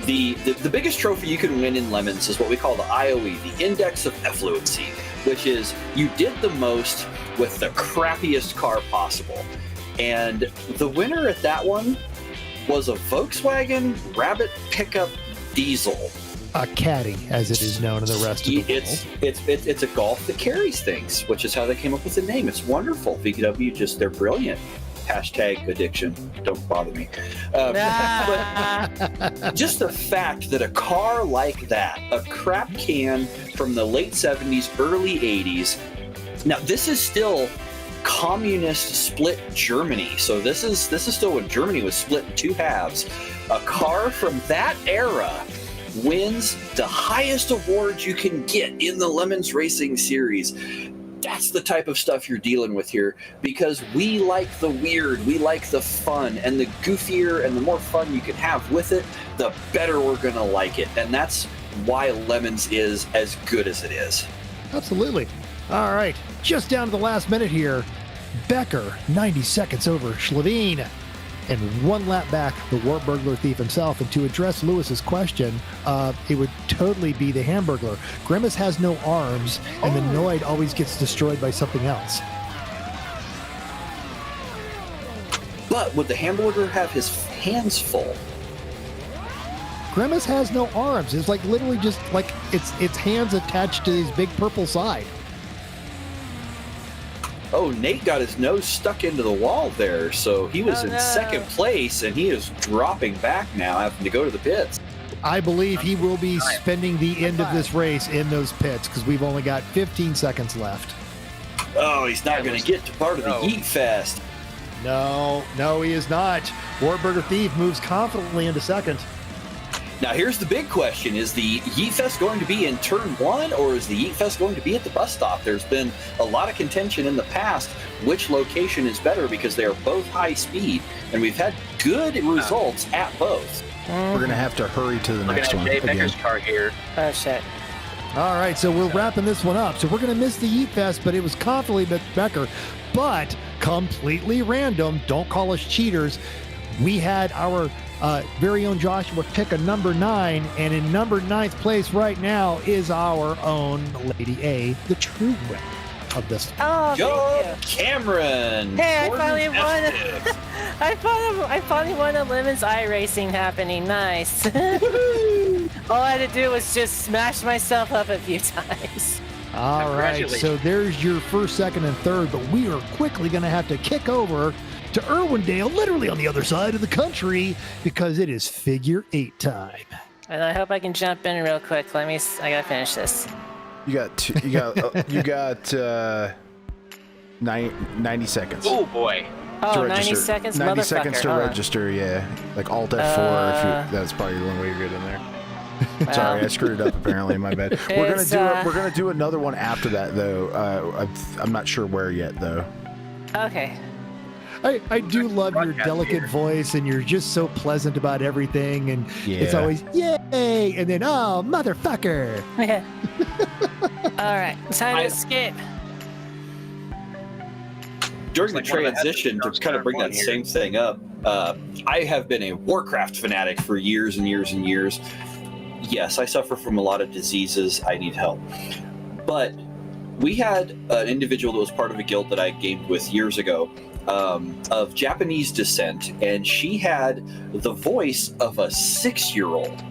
the biggest trophy you can win in Lemons is what we call the IOE, the Index of Effluency, which is you did the most with the crappiest car possible. And the winner at that one was a Volkswagen Rabbit pickup diesel. a caddy, as it is known in the rest of the world. It's a golf that carries things, which is how they came up with the name. It's wonderful. VW, they're brilliant. Hashtag addiction. Don't bother me. But just the fact that a car like that, a crap can from the late 70s, early 80s. Now this is still communist split Germany. So this is still when Germany was split in two halves. A car from that era wins the highest awards you can get in the Lemons Racing series. That's the type of stuff you're dealing with here, because we like the weird, we like the fun, and the goofier and the more fun you can have with it, the better we're going to like it. And that's why Lemons is as good as it is. Absolutely. All right, just down to the last minute here. Becker, 90 seconds over Schleveen. And one lap back, the Wartburglar thief himself. And to address Lewis's question, it would totally be the Hamburglar. Grimace has no arms, and the Noid always gets destroyed by something else. But would the Hamburger have his hands full? Grimace has no arms. It's like literally just like its hands attached to his big purple side. Oh, Nate got his nose stuck into the wall there, so he was in second place, and he is dropping back now, having to go to the pits. I believe he will be spending the end of this race in those pits, because we've only got 15 seconds left. Oh, he's not going to get to part of the Yeet Fest. No, he is not. Wartburger Thief moves confidently into second. Now, here's the big question. Is the Yeet Fest going to be in turn one, or is the Yeet Fest going to be at the bus stop? There's been a lot of contention in the past which location is better, because they are both high speed, and we've had good results at both. We're going to have to hurry to the next one. Dave Becker's car here. Oh, shit. All right, so we're wrapping this one up. So we're going to miss the Yeet Fest, but it was confidently Becker, but completely random. Don't call us cheaters. We had our very own Joshua pick a number 9, and in number 9th place right now is our own Lady A, the true winner of this. Oh, Go thank you. Cameron! Hey, I finally won. I finally won a Lemons iRacing happening. Nice. All I had to do was just smash myself up a few times. All right, so there's your first, second, and third, but we are quickly going to have to kick over to Irwindale, literally on the other side of the country, because it is figure 8 time. And I hope I can jump in real quick. I gotta finish this. You got 90 seconds. Oh boy. Oh, 90 seconds, 90 motherfucker. seconds to Hold on. register, yeah. Like Alt F4, that's probably the only way you're good in there. Sorry, I screwed it up. Apparently, my bad. We're gonna do another one after that, though. I'm not sure where yet, though. Okay. I do love your delicate voice, and you're just so pleasant about everything, and it's always yay, and then oh motherfucker. All right, time to escape. During the transition, to kind of bring that same thing up, I have been a Warcraft fanatic for years and years and years. Yes, I suffer from a lot of diseases. I need help. But we had an individual that was part of a guild that I gamed with years ago, of Japanese descent, and she had the voice of a 6-year-old.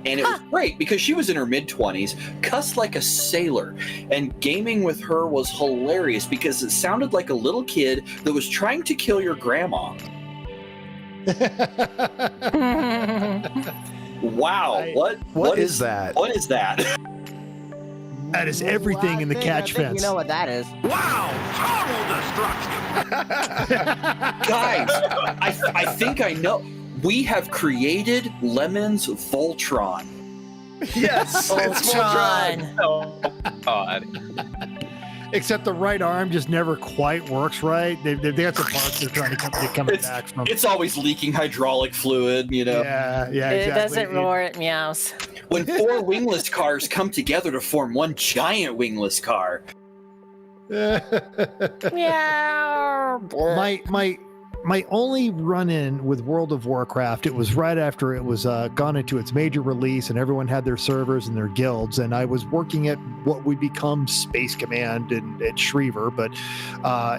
And it was great because she was in her mid-20s, cussed like a sailor, and gaming with her was hilarious because it sounded like a little kid that was trying to kill your grandma. Wow, what is that? What is that? That is everything in the catch fence. You know what that is. Wow! Total destruction! Guys, I think I know. We have created Lemon's Voltron. Yes, it's Voltron. Oh, God. Except the right arm just never quite works right. They got some parts they're trying to come back from. It's always leaking hydraulic fluid, you know. Yeah, exactly. It doesn't roar, it meows. When 4 wingless cars come together to form one giant wingless car. Meow. My only run-in with World of Warcraft, it was right after it was gone into its major release, and everyone had their servers and their guilds, and I was working at what would become Space Command at Schriever, but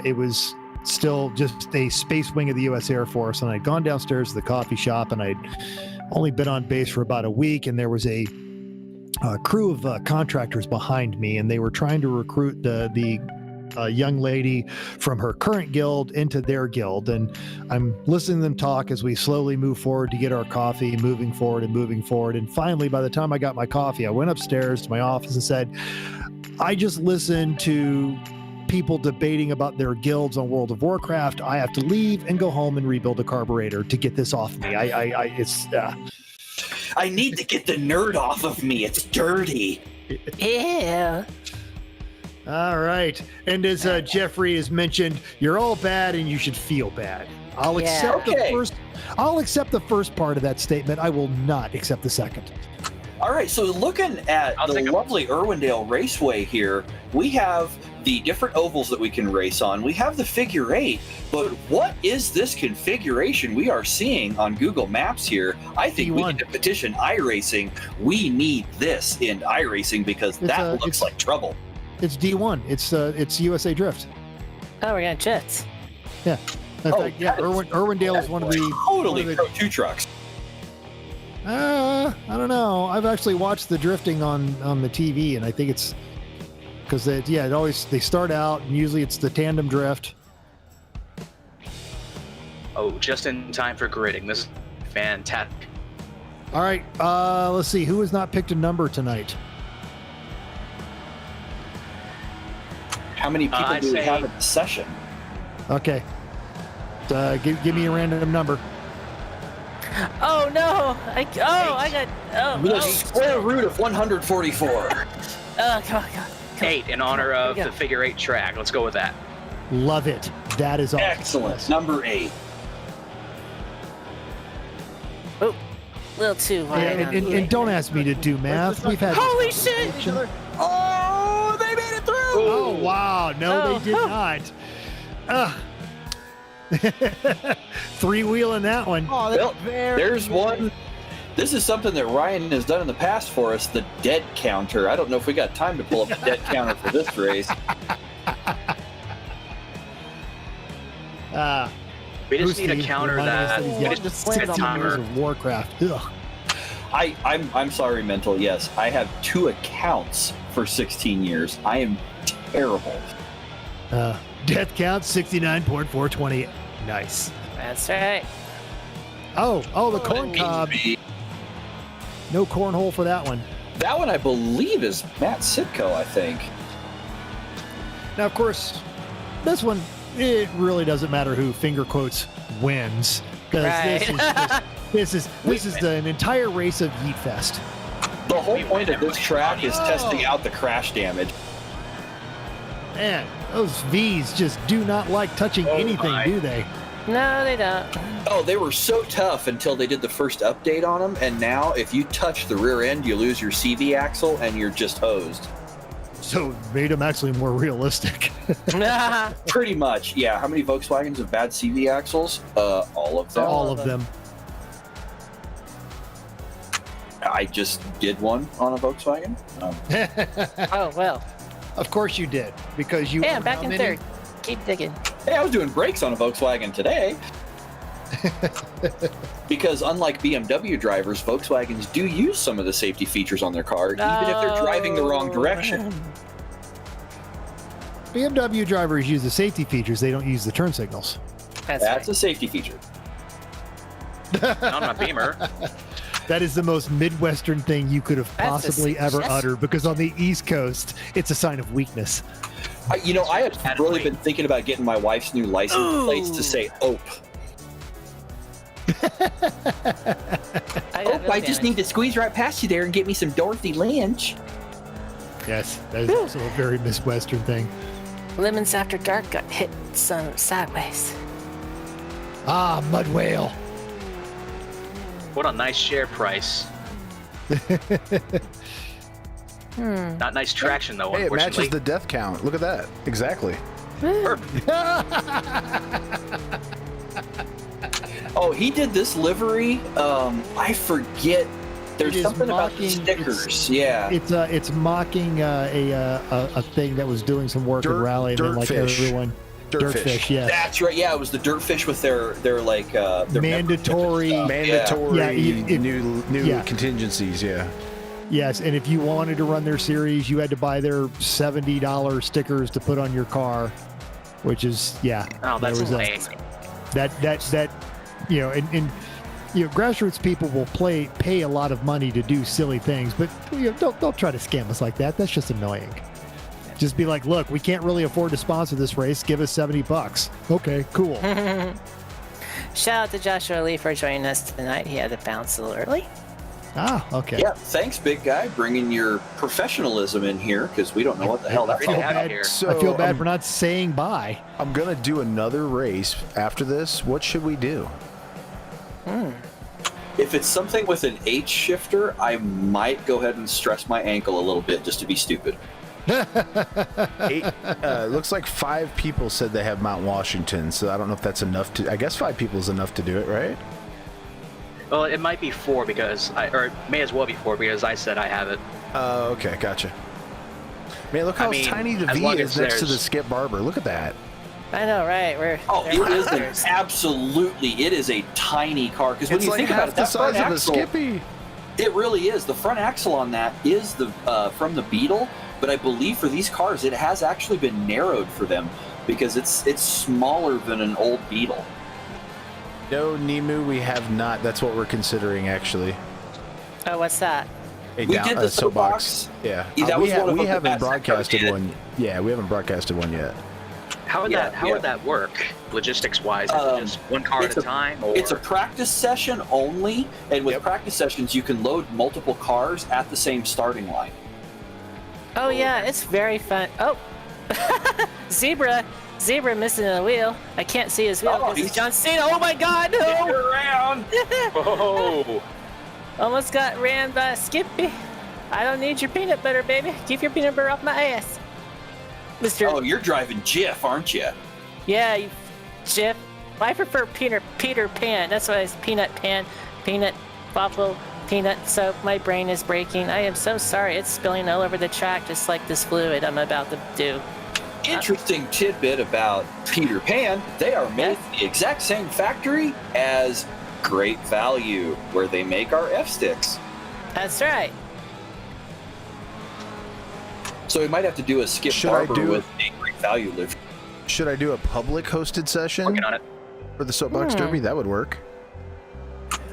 it was still just a space wing of the U.S. Air Force, and I'd gone downstairs to the coffee shop, and I'd only been on base for about a week, and there was a crew of contractors behind me, and they were trying to recruit the young lady from her current guild into their guild. And I'm listening to them talk as we slowly move forward to get our coffee, moving forward. And finally, by the time I got my coffee, I went upstairs to my office and said, I just listened to people debating about their guilds on World of Warcraft. I have to leave and go home and rebuild a carburetor to get this off me. I need to get the nerd off of me. It's dirty. Yeah. All right. And as Jeffrey has mentioned, you're all bad and you should feel bad. I'll accept the first part of that statement. I will not accept the second. All right, so looking at the lovely Irwindale Raceway here, we have the different ovals that we can race on. We have the figure 8, but what is this configuration we are seeing on Google Maps here? I think we need to petition iRacing. We need this in iRacing because that looks like trouble. It's D1. It's USA Drift. Oh, we're getting jets. Yeah. In fact, Irwindale is one of the totally Pro 2 trucks. I don't know. I've actually watched the drifting on the TV, and I think it's because they start out and usually it's the tandem drift. Oh, just in time for gridding. This is fantastic. All right, let's see who has not picked a number tonight. How many people do we have at the session? Okay, give me a random number. Oh no! Square root of 144. Oh come on. 8 in honor of the figure 8 track. Let's go with that. Love it. That is awesome. Excellent. Number 8. Oh, a little too wide. And don't ask me to do math. We've had holy shit! Oh, they made it through! Oh wow! No, they did not. Three-wheeling that one. Oh, well, there's one. This is something that Ryan has done in the past for us, the dead counter. I don't know if we got time to pull up the dead counter for this race. We just need a counter that just played on World of Warcraft. Ugh. I'm sorry, Mental. Yes, I have 2 accounts for 16 years. I am terrible. Death count 69.420. Nice. That's right. Oh, the corn cob. No cornhole for that one. That one, I believe, is Matt Sitko, I think. Now, of course, this one, it really doesn't matter who finger quotes wins, because this is an entire race of Yeet Fest. The whole point of this track is testing out the crash damage. Man, those V's just do not like touching anything, do they? No, they don't. Oh, they were so tough until they did the first update on them, and now if you touch the rear end, you lose your CV axle, and you're just hosed. So made them actually more realistic. Pretty much, yeah. How many Volkswagens have bad CV axles? All of them. All of them. I just did one on a Volkswagen. Oh, well. Of course you did, because you... Hey, I'm back in third. Keep digging. Hey, I was doing brakes on a Volkswagen today. Because unlike BMW drivers, Volkswagens do use some of the safety features on their car, even if they're driving the wrong direction. BMW drivers use the safety features, they don't use the turn signals. That's right. a safety feature. Not on a Beamer. That is the most Midwestern thing you could have possibly ever uttered, because on the East Coast, it's a sign of weakness. I have really been thinking about getting my wife's new license plates to say OPE. I just need to squeeze right past you there and get me some Dorothy Lynch. Yes, that is also a very Midwestern thing. Lemons After Dark got hit sideways. Ah, Mud Whale. What a nice share price. Not nice traction, though, Hey, it unfortunately. matches the death count. Look at that. Exactly. Oh, he did this livery. I forget. There's something about the stickers. It's mocking a thing that was doing some work in Rally, and then like everyone. Dirtfish, yes. That's right. Yeah, it was the Dirtfish with their mandatory new contingencies. Yeah. Yes, and if you wanted to run their series, you had to buy their $70 stickers to put on your car, which is Oh, that's amazing. That you know, and you know, grassroots people will pay a lot of money to do silly things, but you know, don't try to scam us like that. That's just annoying. Just be like, look, we can't really afford to sponsor this race. Give us $70. Okay, cool. Shout out to Joshua Lee for joining us tonight. He had to bounce a little early. Ah, okay. Yeah, thanks, big guy, bringing your professionalism in here because we don't know what the hell that's Great to all have about. you here. So I feel bad for not saying bye. I'm gonna do another race after this. What should we do? If it's something with an H shifter, I might go ahead and stress my ankle a little bit just to be stupid. Looks like 5 people said they have Mount Washington, so I don't know if that's enough to. I guess 5 people is enough to do it, right? Well, it might be 4 because or it may as well be 4 because I said I have it. Okay, gotcha. Man, look how tiny the as V long is as next to the there's- Skip Barber. Look at that. I know, right? It is a tiny car because when It's you like think about half it, the that front size of a axle, Skippy. it really is. The front axle on that is the from the Beetle, but I believe for these cars it has actually been narrowed for them because it's smaller than an old Beetle. No, Nemu, we have not. That's what we're considering, actually. Oh, what's that? We did the soapbox. Yeah. Yeah, that was one of them we that haven't Matt broadcasted did. one. Yeah, we haven't broadcasted one yet. How would that work logistics-wise? Is it just one car at a time? Or? It's a practice session only, and with Yep. practice sessions, you can load multiple cars at the same starting line. Oh yeah, it's very fun. Oh, Zebra missing a wheel. I can't see his wheel Oh, because it's John Cena. Oh my God, no! Around. Oh! Almost got ran by Skippy. I don't need your peanut butter, baby. Keep your peanut butter off my ass, Mister. Oh, you're driving Jiff, aren't you? Yeah, you Jeff. I prefer Peter Pan. That's why it's peanut pan, peanut waffle, peanut soap. My brain is breaking. I am so sorry. It's spilling all over the track, just like this fluid I'm about to do. Interesting tidbit about Peter Pan. They are made in the exact same factory as Great Value, where they make our F-Sticks. That's right. So we might have to do a Skip Should I Barber do- with a Great Value lift. Should I do a public hosted session Working on it. for the Soapbox Derby? That would work.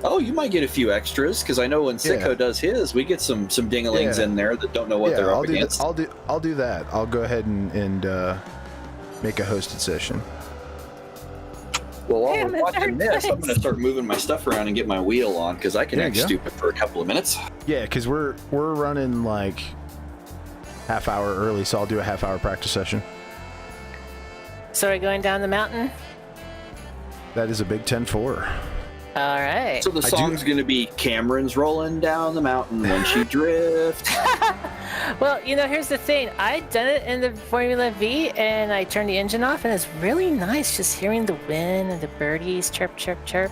Oh, you might get a few extras because I know when Sicko Yeah. does his, we get some dinglings Yeah. in there that don't know what they're I'll up do against. I'll do that. I'll go ahead and make a hosted session. Well, while Damn, we're in watching third this, I'm place. going to start moving my stuff around and get my wheel on because I can There act you go. stupid for a couple of minutes. Yeah, because we're running like half hour early, so I'll do a half hour practice session. So we're going down the mountain. That is a big 10-4. All right. So the do- song's going to be Cameron's rolling down the mountain when she drifts. Well, you know, here's the thing. I done it in the Formula V, and I turned the engine off, and it's really nice just hearing the wind and the birdies chirp, chirp, chirp.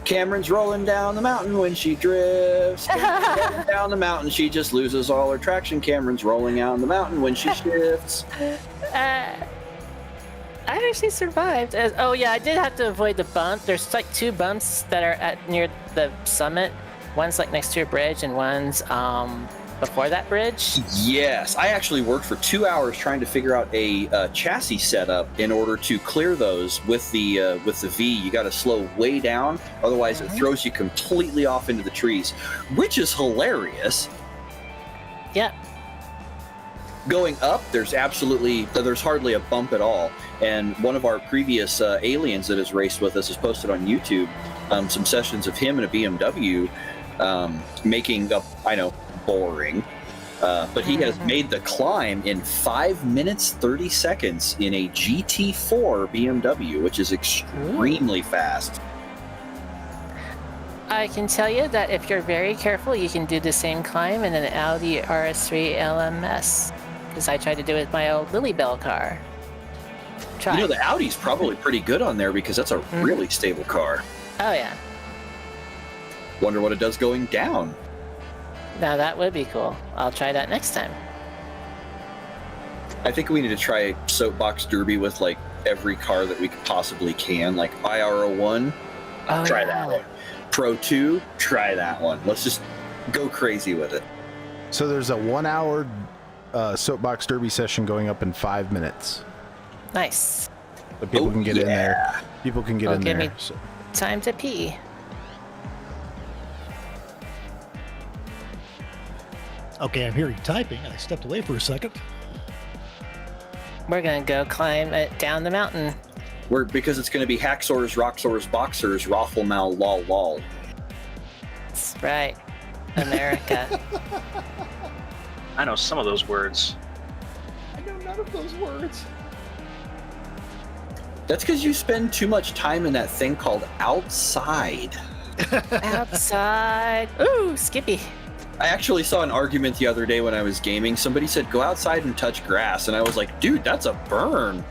Cameron's rolling down the mountain when she drifts. Cameron's rolling down the mountain, she just loses all her traction. Cameron's rolling out the mountain when she shifts. I actually survived. Oh yeah, I did have to avoid the bump. There's like 2 bumps that are near the summit. One's like next to a bridge, and one's before that bridge. Yes, I actually worked for 2 hours trying to figure out a chassis setup in order to clear those with the V. You got to slow way down, otherwise it throws you completely off into the trees, which is hilarious. Yeah. Going up, there's hardly a bump at all. And one of our previous aliens that has raced with us has posted on YouTube some sessions of him in a BMW making up, I know, boring, but he has made the climb in 5 minutes 30 seconds in a GT4 BMW, which is extremely fast. I can tell you that if you're very careful, you can do the same climb in an Audi RS3 LMS. Because I tried to do it with my old Lilybell car. Try. You know, the Audi's probably pretty good on there because that's a really stable car. Oh yeah. Wonder what it does going down. Now that would be cool. I'll try that next time. I think we need to try Soapbox Derby with like every car that we possibly can, like IR01. Oh, Try yeah. that one. Pro 2, try that one. Let's just go crazy with it. So there's a 1 hour soapbox derby session going up in 5 minutes. Nice. So people can get in there. People can get in give there. me time to pee. Okay, I'm hearing typing. I stepped away for a second. We're gonna go climb it down the mountain. Because it's going to be hacksaws, rocksaws, boxers, rafflemal, lol, lol. That's right. America. I know some of those words. I know none of those words. That's because you spend too much time in that thing called outside. Outside. Ooh, Skippy. I actually saw an argument the other day when I was gaming. Somebody said, go outside and touch grass. And I was like, dude, that's a burn.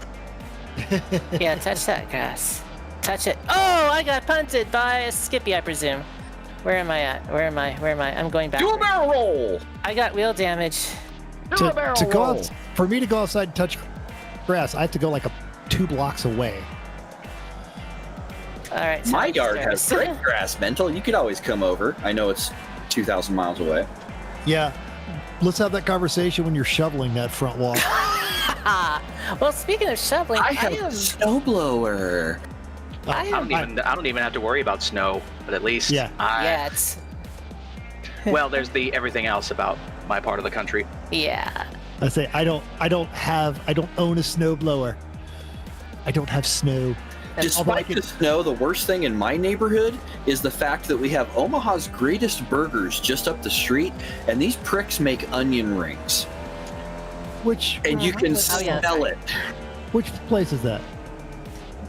Yeah, touch that grass. Touch it. Oh, I got punted by a Skippy, I presume. Where am I at? Where am I? I'm going back. Do a barrel roll! I got wheel damage. For me to go outside and touch grass, I have to go like 2 blocks away. All right. My yard has great grass, Mental. You could always come over. I know it's 2,000 miles away. Yeah. Let's have that conversation when you're shoveling that front wall. Well, speaking of shoveling, I have a snowblower. I don't even have to worry about snow, but at least it's well, there's the everything else about my part of the country. yeah. I say I don't own a snowblower. I don't have snow. Despite the snow, the worst thing in my neighborhood is the fact that we have Omaha's greatest burgers just up the street, and these pricks make onion rings. And you can smell it. Which place is that?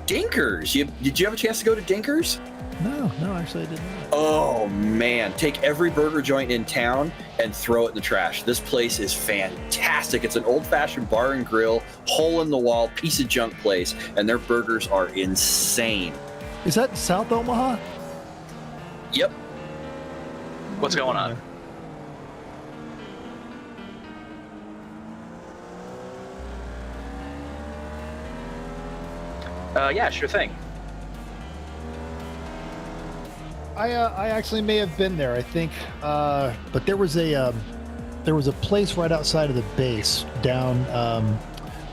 Dinkers. Did you have a chance to go to Dinkers? No, actually I did not. Oh man, take every burger joint in town and throw it in the trash. This place is fantastic. It's an old-fashioned bar and grill, hole-in-the-wall, piece of junk place, and their burgers are insane. Is that South Omaha? Yep. What's going on? Yeah, sure thing. I actually may have been there. I think, but there was a place right outside of the base down,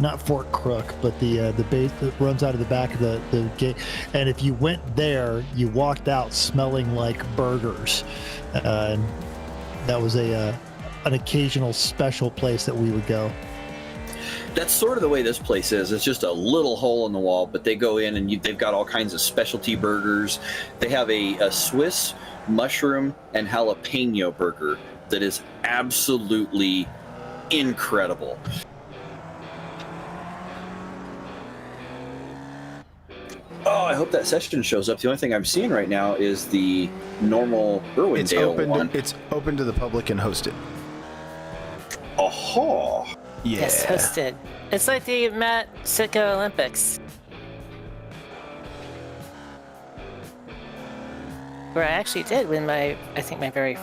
not Fort Crook, but the base that runs out of the back of the gate. And if you went there, you walked out smelling like burgers. And that was an occasional special place that we would go. That's sort of the way this place is. It's just a little hole in the wall, but they go in and they've got all kinds of specialty burgers. They have a Swiss mushroom and jalapeno burger that is absolutely incredible. Oh, I hope that session shows up. The only thing I'm seeing right now is the normal Irwindale one. It's open to the public and hosted. Oh, yeah. Yes, hosted. It's like the Matt Sitko Olympics. Where I actually did win I think my very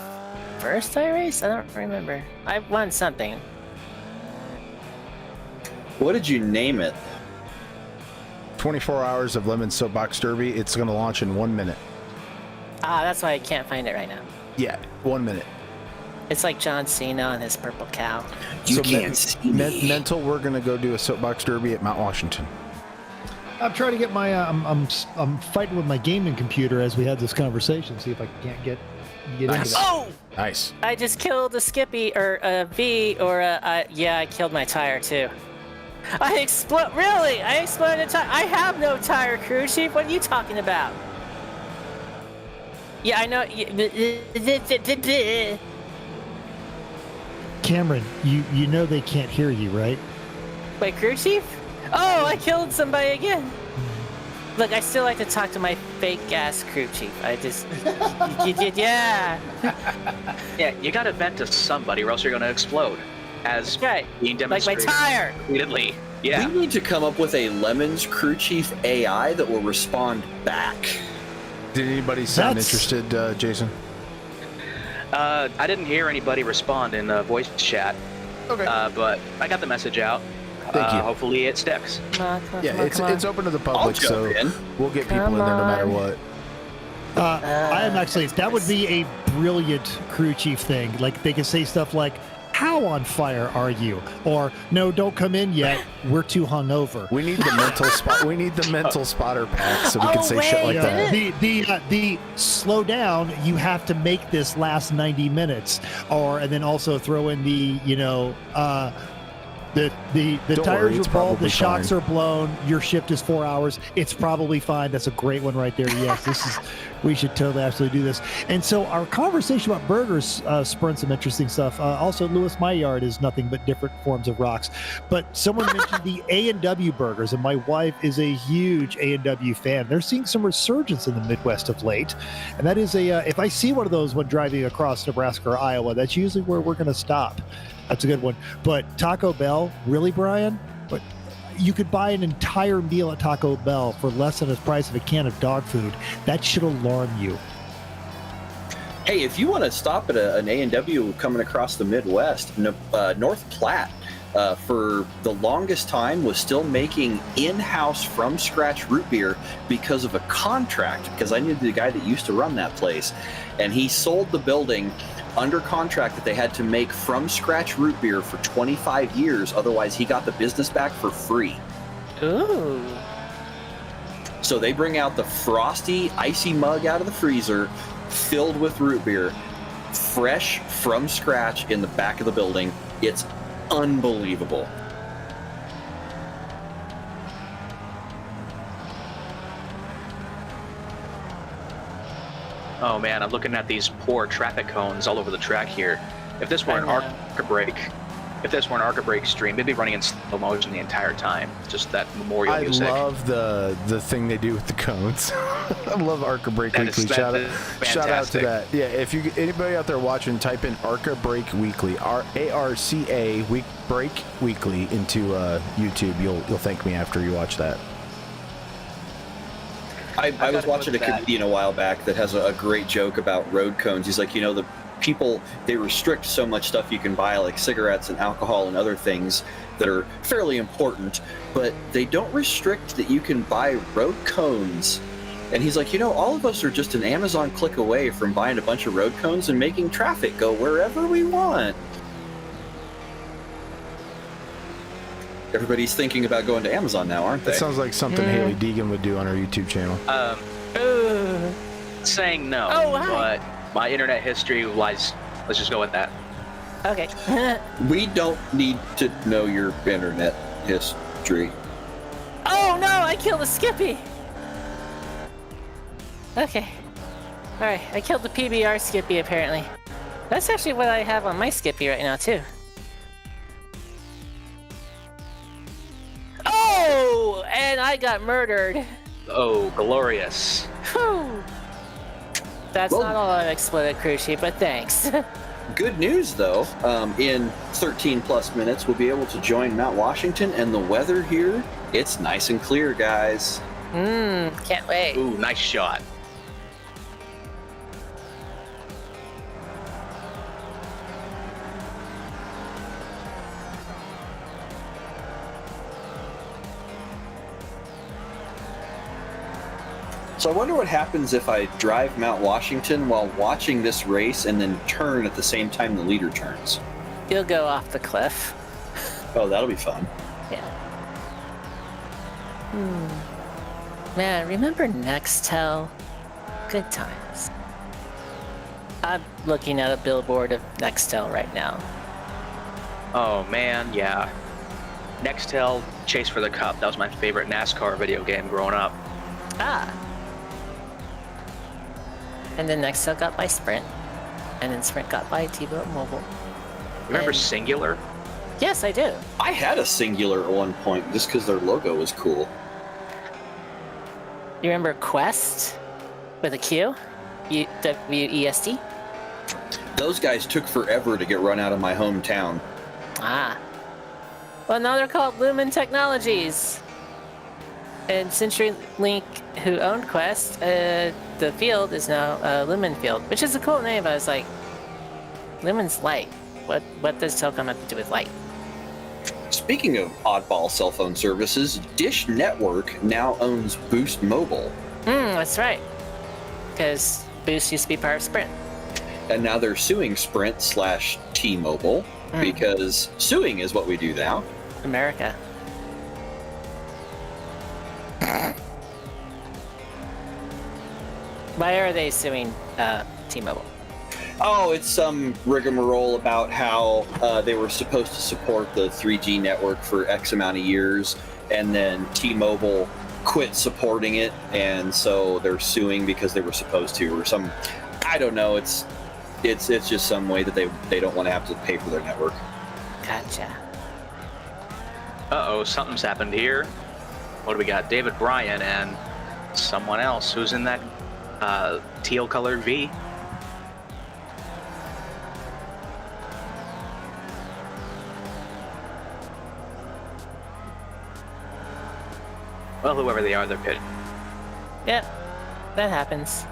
first iRace? I don't remember. I won something. what did you name it? 24 hours of Lemon Soapbox Derby. It's going to launch in 1 minute. That's why I can't find it right now. Yeah, 1 minute. It's like John Cena on his purple cow. You can't see me. Mental, we're going to go do a Soapbox Derby at Mount Washington. I'm trying to get my. I'm fighting with my gaming computer as we had this conversation. See if I can't get into that. Oh! Nice. I just killed a Skippy or a V or yeah, I killed my tire too. I exploded a tire. I have no tire, crew chief. What are you talking about? Yeah, I know. Cameron, you know they can't hear you, right? Wait, crew chief? Oh, I killed somebody again. Look, I still like to talk to my fake ass crew chief. I just, yeah. Yeah, you gotta vent to somebody or else you're gonna explode. As right. being Like my demonstrated tire. repeatedly. Yeah. We need to come up with a Lemons crew chief AI that will respond back. Did anybody sound interested, Jason? I didn't hear anybody respond in the voice chat. Okay. But I got the message out. Thank you. Hopefully it sticks. Come on, It's open to the public, so in. we'll get people in there no matter what. I am actually. That would be a brilliant crew chief thing. Like they can say stuff like, "How on fire are you?" Or, "No, don't come in yet. We're too hungover." We need the mental spot. We need the mental spotter pack so we can say shit like that. The slow down. You have to make this last 90 minutes, and then also throw in the the Don't tires worry, are it's bald, the probably shocks fine. are blown. Your shift is 4 hours. It's probably fine. That's a great one right there. Yes, we should totally absolutely do this. And so our conversation about burgers spurned some interesting stuff. Also, Lewis, my yard is nothing but different forms of rocks. But someone mentioned the A&W burgers, and my wife is a huge A&W fan. They're seeing some resurgence in the Midwest of late, and that is if I see one of those when driving across Nebraska or Iowa, that's usually where we're going to stop. That's a good one. But Taco Bell, really, Brian? But you could buy an entire meal at Taco Bell for less than the price of a can of dog food. That should alarm you. Hey, if you want to stop at an A&W coming across the Midwest, North Platte, for the longest time was still making in-house from-scratch root beer because of a contract, because I knew the guy that used to run that place, and he sold the building under contract that they had to make from-scratch root beer for 25 years, otherwise he got the business back for free. Ooh. So they bring out the frosty, icy mug out of the freezer, filled with root beer, fresh from scratch in the back of the building. It's unbelievable. Oh man, I'm looking at these poor traffic cones all over the track here. If this were an ARCA break stream, it'd be running in slow motion the entire time. Just that memorial music. I love the thing they do with the cones. I love ARCA Break Weekly. Shout out to that. Yeah, if anybody out there watching, type in ARCA Break Weekly, ARCA Break Weekly into YouTube. You'll thank me after you watch that. I was watching a comedian a while back that has a great joke about road cones. He's like, the people, they restrict so much stuff you can buy, like cigarettes and alcohol and other things that are fairly important, but they don't restrict that you can buy road cones. And he's like, all of us are just an Amazon click away from buying a bunch of road cones and making traffic go wherever we want. Everybody's thinking about going to Amazon now, aren't they? That sounds like something Haley Deegan would do on her YouTube channel. Saying no, but my internet history lies. Let's just go with that. Okay. We don't need to know your internet history. Oh no! I killed a Skippy. Okay. All right. I killed the PBR Skippy. Apparently, that's actually what I have on my Skippy right now too. Oh! And I got murdered. Oh, glorious. Whew. That's not all I've exploded, crew chief, but thanks. Good news, though. In 13 plus minutes, we'll be able to join Mount Washington, and the weather here, it's nice and clear, guys. Can't wait. Ooh, nice shot. So I wonder what happens if I drive Mount Washington while watching this race and then turn at the same time the leader turns. You'll go off the cliff. Oh, that'll be fun. Yeah. Man, remember Nextel? Good times. I'm looking at a billboard of Nextel right now. Oh man, yeah. Nextel, Chase for the Cup. That was my favorite NASCAR video game growing up. Ah. And then Nextel got by Sprint. And then Sprint got by T-Mobile Mobile. Remember And- Singular? Yes, I do. I had a Singular at one point just because their logo was cool. You remember Quest? With a Q? W-E-S-T? Those guys took forever to get run out of my hometown. Ah. Well, now they're called Lumen Technologies. And CenturyLink, who owned Quest, the field is now Lumen Field, which is a cool name. I was like, Lumen's light. What does telecom have to do with light? Speaking of oddball cell phone services, Dish Network now owns Boost Mobile. That's right. Because Boost used to be part of Sprint. And now they're suing Sprint / T-Mobile because suing is what we do now. America. Why are they suing T-Mobile? Oh, it's some rigmarole about how they were supposed to support the 3G network for X amount of years, and then T-Mobile quit supporting it, and so they're suing because they were supposed to, or some, I don't know. It's just some way that they don't want to have to pay for their network. Gotcha. Uh-oh, something's happened here. What do we got? David Bryan and someone else who's in that teal-colored V. Well, whoever they are, they're pitting. Yep, that happens.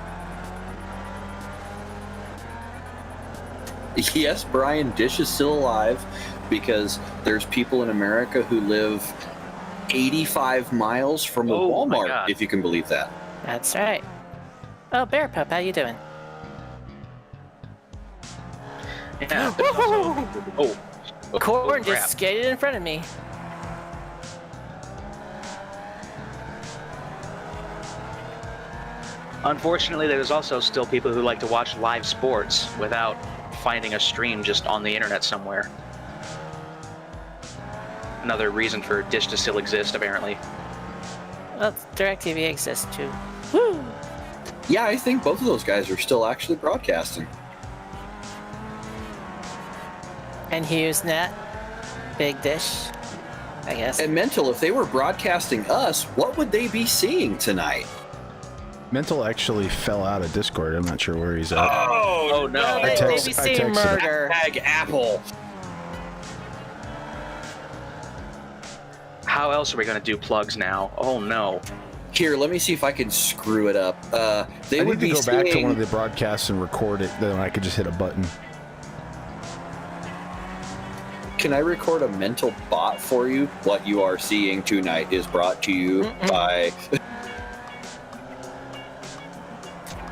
Yes, Brian Dish is still alive because there's people in America who live 85 miles from a Walmart, if you can believe that. That's right. Oh, Bear Pup, how you doing? Yeah. Also, Corn crap. just skated in front of me. Unfortunately, there's also still people who like to watch live sports without finding a stream just on the internet somewhere. Another reason for Dish to still exist, apparently. Well, DirecTV exists too. Woo! Yeah, I think both of those guys are still actually broadcasting. And HughesNet, Big Dish, I guess. And Mental, if they were broadcasting us, what would they be seeing tonight? Mental actually fell out of Discord. I'm not sure where he's at. Oh no. Well, I they text- be I seeing texted him. murder. Bag Apple. How else are we going to do plugs now? Oh no. Here, let me see if I can screw it up. They I would need to be go back to seeing- one of the broadcasts and record it. Then I could just hit a button. Can I record a mental bot for you? What you are seeing tonight is brought to you by...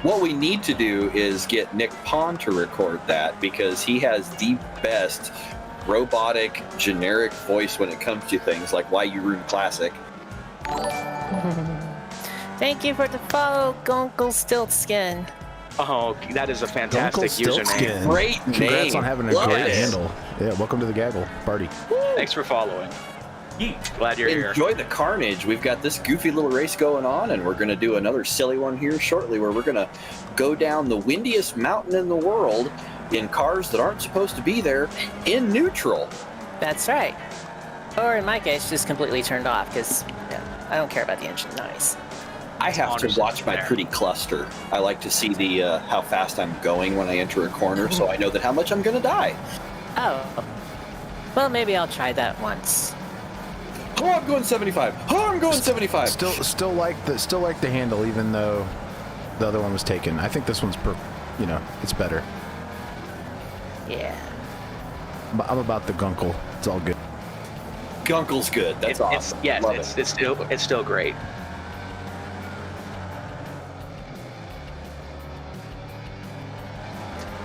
What we need to do is get Nick Pond to record that because he has the best robotic, generic voice when it comes to things like Why You Ruin Classic. Thank you for the follow, Gunkle Stiltskin. Oh, that is a fantastic Uncle username. Stiltskin. Great Congrats name. on having a Love great it. handle. Yeah, welcome to the gaggle party. Thanks for following. Glad you're here. Enjoy the carnage. We've got this goofy little race going on, and we're going to do another silly one here shortly where we're going to go down the windiest mountain in the world in cars that aren't supposed to be there in neutral. That's right. Or in my case, just completely turned off because I don't care about the engine noise. I have to watch my pretty cluster. I like to see the how fast I'm going when I enter a corner, so I know that how much I'm going to die. Oh. Well, maybe I'll try that once. Oh, I'm going 75. Oh, I'm going 75. Still like the handle, even though the other one was taken. I think this one's it's better. Yeah. But I'm about the gunkle. It's all good. Gunkle's good. That's awesome. Love it. It's still great.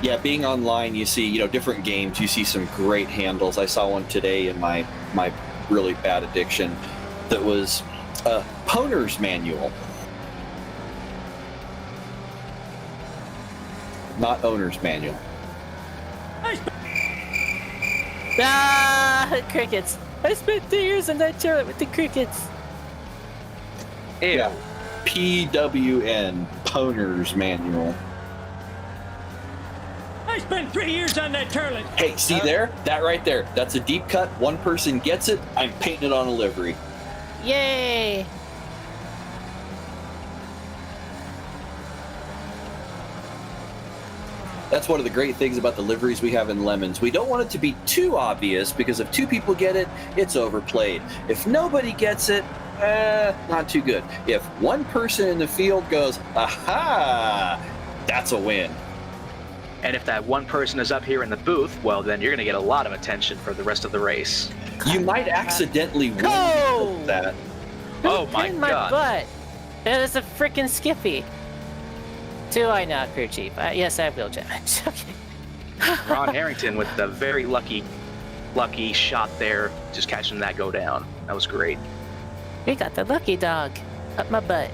Yeah, being online, you see, different games. You see some great handles. I saw one today in my really bad addiction that was a Poner's manual, not owner's manual. Ah, crickets. I spent 2 years in that toilet with the crickets. Ew. Yeah, PWN, Poner's manual. I spent 3 years on that toilet. Hey, see there? That right there. That's a deep cut. One person gets it. I'm painting it on a livery. Yay! That's one of the great things about the liveries we have in Lemons. We don't want it to be too obvious because if 2 people get it, it's overplayed. If nobody gets it, not too good. If 1 person in the field goes, aha, that's a win. And if that one person is up here in the booth, well, then you're going to get a lot of attention for the rest of the race. You might accidentally win Oh! that. Oh my In my god. butt. That is a freaking Skippy. Do I not, crew chief? Yes, I have wheel damage. Okay. Ron Harrington with the very lucky shot there, just catching that go down. That was great. We got the lucky dog up my butt.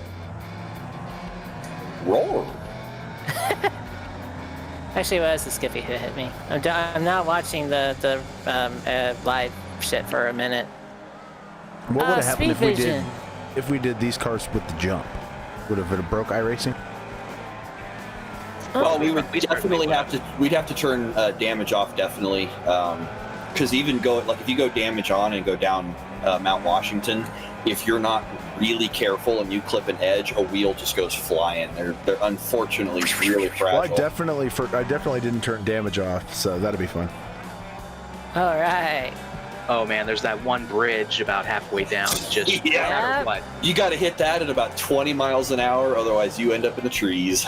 Roar. Actually, it was the Skippy who hit me. I'm now watching the live shit for a minute. What would have happened Speed if we did these cars with the jump? Would it broke iRacing? Well, we would definitely we'd have to turn damage off, definitely. Because if you go damage on and go down Mount Washington, if you're not really careful and you clip an edge, a wheel just goes flying. They're unfortunately really fragile. Well, I definitely didn't turn damage off, so that'll be fun. All right. Oh man, there's that one bridge about halfway down. Just no matter what. You got to hit that at about 20 miles an hour, otherwise you end up in the trees.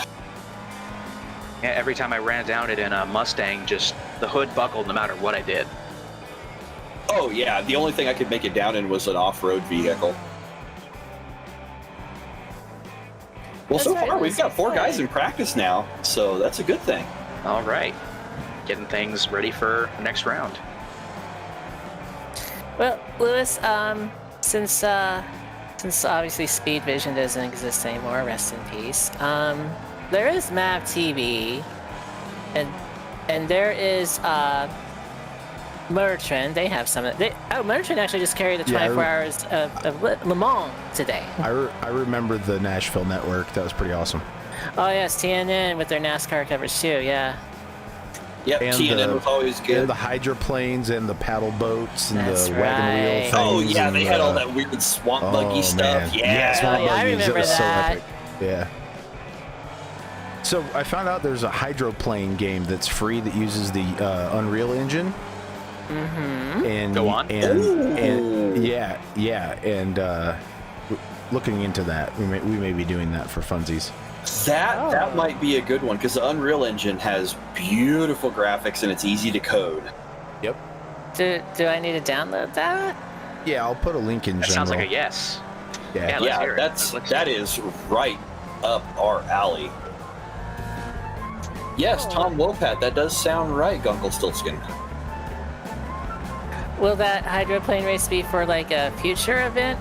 Yeah, every time I ran down it in a Mustang, just the hood buckled no matter what I did. Oh yeah, the only thing I could make it down in was an off-road vehicle. Well, so far we've got 4 guys in practice now, so that's a good thing. All right, getting things ready for the next round. Well, Lewis, since obviously Speed Vision doesn't exist anymore, rest in peace. There is Map TV, and there is Motor Trend. They have some. Motor Trend actually just carried the 24 hours of Le Mans today. I remember the Nashville network. That was pretty awesome. Oh yes, TNN with their NASCAR coverage too. Yeah. Yep, And TNN was always good. And the hydroplanes and the paddle boats and That's the wagon wheel things. Oh yeah, they had and, all that weird swamp buggy stuff. Man. Yeah, swamp I buggies. remember It was that. so epic. Yeah. So I found out there's a hydroplane game that's free that uses the Unreal Engine. Mm-hmm. And Go on. And looking into that, we may be doing that for funsies. That might be a good one because the Unreal Engine has beautiful graphics and it's easy to code. Yep. Do I need to download that? Yeah, I'll put a link in That general. sounds like a yes. Yeah. let's hear it. That is right up our alley. Yes, Tom Wopat, that does sound right, Gunkle Stiltskin. Will that hydroplane race be for like a future event?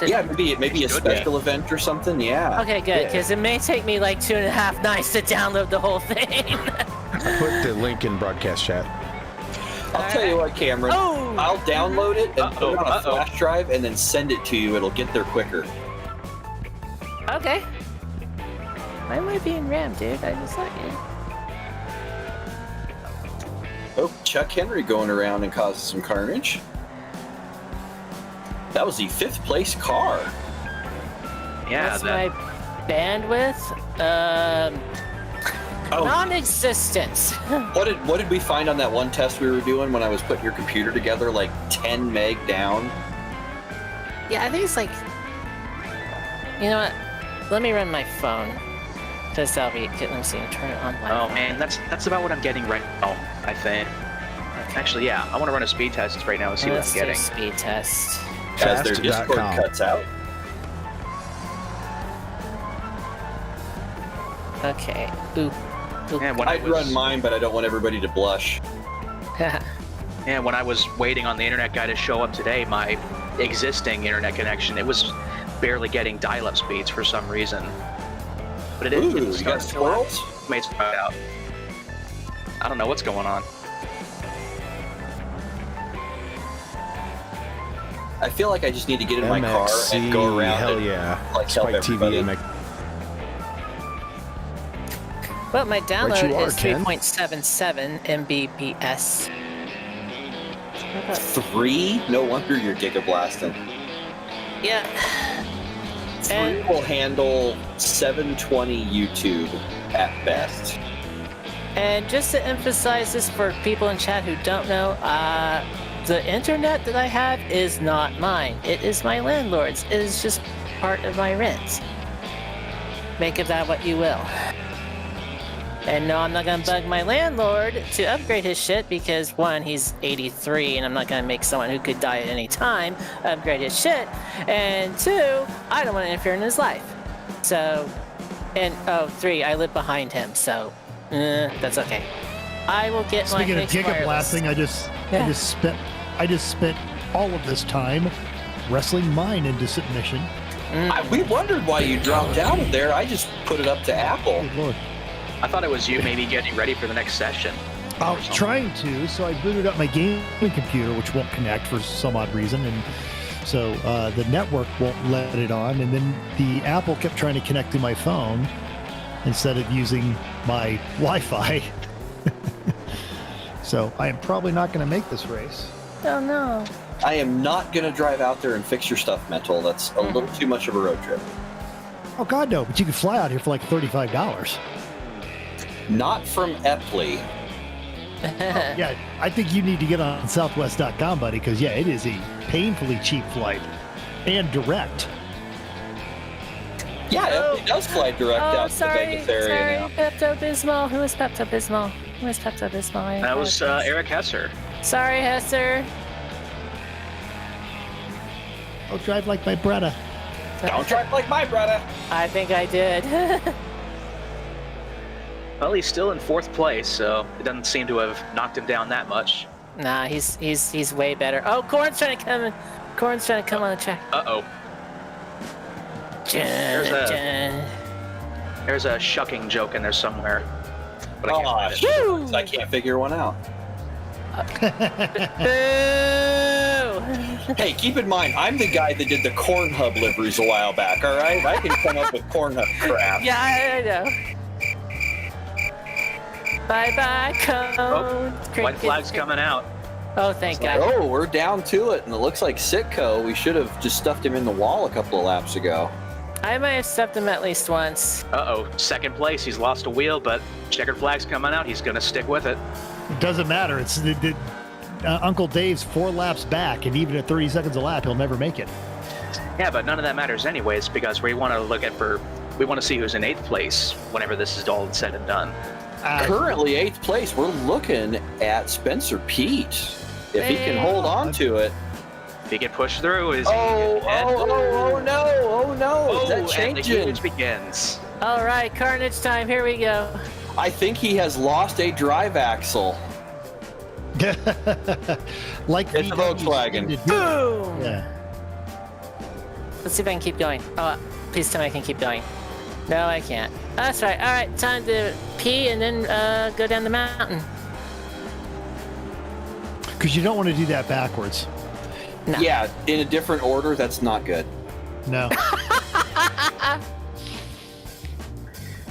Yeah, maybe a special event or something. Yeah. Okay, good, because it may take me like 2.5 nights to download the whole thing. I put the link in broadcast chat. I'll tell you what, Cameron. Oh! I'll download it and put it on a flash drive and then send it to you. It'll get there quicker. Okay. Why am I being rammed, dude? I just like it. Oh, Chuck Henry going around and causing some carnage. That was the 5th place car. Yeah, What's my bandwidth? Non-existent. What did we find on that one test we were doing when I was putting your computer together? Like 10 meg down. Yeah, I think it's like. You know what? Let me run my phone. Because I'll be. Let me see. Turn it on. Oh man, that's about what I'm getting right now. I think. Okay. Actually, yeah, I want to run a speed test right now and see what I'm getting. Speed test. As their Discord cuts out. Okay. Oop. Yeah, I'd run mine, but I don't want everybody to blush. Yeah, when I was waiting on the internet guy to show up today, my existing internet connection, it was barely getting dial-up speeds for some reason. But it Ooh, didn't you got squirrels? Made some out. I don't know what's going on. I feel like I just need to get in my car and go around. Hell and, yeah! like, Spike help everybody. TV MX. Well, my download you are, is Ken. 3.77 Mbps. 3? No wonder you're gigablasting. Yeah. 3 will handle 720 YouTube at best. And just to emphasize this for people in chat who don't know, the internet that I have is not mine. It is my landlord's. It is just part of my rent. Make of that what you will. And no, I'm not gonna bug my landlord to upgrade his shit because 1, he's 83 and I'm not gonna make someone who could die at any time upgrade his shit. And 2, I don't want to interfere in his life. So, And 3, I live behind him, so that's okay. I will get Speaking my of fixed giga wireless. blasting, I just spent all of this time wrestling mine into submission. We wondered why you dropped out of there. I just put it up to Apple. Good Lord. I thought it was you maybe getting ready for the next session. I was trying to, so I booted up my gaming computer, which won't connect for some odd reason, and so the network won't let it on, and then the Apple kept trying to connect to my phone instead of using my Wi-Fi. So I am probably not going to make this race. Oh no. I am not going to drive out there and fix your stuff, Mental. That's a little too much of a road trip. Oh God, no! But you can fly out here for like $35. Not from Epley. Yeah, I think you need to get on Southwest.com, buddy, because yeah, it is a painfully cheap flight and direct. Yeah, Epley does fly direct out to the Vegas area now. Pepto-Bismol. Who is Pepto-Bismol? Who is Pepto-Bismol? That was Eric Hesser. Sorry, Hesser. I'll drive like my brother. Don't drive like my brother. I think I did. Well, he's still in 4th place, so it doesn't seem to have knocked him down that much. Nah, he's way better. Oh, Corn's trying to come in. Corn's trying to come on the track. Uh-oh. There's a shucking joke in there somewhere. But I can't find it. I can't figure one out. Boo! Hey, keep in mind, I'm the guy that did the Corn Hub liveries a while back, all right? I can come up with Corn Hub crap. Yeah, I know. Bye-bye, Cone. White flag's coming out. Oh, thank God. Oh, we're down to it, and it looks like Sitco. We should have just stuffed him in the wall a couple of laps ago. I might have stepped him at least once. Uh-oh, 2nd place. He's lost a wheel, but checkered flag's coming out. He's going to stick with it. It doesn't matter. It's Uncle Dave's 4 laps back, and even at 30 seconds a lap, he'll never make it. Yeah, but none of that matters anyways, because we want to see who's in 8th place whenever this is all said and done. Currently 8th place, we're looking at Spencer Pete. If he can hold on to it. If he can push through, is oh no, is that and the changing? huge begins. All right, carnage time. Here we go. I think he has lost a drive axle. Like it's a Volkswagen. Boom! Yeah. Let's see if I can keep going. Oh, please tell me I can keep going. No, I can't. That's right. All right, time to pee and then go down the mountain. Because you don't want to do that backwards. No. Yeah, in a different order, that's not good. No.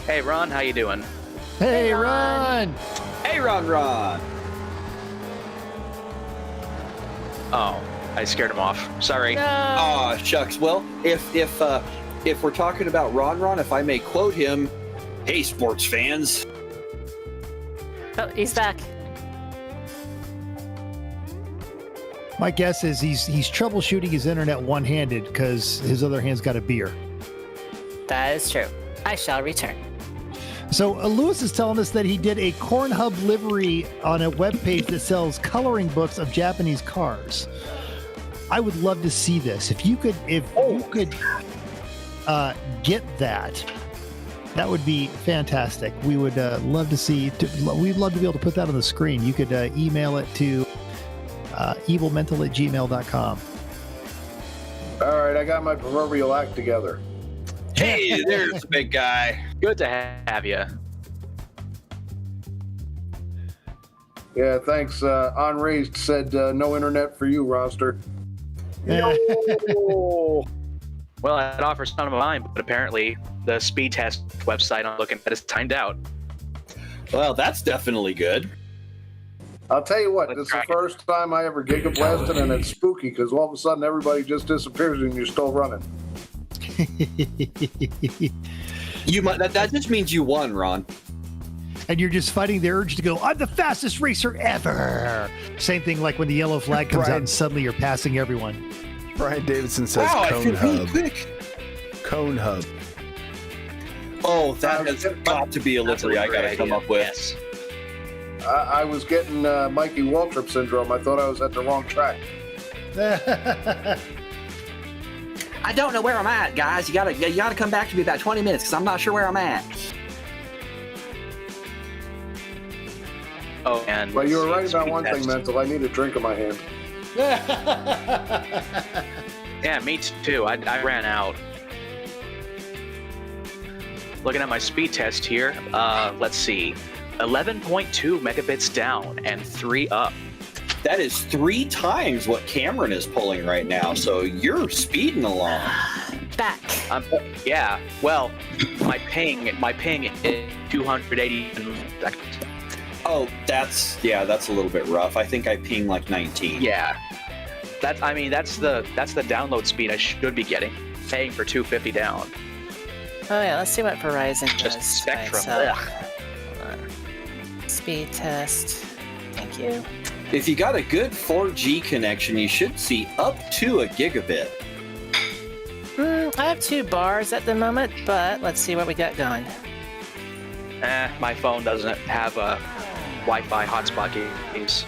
Hey, Ron, how you doing? Hey, Ron! Hey, Ron! Oh, I scared him off. Sorry. No. Aw, shucks. Well, if we're talking about Ron, if I may quote him, hey, sports fans. Oh, he's back. My guess is he's troubleshooting his internet one-handed because his other hand's got a beer. That is true. I shall return. So Lewis is telling us that he did a Corn Hub livery on a webpage that sells coloring books of Japanese cars. I would love to see this. If you could get that, that would be fantastic. We would love to see. We'd love to be able to put that on the screen. You could email it to evilmental@gmail.com. All right, I got my proverbial act together. Hey, there's the big guy. Good to have you. Yeah, thanks. Unraised said no internet for you, roster. No. Well, it offers some of mine, but apparently the speed test website I'm looking at is timed out. Well, that's definitely good. I'll tell you what, Let's this is the try it. first time I ever giga blasted, and it's spooky because all of a sudden everybody just disappears and you're still running. You might that just means you won, Ron. And you're just fighting the urge to go, I'm the fastest racer ever. Same thing like when the yellow flag comes out and suddenly you're passing everyone. Brian Davidson says Cone Hub. Cone Hub. Oh, that has got to be a livery I got to come up with. Yes. I was getting Mikey Waltrip syndrome. I thought I was at the wrong track. I don't know where I'm at, guys. You gotta come back to me about 20 minutes because I'm not sure where I'm at. Oh, and But you were right about one thing, Mental. I need a drink in my hand. Yeah, me too. I ran out. Looking at my speed test here, let's see. 11.2 megabits down and 3 up. That is 3 times what Cameron is pulling right now, so you're speeding along. Back. Yeah, well, my ping is 280 seconds. Oh, that's a little bit rough. I think I ping like 19. Yeah. That's the download speed I should be getting. Paying for 250 down. Oh yeah, let's see what Verizon Just does. Spectrum. Right, speed test. Thank you. If you got a good 4G connection, you should see up to a gigabit. I have 2 bars at the moment, but let's see what we got going. My phone doesn't have a Wi-Fi hotspot games.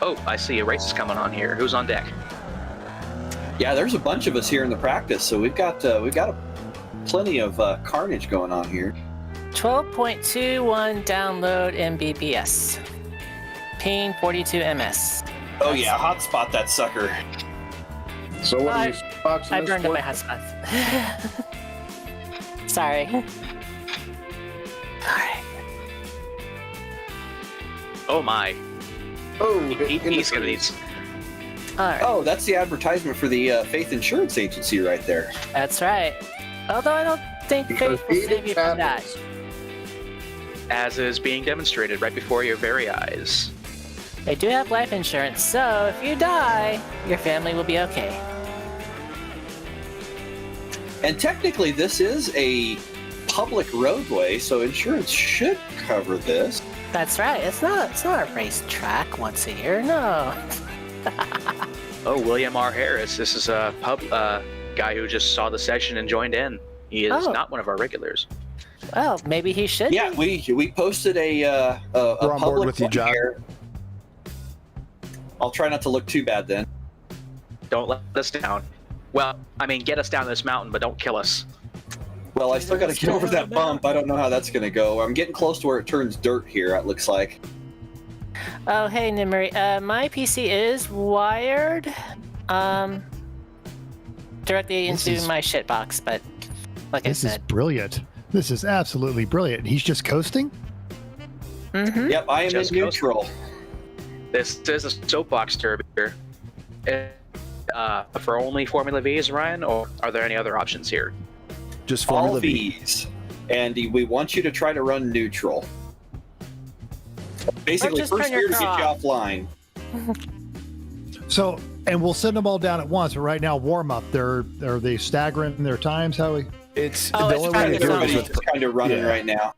Oh, I see a race is coming on here. Who's on deck? Yeah, there's a bunch of us here in the practice, so we've got plenty of carnage going on here. 12.21 download Mbps. Ping 42 ms. Oh yeah, hotspot that sucker. So what are you boxing I this burned up for? my hotspots. Sorry. Alright. Oh my. Oh, He's gonna need. Alright. Oh, that's the advertisement for the Faith Insurance Agency right there. That's right. Although I don't think Because Faith will he save you from that. happens. As is being demonstrated right before your very eyes. They do have life insurance, so if you die, your family will be okay. And technically, this is a public roadway, so insurance should cover this. That's right. It's not a racetrack once a year. No. Oh, William R. Harris. This is a guy who just saw the session and joined in. He is Oh. not one of our regulars. Well, maybe he should. Yeah, be. we posted a We're on board public with you, one John. here. I'll try not to look too bad then. Don't let us down. Well, I mean, get us down this mountain, but don't kill us. Well, I still got to get over that bump. I don't know how that's going to go. I'm getting close to where it turns dirt here, it looks like. Oh, hey, Nimri. My PC is wired directly into my shitbox, but like I This is said. brilliant. This is absolutely brilliant. He's just coasting? Mm-hmm. Yep, I am Just in neutral. This is a soapbox derby here. For only Formula V's, Ryan, or are there any other options here? Just All Formula V. V's. And we want you to try to run neutral. Basically, just first turn your gear to get you car offline. So, and we'll send them all down at once. But right now, warm up. Are they staggering their times, Howie? It's Oh, the it's only kind way of to do it Everybody's is with just kind of running yeah. right now.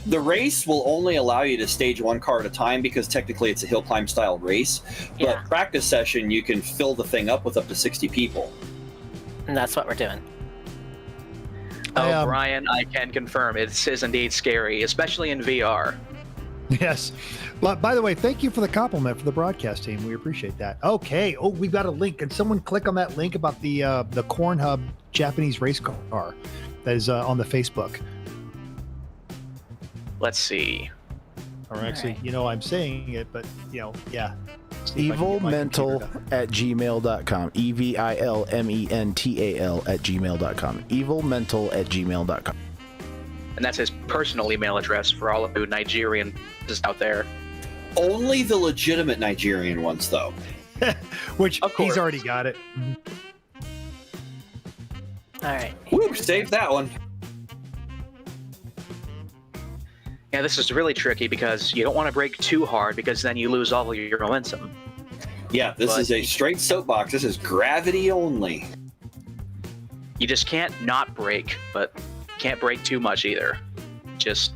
The race will only allow you to stage 1 car at a time because technically it's a hill climb style race. Yeah. But practice session, you can fill the thing up with up to 60 people. And that's what we're doing. Oh, Brian, I can confirm it is indeed scary, especially in VR. Yes. But by the way, thank you for the compliment for the broadcast team. We appreciate that. Okay. Oh, we've got a link. Can someone click on that link about the Corn Hub Japanese race car that is on the Facebook? Let's see. Or actually, I'm saying it, but yeah. See if I can get my evilmental computer done. at gmail.com. EVILMENTAL at gmail.com. Evilmental at gmail.com. And that's his personal email address for all of you Nigerian just out there. Only the legitimate Nigerian ones, though. Which Of course. he's already got it. All right. Whoop, saved that one. Yeah, this is really tricky because you don't want to brake too hard because then you lose all of your momentum. Yeah, this But- is a straight soapbox. This is gravity only. You just can't not brake, but can't brake too much either. Just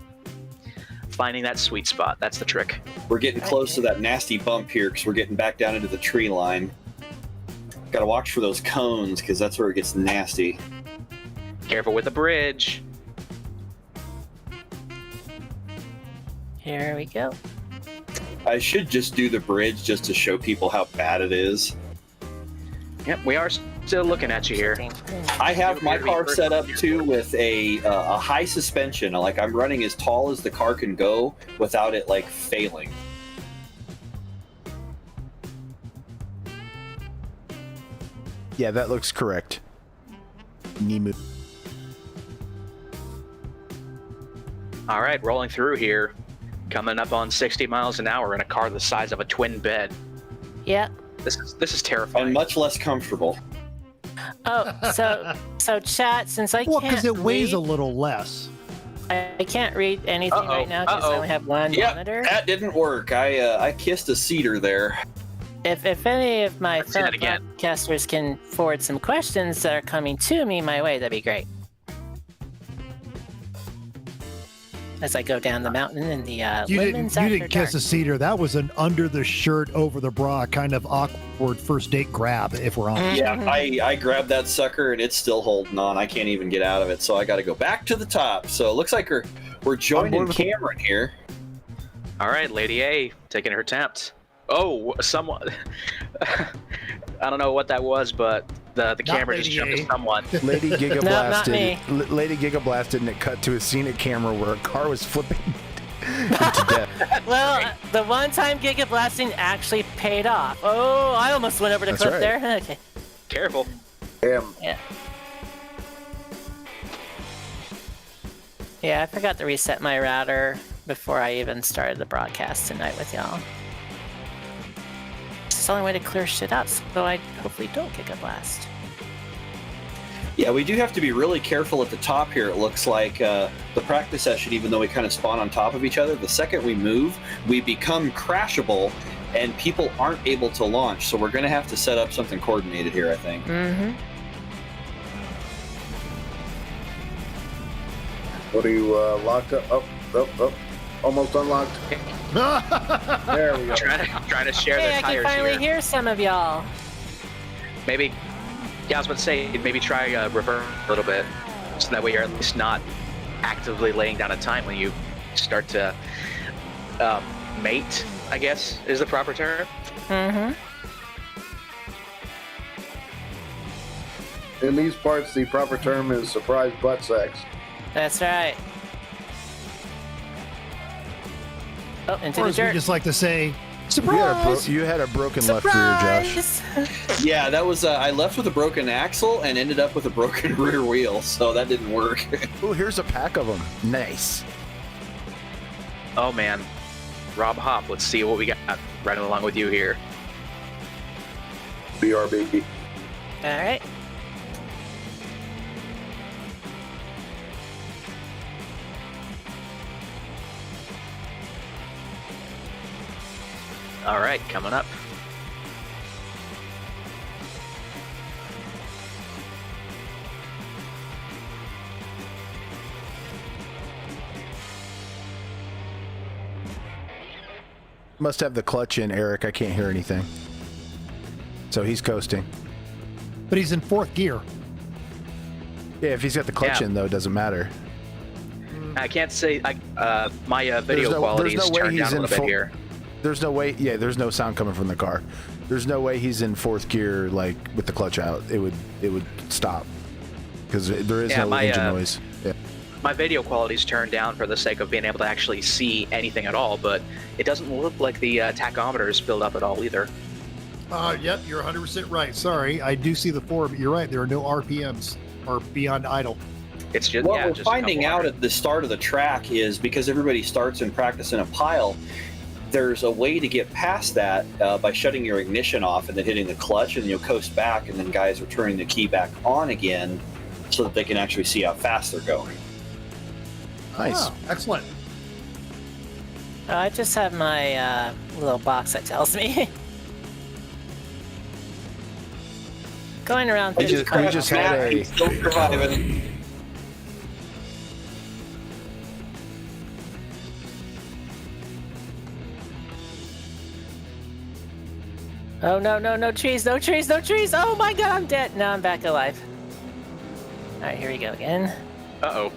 finding that sweet spot. That's the trick. We're getting close to that nasty bump here because we're getting back down into the tree line. Got to watch for those cones because that's where it gets nasty. Careful with the bridge. Here we go. I should just do the bridge just to show people how bad it is. Yep, we are Still looking at you here. I have my car set up too with a high suspension. Like I'm running as tall as the car can go without it like failing. Yeah, that looks correct. Nemu. All right, rolling through here, coming up on 60 miles an hour in a car the size of a twin bed. Yep. This is terrifying. And much less comfortable. Oh, so chat, since I Well, can't because it weighs read, a little less. I can't read anything right now because I only have one monitor. That didn't work. I kissed a cedar there. If any of my Let's see fellow that again. podcasters can forward some questions that are coming to me my way, that'd be great. As I go down the mountain in the You lemons didn't after kiss dark. a cedar. That was an under the shirt, over the bra kind of awkward first date grab, if we're honest. Yeah, I grabbed that sucker and it's still holding on. I can't even get out of it, so I got to go back to the top. So it looks like we're joining Cameron here. All right, Lady A taking her attempt. Oh, someone. I don't know what that was, but the camera just jumped to someone. Lady Giga No, not blasted. me. Lady Giga blasted, and it cut to a scenic camera where a car was flipping to death. Well, the one-time Giga blasting actually paid off. Oh, I almost went over the That's cliff right. there. Okay. Careful. Damn. Yeah, I forgot to reset my router before I even started the broadcast tonight with y'all. It's the only way to clear shit up, so I hopefully don't Giga blast. Yeah, we do have to be really careful at the top here. It looks like the practice session, even though we kind of spawn on top of each other, the second we move, we become crashable and people aren't able to launch. So we're going to have to set up something coordinated here, I think. Mm-hmm. What are you locked up? Up. Almost unlocked. There we go. Trying to share Hey, their I can tires finally here. hear some of y'all. Maybe. Yeah, I was about to say maybe try reverse a little bit, so that way you're at least not actively laying down a time when you start to mate. I guess is the proper term. Mm-hmm. In these parts, the proper term is surprise butt sex. That's right. Oh, into Or the as we dirt. just like to say, You had, surprise! you had a broken left rear, Josh. Surprise! Yeah, that was I left with a broken axle and ended up with a broken rear wheel, so that didn't work. Oh, here's a pack of them. Nice. Oh man, Rob Hop. Let's see what we got running along with you here. BRB. All right. All right, coming up. Must have the clutch in, Eric. I can't hear anything. So he's coasting. But he's in fourth gear. Yeah, if he's got the clutch Yeah. in, though, it doesn't matter. I can't say my video quality is turned down a little bit here. There's no way. Yeah, there's no sound coming from the car. There's no way he's in fourth gear, like with the clutch out. It would stop because there is no engine noise. Yeah. My video quality is turned down for the sake of being able to actually see anything at all, but it doesn't look like the tachometer is filled up at all either. Yep, you're 100% right. Sorry, I do see the 4, but you're right. There are no RPMs or beyond idle. It's just What yeah, we're just a finding couple out hundred. at the start of the track is because everybody starts in practice in a pile, there's a way to get past that by shutting your ignition off and then hitting the clutch, and you'll coast back, and then guys are turning the key back on again so that they can actually see how fast they're going. Nice. Oh, excellent. I just have my little box that tells me. Going around We through just had a. He's still surviving. Oh no, no trees, no trees, no trees! Oh my god, I'm dead! Now I'm back alive. Alright, here we go again. Uh-oh.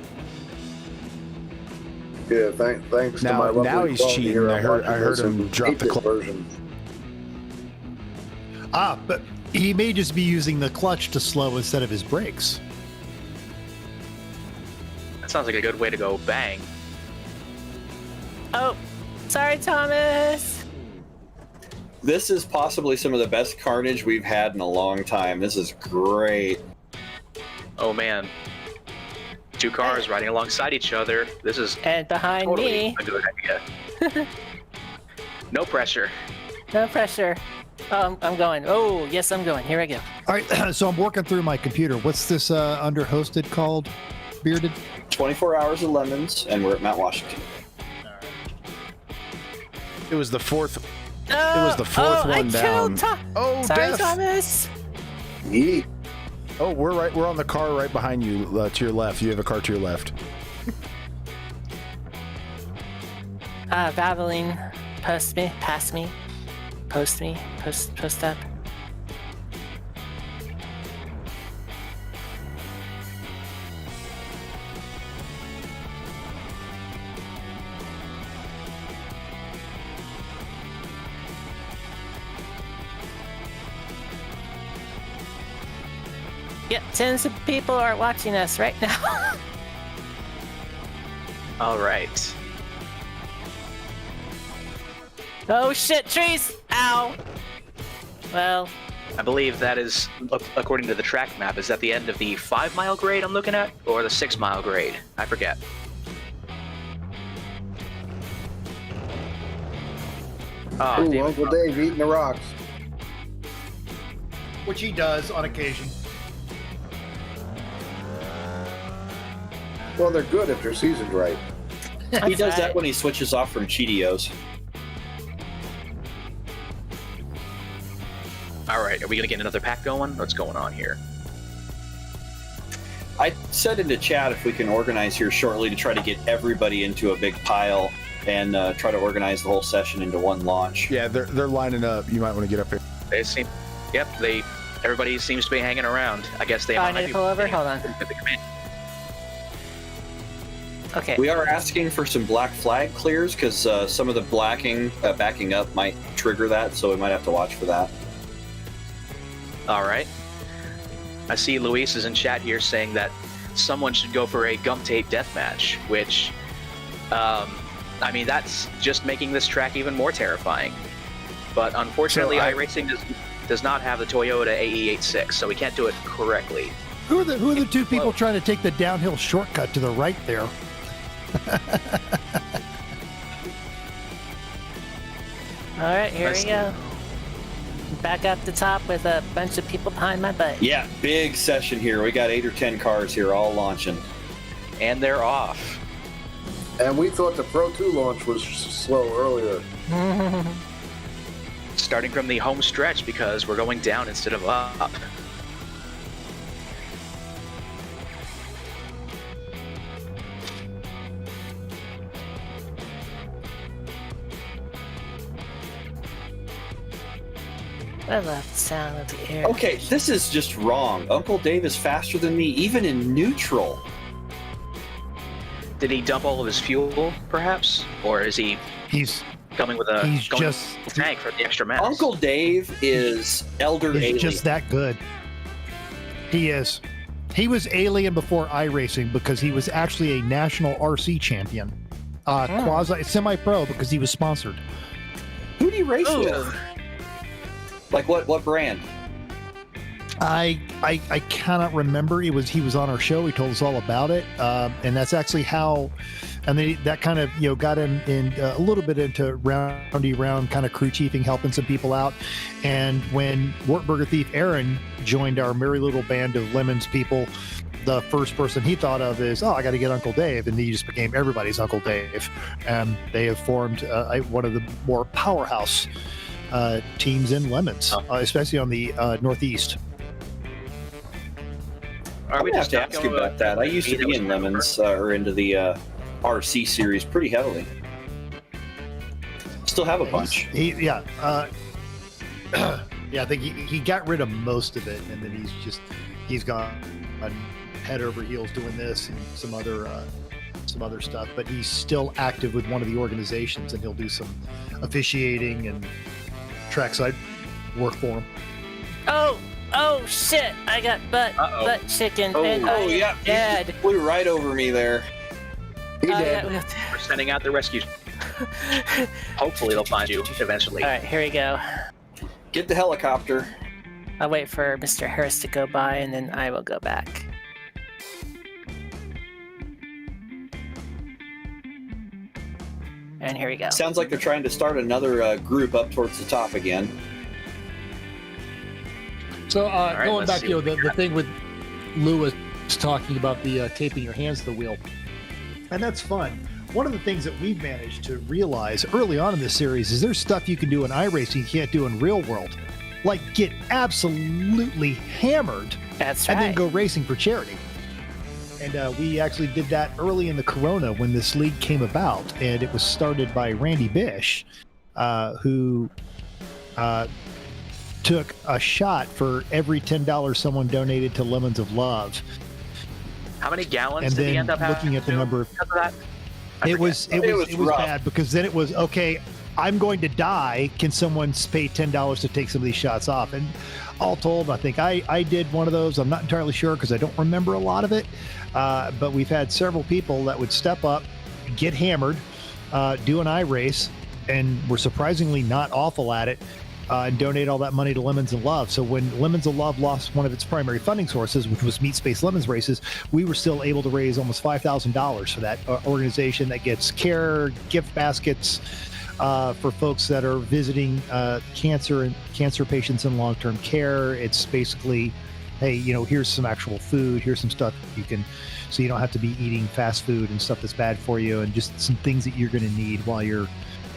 Yeah, thanks to Now- my lovely now he's phone cheating. here, I I'm heard watching him this in drop the 8-bit clutch. version. But He may just be using the clutch to slow instead of his brakes. That sounds like a good way to go bang. Oh, sorry, Thomas. This is possibly some of the best carnage we've had in a long time. This is great. Oh man. Two cars riding alongside each other. This is And behind totally me. a good idea. No pressure. No pressure. Oh, I'm going. Oh, yes, I'm going. Here I go. All right, so I'm working through my computer. What's this under hosted called, Bearded? 24 hours of lemons, and we're at Mount Washington. It was the fourth. Oh, It was the fourth one I down. Killed Oh, Sorry, death. Thomas. Yeet. Oh, we're on the car right behind you, to your left. You have a car to your left. Babbling. Post me. Pass me. Post me. Post up. Yep, tens of people are watching us right now. All right. Oh shit, trees! Ow! Well, I believe that is, according to the track map, is that the end of the 5-mile grade I'm looking at, or the 6-mile grade? I forget. Oh, Ooh, damn it. Uncle Dave eating the rocks. Which he does on occasion. Well, they're good if they're seasoned right. He does that right. when he switches off from Cheetos. All right, are we gonna get another pack going? What's going on here? I said in the chat if we can organize here shortly to try to get everybody into a big pile and try to organize the whole session into one launch. Yeah, they're lining up. You might want to get up here. They seem, yep, everybody seems to be hanging around. I guess they I might need be to pull over. Hold on. at the command. Okay. We are asking for some black flag clears because some of the backing up might trigger that, so we might have to watch for that. All right. I see Luis is in chat here saying that someone should go for a gum tape deathmatch, which, I mean, that's just making this track even more terrifying. But unfortunately, iRacing does not have the Toyota AE86, so we can't do it correctly. Who are the two people trying to take the downhill shortcut to the right there? All right, here we go. Back up the top with a bunch of people behind my butt. Yeah, big session here. We got 8 or 10 cars here all launching. And they're off. And we thought the Pro 2 launch was slow earlier. Starting from the home stretch because we're going down instead of up. I love the sound of the air. Okay, this is just wrong. Uncle Dave is faster than me, even in neutral. Did he dump all of his fuel, perhaps? Or is he He's coming with a tank for the extra mass? Uncle Dave is elder alien. just that good. He is. He was alien before iRacing because he was actually a national RC champion. Quasi semi-pro because he was sponsored. Who do you race with? Like what brand? I cannot remember. He was on our show. He told us all about it, and that's actually how. And that kind of got him in a little bit into round kind of crew chiefing, helping some people out. And when Wartburger Thief Aaron joined our merry little band of Lemons people, the first person he thought of is, I got to get Uncle Dave, and he just became everybody's Uncle Dave. And they have formed one of the more powerhouse teams in Lemons, especially on the Northeast. I would have to ask you about that. I used to be in Lemons or into the RC series pretty heavily. Still have a bunch. Yeah, I think he got rid of most of it, and then he's gone head over heels doing this and some other stuff. But he's still active with one of the organizations, and he'll do some officiating and trackside work for him. Oh shit! I got butt chicken and I am dead. He flew right over me there. He did. We're sending out the rescue. Hopefully they'll find you eventually. All right, here we go. Get the helicopter. I'll wait for Mr. Harris to go by, and then I will go back. And here we go. Sounds like they're trying to start another group up towards the top again. So right, going let's back, see the thing with Lewis talking about the taping your hands to the wheel, and that's fun. One of the things that we've managed to realize early on in this series is there's stuff you can do in iRacing you can't do in real world, like get absolutely hammered That's and right. then go racing for charity. And we actually did that early in the Corona when this league came about, and it was started by Randy Bish, who took a shot for every $10 someone donated to Lemons of Love. How many gallons And did he then end up having? looking at the number of because of that? it was rough. bad, because then it was, okay, I'm going to die. Can someone pay $10 to take some of these shots off? And all told, I think I did one of those. I'm not entirely sure because I don't remember a lot of it. But we've had several people that would step up, get hammered, do an iRace, and were surprisingly not awful at it, and donate all that money to Lemons of Love. So when Lemons of Love lost one of its primary funding sources, which was Meat Space Lemons races, we were still able to raise almost $5,000 for that organization that gets care, gift baskets for folks that are visiting cancer patients in long-term care. It's basically, hey, here's some actual food, here's some stuff you can, so you don't have to be eating fast food and stuff that's bad for you, and just some things that you're going to need while you're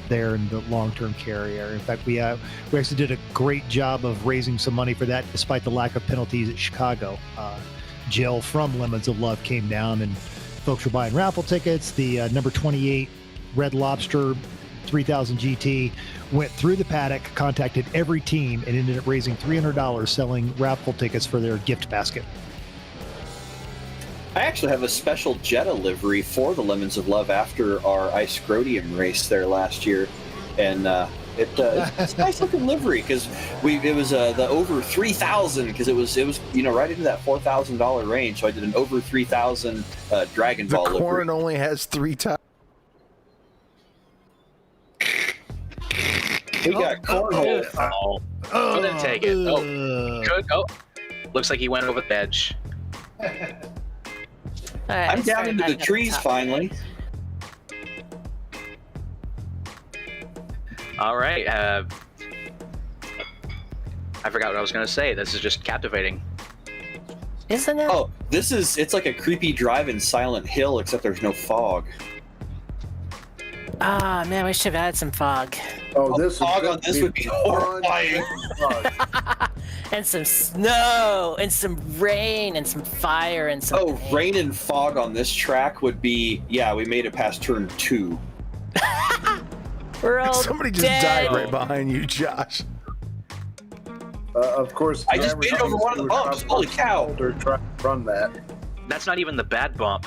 there in the long-term care area. In fact, we actually did a great job of raising some money for that, despite the lack of penalties at Chicago. Jill from Lemons of Love came down, and folks were buying raffle tickets. The number 28 Red Lobster 3000 GT went through the paddock, contacted every team, and ended up raising $300 selling raffle tickets for their gift basket. I actually have a special Jetta livery for the Lemons of Love after our Ice Scrodium race there last year, and it's a nice looking livery because it was the over 3,000 because it was right into that $4,000 range. So I did an over 3,000 Dragon Ball livery. The corn only has 3 tires. We got cornhole. Oh, didn't take it. Oh, good. Oh, looks like he went over the edge. All right, I'm down into the trees finally. All right. I forgot what I was going to say. This is just captivating. Isn't it? Oh, it's like a creepy drive in Silent Hill, except there's no fog. Ah, man, we should have had some fog. Oh, this fog on this would be horrifying. And some snow, and some rain, and some fire, and some pain. Rain and fog on this track would be, we made it past turn 2. We're all Somebody just dead. died right behind you, Josh. Of course, I just made it over one of the bumps. Holy cow. Try to run that. That's not even the bad bump.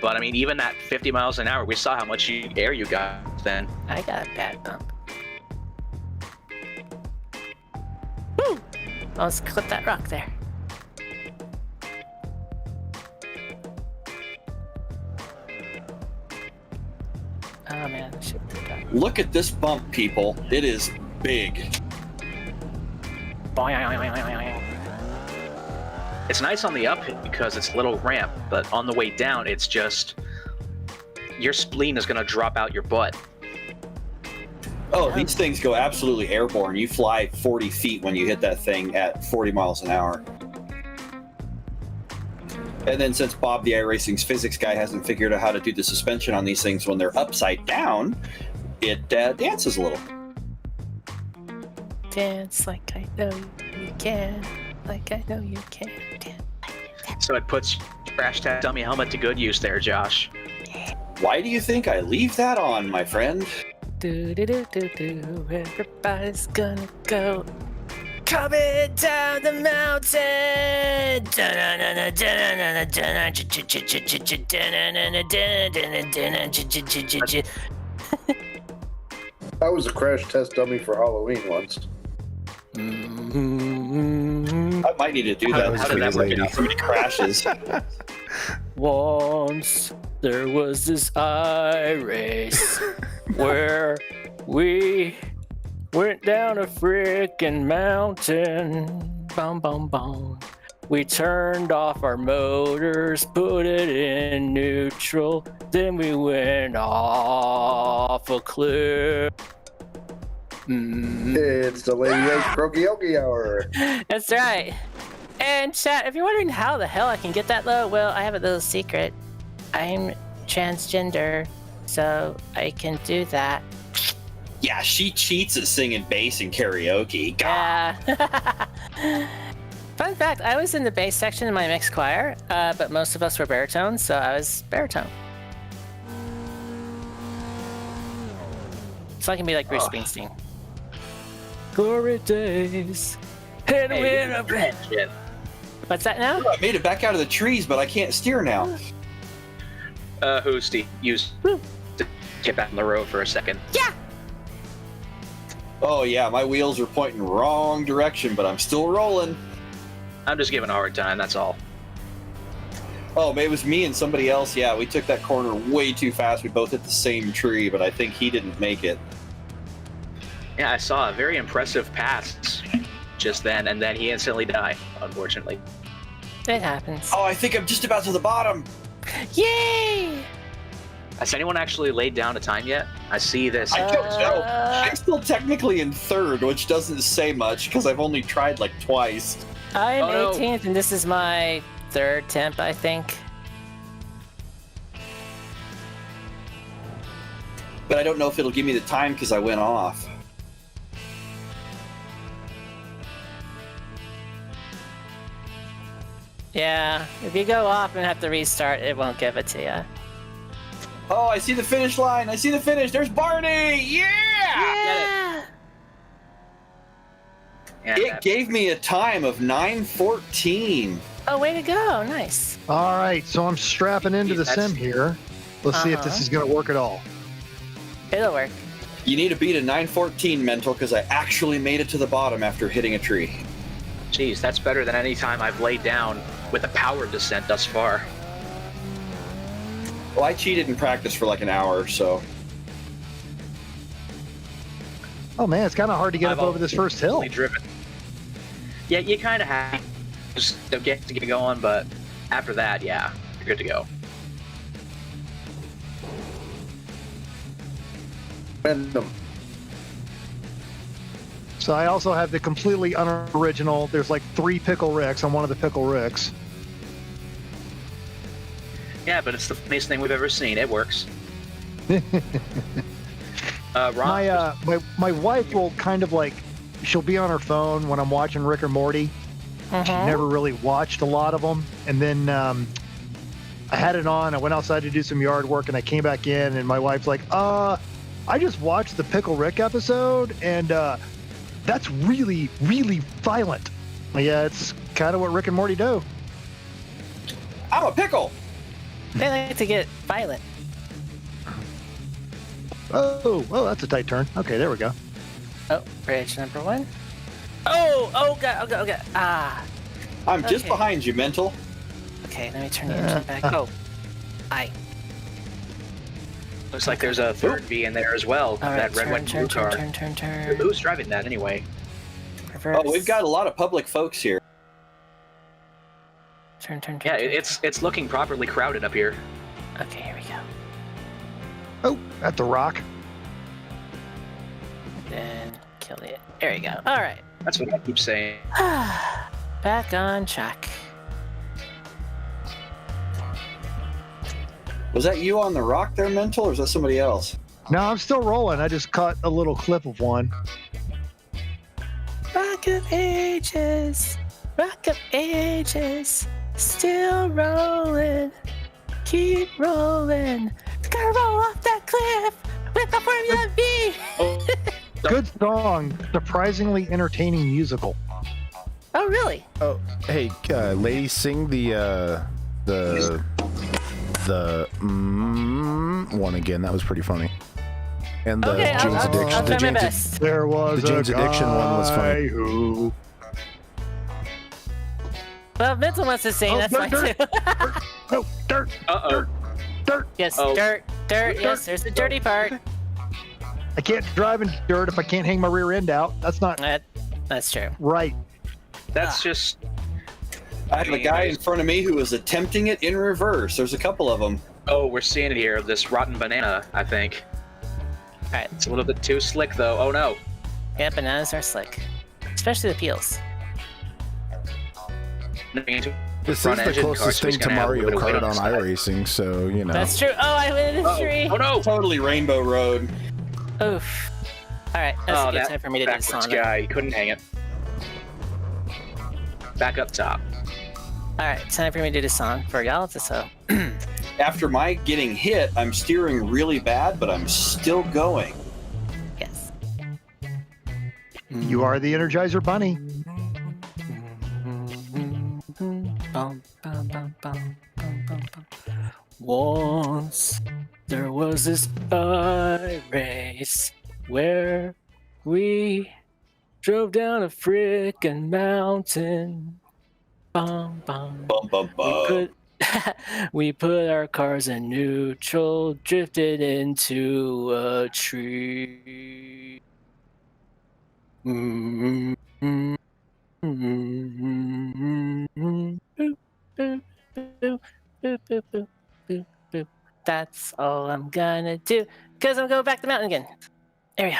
But I mean, even at 50 miles an hour, we saw how much air you got then. I got a bad bump. Woo! Let's clip that rock there. Oh man, I should do that. Look at this bump, people. It is big. It's nice on the up because it's a little ramp, but on the way down, it's just your spleen is going to drop out your butt. Oh, these things go absolutely airborne. You fly 40 feet when you hit that thing at 40 miles an hour. And then since Bob, the iRacing's physics guy, hasn't figured out how to do the suspension on these things when they're upside down, it dances a little. Dance like I know you can. Like I know you can. So it puts Trashtastic dummy helmet to good use there, Josh. Why do you think I leave that on, my friend? Do do do do do. Everybody's gonna go. Coming down the mountain. I was a crash test dummy for Halloween once. I might need to do that. How did that work out? So many crashes. Once there was this iRace where we went down a frickin' mountain. Boom, boom, boom. We turned off our motors, put it in neutral, then we went off a cliff. It's the Lady H Karaoke Hour. That's right. And chat, if you're wondering how the hell I can get that low, well, I have a little secret. I'm transgender, so I can do that. Yeah, she cheats at singing bass in karaoke. God. Yeah. Fun fact, I was in the bass section in my mixed choir, but most of us were baritone, so I was baritone. So I can be like Bruce Springsteen. Glory days, and win a bet. What's that now? I made it back out of the trees, but I can't steer now. Hoosty, use to get back on the road for a second. Yeah. Oh yeah, my wheels are pointing wrong direction, but I'm still rolling. I'm just giving a hard time, that's all. Oh, it was me and somebody else. Yeah, we took that corner way too fast. We both hit the same tree, but I think he didn't make it. Yeah, I saw a very impressive pass just then, and then he instantly died, unfortunately. It happens. Oh, I think I'm just about to the bottom. Yay! Has anyone actually laid down a time yet? I see this. I don't know. I'm still technically in third, which doesn't say much because I've only tried like twice. I'm 18th, and this is my third temp, I think. But I don't know if it'll give me the time because I went off. Yeah, if you go off and have to restart, it won't give it to you. Oh, I see the finish line. I see the finish. There's Barney. Yeah! It gave me a time of 9:14. Oh, way to go. Nice. All right, so I'm strapping into the sim here. Let's see if this is going to work at all. It'll work. You need to beat a 9:14 mental because I actually made it to the bottom after hitting a tree. Jeez, that's better than any time I've laid down with a power descent thus far. Well, I cheated in practice for like an hour, so. Oh man, it's kind of hard to get up over this first hill. Driven. Yeah, you kind of have just to get going, but after that, yeah, you're good to go. Random. So I also have the completely unoriginal. There's like 3 Pickle Ricks on one of the Pickle Ricks. Yeah, but it's the funniest thing we've ever seen. It works. Ron, my wife will kind of like, she'll be on her phone when I'm watching Rick or Morty. She never really watched a lot of them. And then I had it on. I went outside to do some yard work, and I came back in, and my wife's like, I just watched the Pickle Rick episode, and that's really, really violent. Yeah, it's kind of what Rick and Morty do. I'm a pickle. They like to get violent. Oh, well, that's a tight turn. Okay, there we go. Oh, bridge number 1. Oh, God. Ah. I'm just behind you, mental. Okay, let me turn the engine back. Oh. Looks like there's a third V in there as well. All right, that red, white, blue car. Turn. Who's driving that anyway? Reverse. Oh, we've got a lot of public folks here. Turn. Yeah, it's looking properly crowded up here. Okay, here we go. Oh, at the rock. Then kill it. There you go. All right. That's what I keep saying. Back on track. Was that you on the rock there, mental, or was that somebody else? No, I'm still rolling. I just caught a little clip of one. Rock of ages, still rolling, keep rolling. Gotta roll off that cliff with the Formula V. Good song, surprisingly entertaining musical. Oh, really? Oh, hey, ladies, sing the one again. That was pretty funny. And the okay, James I'll try my best. There was the James a Addiction one was funny. who Well, Mental wants to sing. That's fine too. No, dirt. Uh-oh. Dirt. Yes, Oh. dirt. Yes, there's the dirty part. I can't drive in dirt if I can't hang my rear end out. That's not That's true. right. That's just. I have a guy in front of me who is attempting it in reverse. There's a couple of them. Oh, we're seeing it here. This rotten banana, I think. All right. It's a little bit too slick, though. Oh no. Yeah, bananas are slick, especially the peels. This is the closest thing to Mario Kart on iRacing, so you know. That's true. Oh, I went in the tree. Oh no! Totally Rainbow Road. Oof. All right, that's a good time for me to do the backwards song. guy, he couldn't hang it. Back up top. All right, time for me to do the song for y'all. So. After my getting hit, I'm steering really bad, but I'm still going. Yes. You are the Energizer Bunny. Bum, bum, bum, bum, bum, bum, bum. Once there was this race where we drove down a frickin' mountain. Bum, bum. Bum, bum, bum. We put our cars in neutral, drifted into a tree. That's all I'm gonna do, because I'm going back the mountain again. There we go.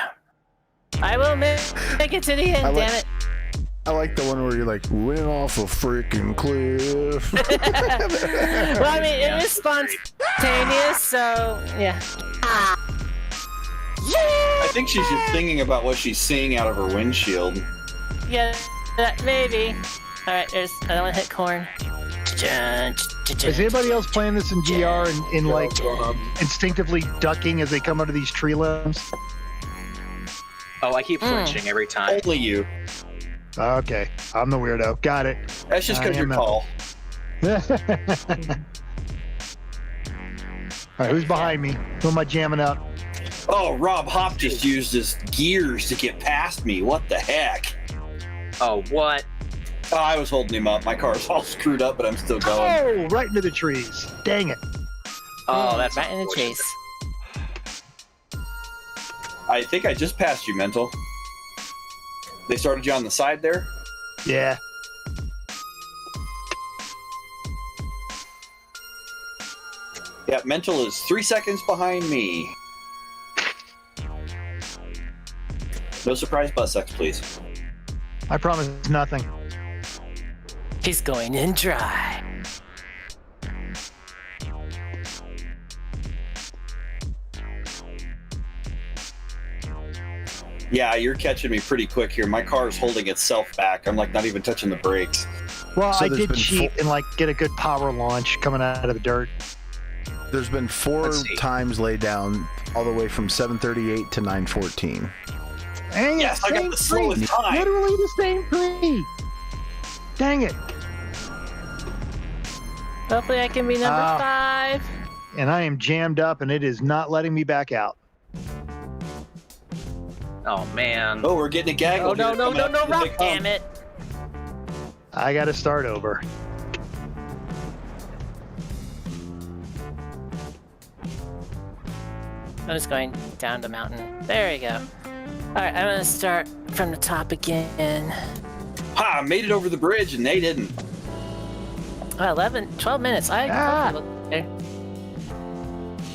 I will make it to the end, damn it. I like the one where you're like, went off a freaking cliff. Well, I mean, it was spontaneous, so yeah. I think she's just thinking about what she's seeing out of her windshield. Yeah, maybe. All right, there's. I don't want to hit corn. Is anybody else playing this in GR and like instinctively ducking as they come under these tree limbs? Oh, I keep flinching every time. Only you. Okay, I'm the weirdo. Got it. That's just because you're tall. All right, who's behind me? Who am I jamming up? Oh, Rob Hop just used his gears to get past me. What the heck? Oh, what? Oh, I was holding him up. My car's all screwed up, but I'm still going. Oh, right into the trees. Dang it. Oh, that's right in the chase. I think I just passed you, Mental. They started you on the side there? Yeah. Yeah, Mental is 3 seconds behind me. No surprise bus X, please. I promise nothing. He's going in dry. Yeah, you're catching me pretty quick here. My car is holding itself back. I'm like not even touching the brakes. Well, So I there's did been cheat and like get a good power launch coming out of the dirt. There's been 4 times laid down all the way from 7:38 to 9:14. Dang it, Yes, I got the same slowest tree. time. Literally the same tree. Dang it. Hopefully, I can be number 5. And I am jammed up and it is not letting me back out. Oh, man. Oh, we're getting a gaggle. Oh no, here no, coming no, up. no, Here they Rob! come. Damn it! I got to start over. I'm just going down the mountain. There you go. All right, I'm gonna start from the top again. Ha! I made it over the bridge and they didn't. Oh, 12 minutes. Okay.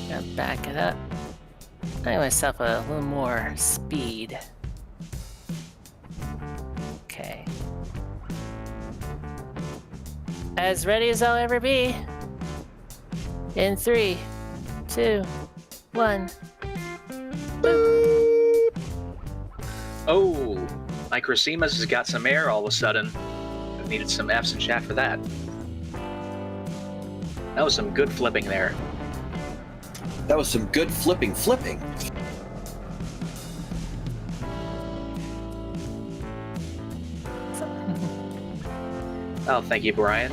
Gotta back it up. Give myself a little more speed. Okay. As ready as I'll ever be. In 3, 2, 1. Oh, Microsimas has got some air all of a sudden. Needed some F's and chat for that. That was some good flipping there. That was some good flipping. Oh, thank you, Brian.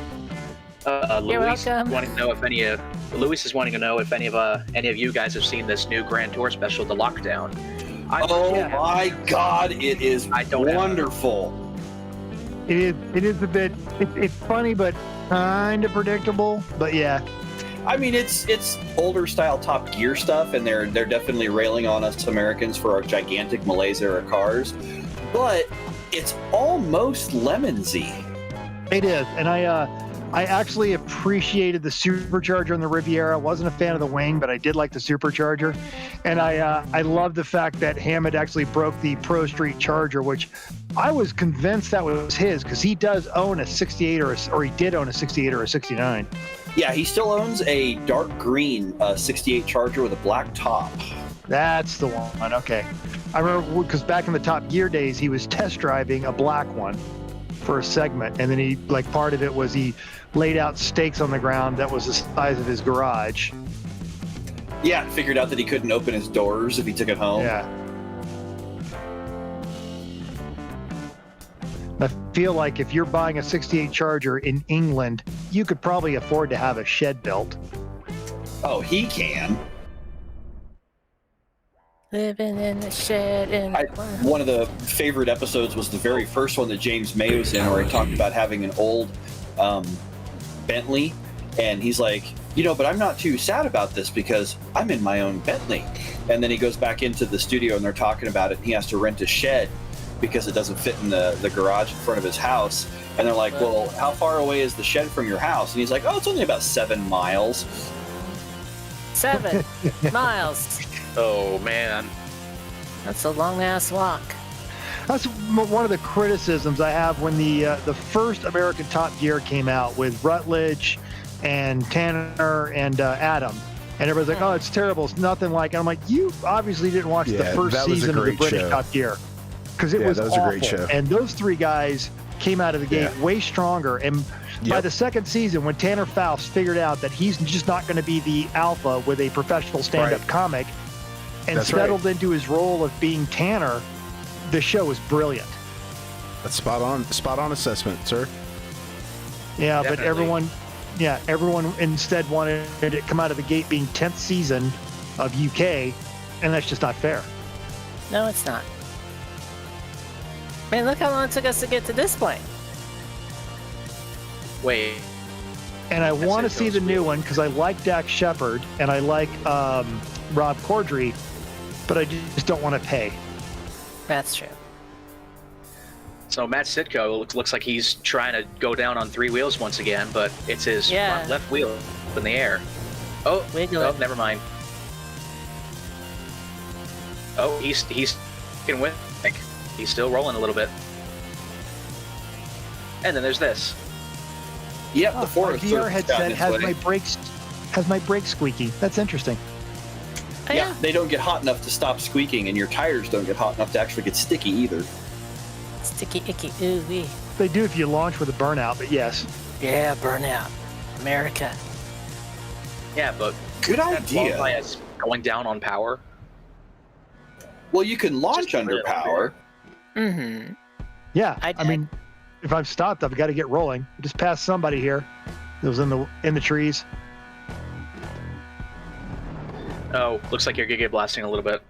You're Luis welcome. wanting to know if Luis is wanting to know if any of you guys have seen this new Grand Tour special, The Lockdown. My God, it is wonderful. It is a bit. It's funny, but kind of predictable. But yeah. I mean, it's older style Top Gear stuff, and they're definitely railing on us Americans for our gigantic Malaise era cars, but it's almost Lemonsy. It is, and I actually appreciated the supercharger in the Riviera. I wasn't a fan of the wing, but I did like the supercharger, and I love the fact that Hammond actually broke the Pro Street Charger, which I was convinced that was his because he does own a 68 or he did own a 68 or a 69. Yeah, he still owns a dark green 68 Charger with a black top. That's the one. Okay. I remember because back in the Top Gear days, he was test driving a black one for a segment. And then he, like, part of it was he laid out stakes on the ground that was the size of his garage. Yeah, figured out that he couldn't open his doors if he took it home. Yeah. I feel like if you're buying a 68 Charger in England, you could probably afford to have a shed built. Oh, he can. Living in the shed. One of the favorite episodes was the very first one that James May was in, where he talked about having an old Bentley, and he's like, but I'm not too sad about this because I'm in my own Bentley. And then he goes back into the studio and they're talking about it, and he has to rent a shed because it doesn't fit in the garage in front of his house. And they're like, well, how far away is the shed from your house? And he's like, oh, it's only about 7 miles. 7 miles. Oh, man. That's a long-ass walk. That's one of the criticisms I have when the first American Top Gear came out with Rutledge and Tanner and Adam. And everybody's like, oh, it's terrible. It's nothing like... And I'm like, you obviously didn't watch the first season of the British Top Gear. Because it was awful. A great show. And those three guys came out of the gate way stronger. And by the second season, when Tanner Faust figured out that he's just not going to be the alpha with a professional stand-up comic and settled into his role of being Tanner, the show was brilliant. That's spot on assessment, sir. Yeah, definitely. But everyone instead wanted it to come out of the gate being 10th season of UK, and that's just not fair. No, it's not. Man, look how long it took us to get to this point. Wait. And I want to see the new one because I like Dax Shepard and I like Rob Corddry, but I just don't want to pay. That's true. So Matt Sitko looks like he's trying to go down on 3 wheels once again, but it's his front left wheel up in the air. Oh, never mind. Oh, he's can win. He's still rolling a little bit. And then there's this. Yep, the Forest VR headset has my brakes squeaky. That's interesting. Yeah, they don't get hot enough to stop squeaking, and your tires don't get hot enough to actually get sticky either. Sticky, icky, ooh wee. They do if you launch with a burnout, but yes. Yeah, burnout. America. Yeah, but good idea. As going down on power. Well, you can launch under power. Mm-hmm. Yeah, I mean, if I've stopped, I've got to get rolling. I just passed somebody here. It was in the trees. Oh, looks like you're giga blasting a little bit.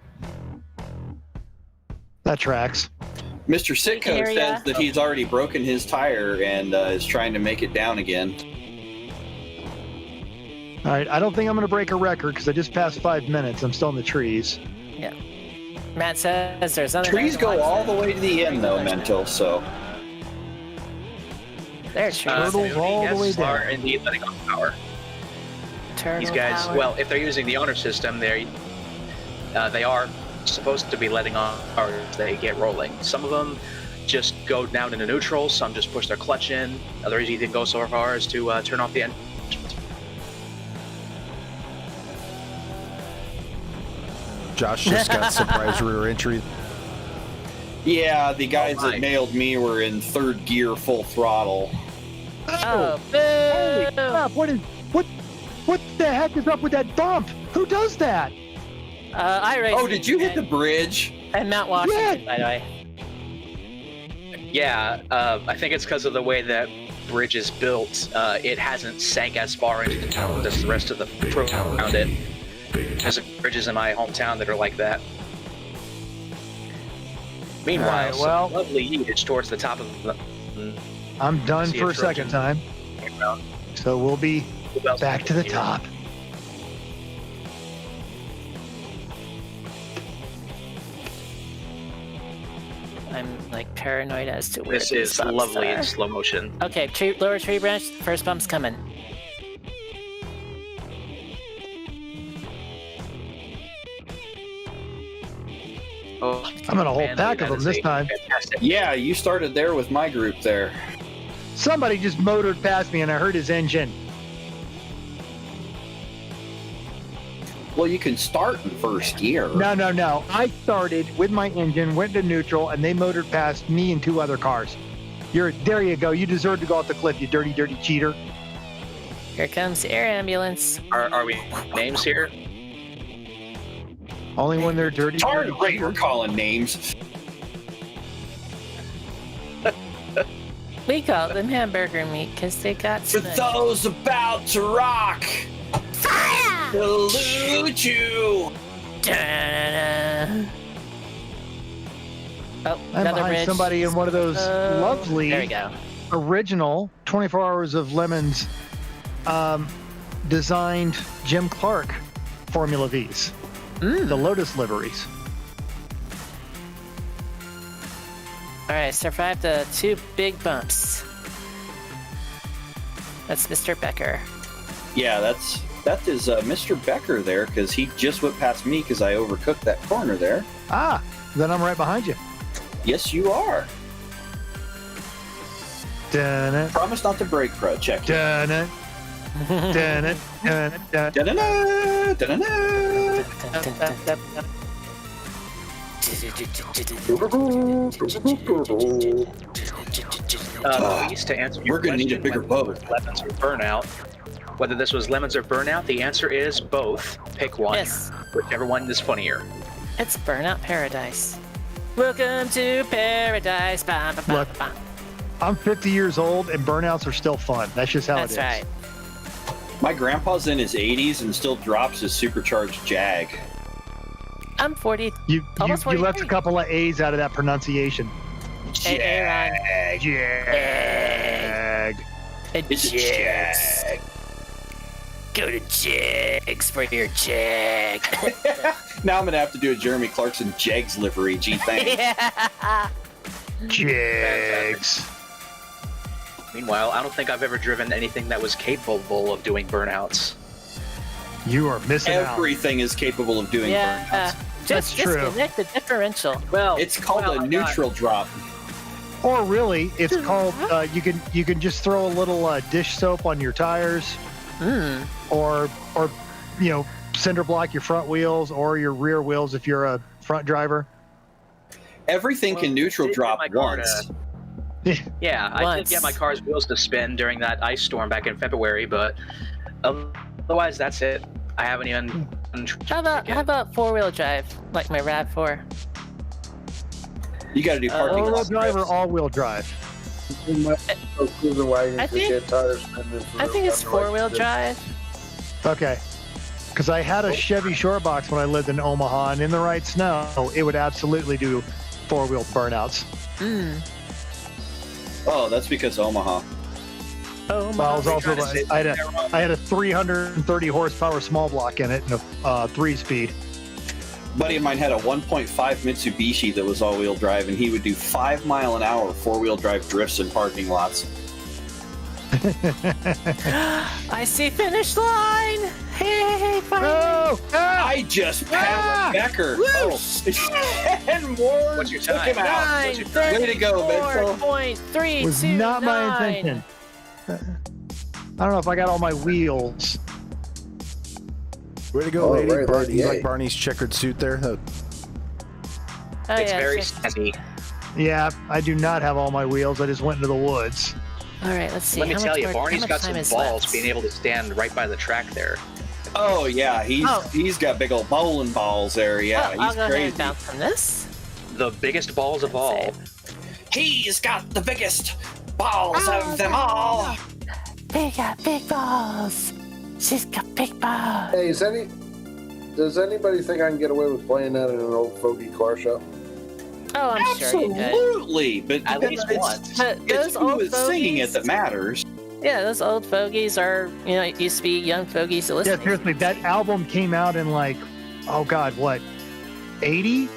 That tracks. Mr. Sitko says that he's already broken his tire and is trying to make it down again. All right, I don't think I'm going to break a record because I just passed 5 minutes. I'm still in the trees. Yeah. Matt says there's other trees go all the way to the end, though, Mental, so... There's trees. Turtles all the way down. Are indeed letting off power. These guys, power. well, if they're using the owner system, they are supposed to be letting off power as they get rolling. Some of them just go down into neutral, some just push their clutch in, others even go so far as to turn off the engine. Josh just got surprise rear entry. Yeah, the guys that nailed me were in 3rd gear full throttle. Oh, holy crap! What the heck is up with that bump? Who does that? iRacing. Oh, did you hit the bridge? And Mount Washington, by the way. Yeah, I think it's because of the way that bridge is built. It hasn't sank as far into the rest of the road around it. There's bridges in my hometown that are like that. Meanwhile, some lovely yeetage towards the top of and I'm done see for a a second Trojan. time. So we'll be Who else back to the here? top. I'm like paranoid as to where This these is bumps lovely are. in slow motion. Okay, lower tree branch. First bump's coming. Oh, I'm in a whole man, pack of that them is this a time. Fantastic. Yeah, you started there with my group there. Somebody just motored past me and I heard his engine. Well, you can start in first gear. No. I started with my engine, went to neutral, and they motored past me and 2 other cars. There you go. You deserve to go off the cliff, you dirty, dirty cheater. Here comes the air ambulance. Are we names here? Only when they're dirty. Darn dirty right, cheater. we're calling names. We call them hamburger meat because they got For smushed. those about to rock, Fire! salute you. Da-da-da-da. Oh, I'm another behind bridge. somebody in one of those lovely There we go. original 24 Hours of Lemons designed Jim Clark Formula Vs. The Lotus liveries. All right, survived the 2 big bumps. That's Mr. Becker. Yeah, that is Mr. Becker there, because he just went past me because I overcooked that corner there. Ah, then I'm right behind you. Yes, you are. Dun-it, Promise not to break, bro. Check it. dun-it, dun-it, dun-it, dun-it. Da-da-da, da-da-da. Please, to answer your We're gonna need a question, bigger whether boat. Lemons or burnout. Whether this was lemons or burnout, the answer is both. Pick one. Yes. Whichever one is funnier. It's Burnout Paradise. Welcome to paradise. Ba, ba, ba, Look. ba. I'm 50 years old and burnouts are still fun. That's just how That's it is. right. My grandpa's in his 80s and still drops his supercharged Jag. I'm 40. You Almost left a 43. couple of A's out of that pronunciation. Hey, Aaron. Jag. It's a Jag. Go to Jags for your Jag. Now I'm gonna have to do a Jeremy Clarkson Jags livery. Gee, thanks. Yeah. Jags. Meanwhile, I don't think I've ever driven anything that was capable of doing burnouts. You are missing out. Everything is capable of doing Yeah. burnouts. Just That's true. disconnect the differential. Well, It's called well, a neutral drop. Or really, it's called. You can just throw a little dish soap on your tires, or cinder block your front wheels or your rear wheels if you're a front driver. Everything can neutral did drop my car once. Yeah, I did Once. get my car's wheels to spin during that ice storm back in February, but otherwise that's it. I haven't even. How about 4-wheel drive, like my RAV4? You got to do parking All-wheel lot drive or strips. all-wheel drive? Cruiser wagon I could think- get tires spinning for I think it's the right 4-wheel position. drive. Okay. Because I had a Chevy Shortbox when I lived in Omaha, and in the right snow, it would absolutely do 4-wheel burnouts. Oh, that's because Omaha. Oh Well, I was my. also I had a 330 horsepower small block in it and a 3-speed. Buddy of mine had a 1.5 Mitsubishi that was all-wheel drive, and he would do 5-mile-an-hour 4-wheel drive drifts in parking lots. I see finish line. Hey, finally. Oh! Ah! I just passed Becker. Oh, and Ward What's your took time? him out. What's your time? Way to go, Benzo. 4.329. Was not my intention. I don't know if I got all my wheels. Way to go, Oh, lady. right, Barney, you yeah. like Barney's checkered suit there? Oh, It's yeah, very just- snazzy. Yeah, I do not have all my wheels. I just went into the woods. All right, let's see. Let me how tell much you, more- Barney's how much got time some is balls left? being able to stand right by the track there. Oh yeah, he's got big old bowling balls there. Yeah, Well, I'll he's go ahead crazy. and bounce from this. The biggest balls of all. He's got the biggest balls of them all. They got big balls. She's got big balls. Hey, does anybody think I can get away with playing that in an old fogey car show? Oh, I'm sure you could. Absolutely, but At least once. But those it's who old is singing it fogies- that matters. Yeah, those old fogies are, it used to be young fogies to Yeah, listen. seriously, that album came out in like, oh God, what, 80?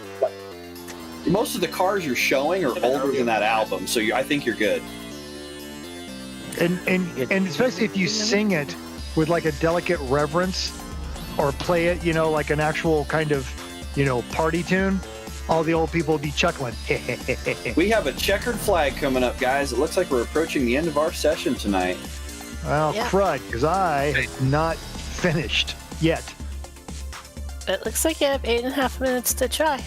Most of the cars you're showing are older than that album, so I think you're good. And especially if you sing it with like a delicate reverence or play it, like an actual kind of, party tune, all the old people will be chuckling. We have a checkered flag coming up, guys. It looks like we're approaching the end of our session tonight. Well, Yeah. crud, because I have not finished yet. It looks like you have 8.5 minutes to try.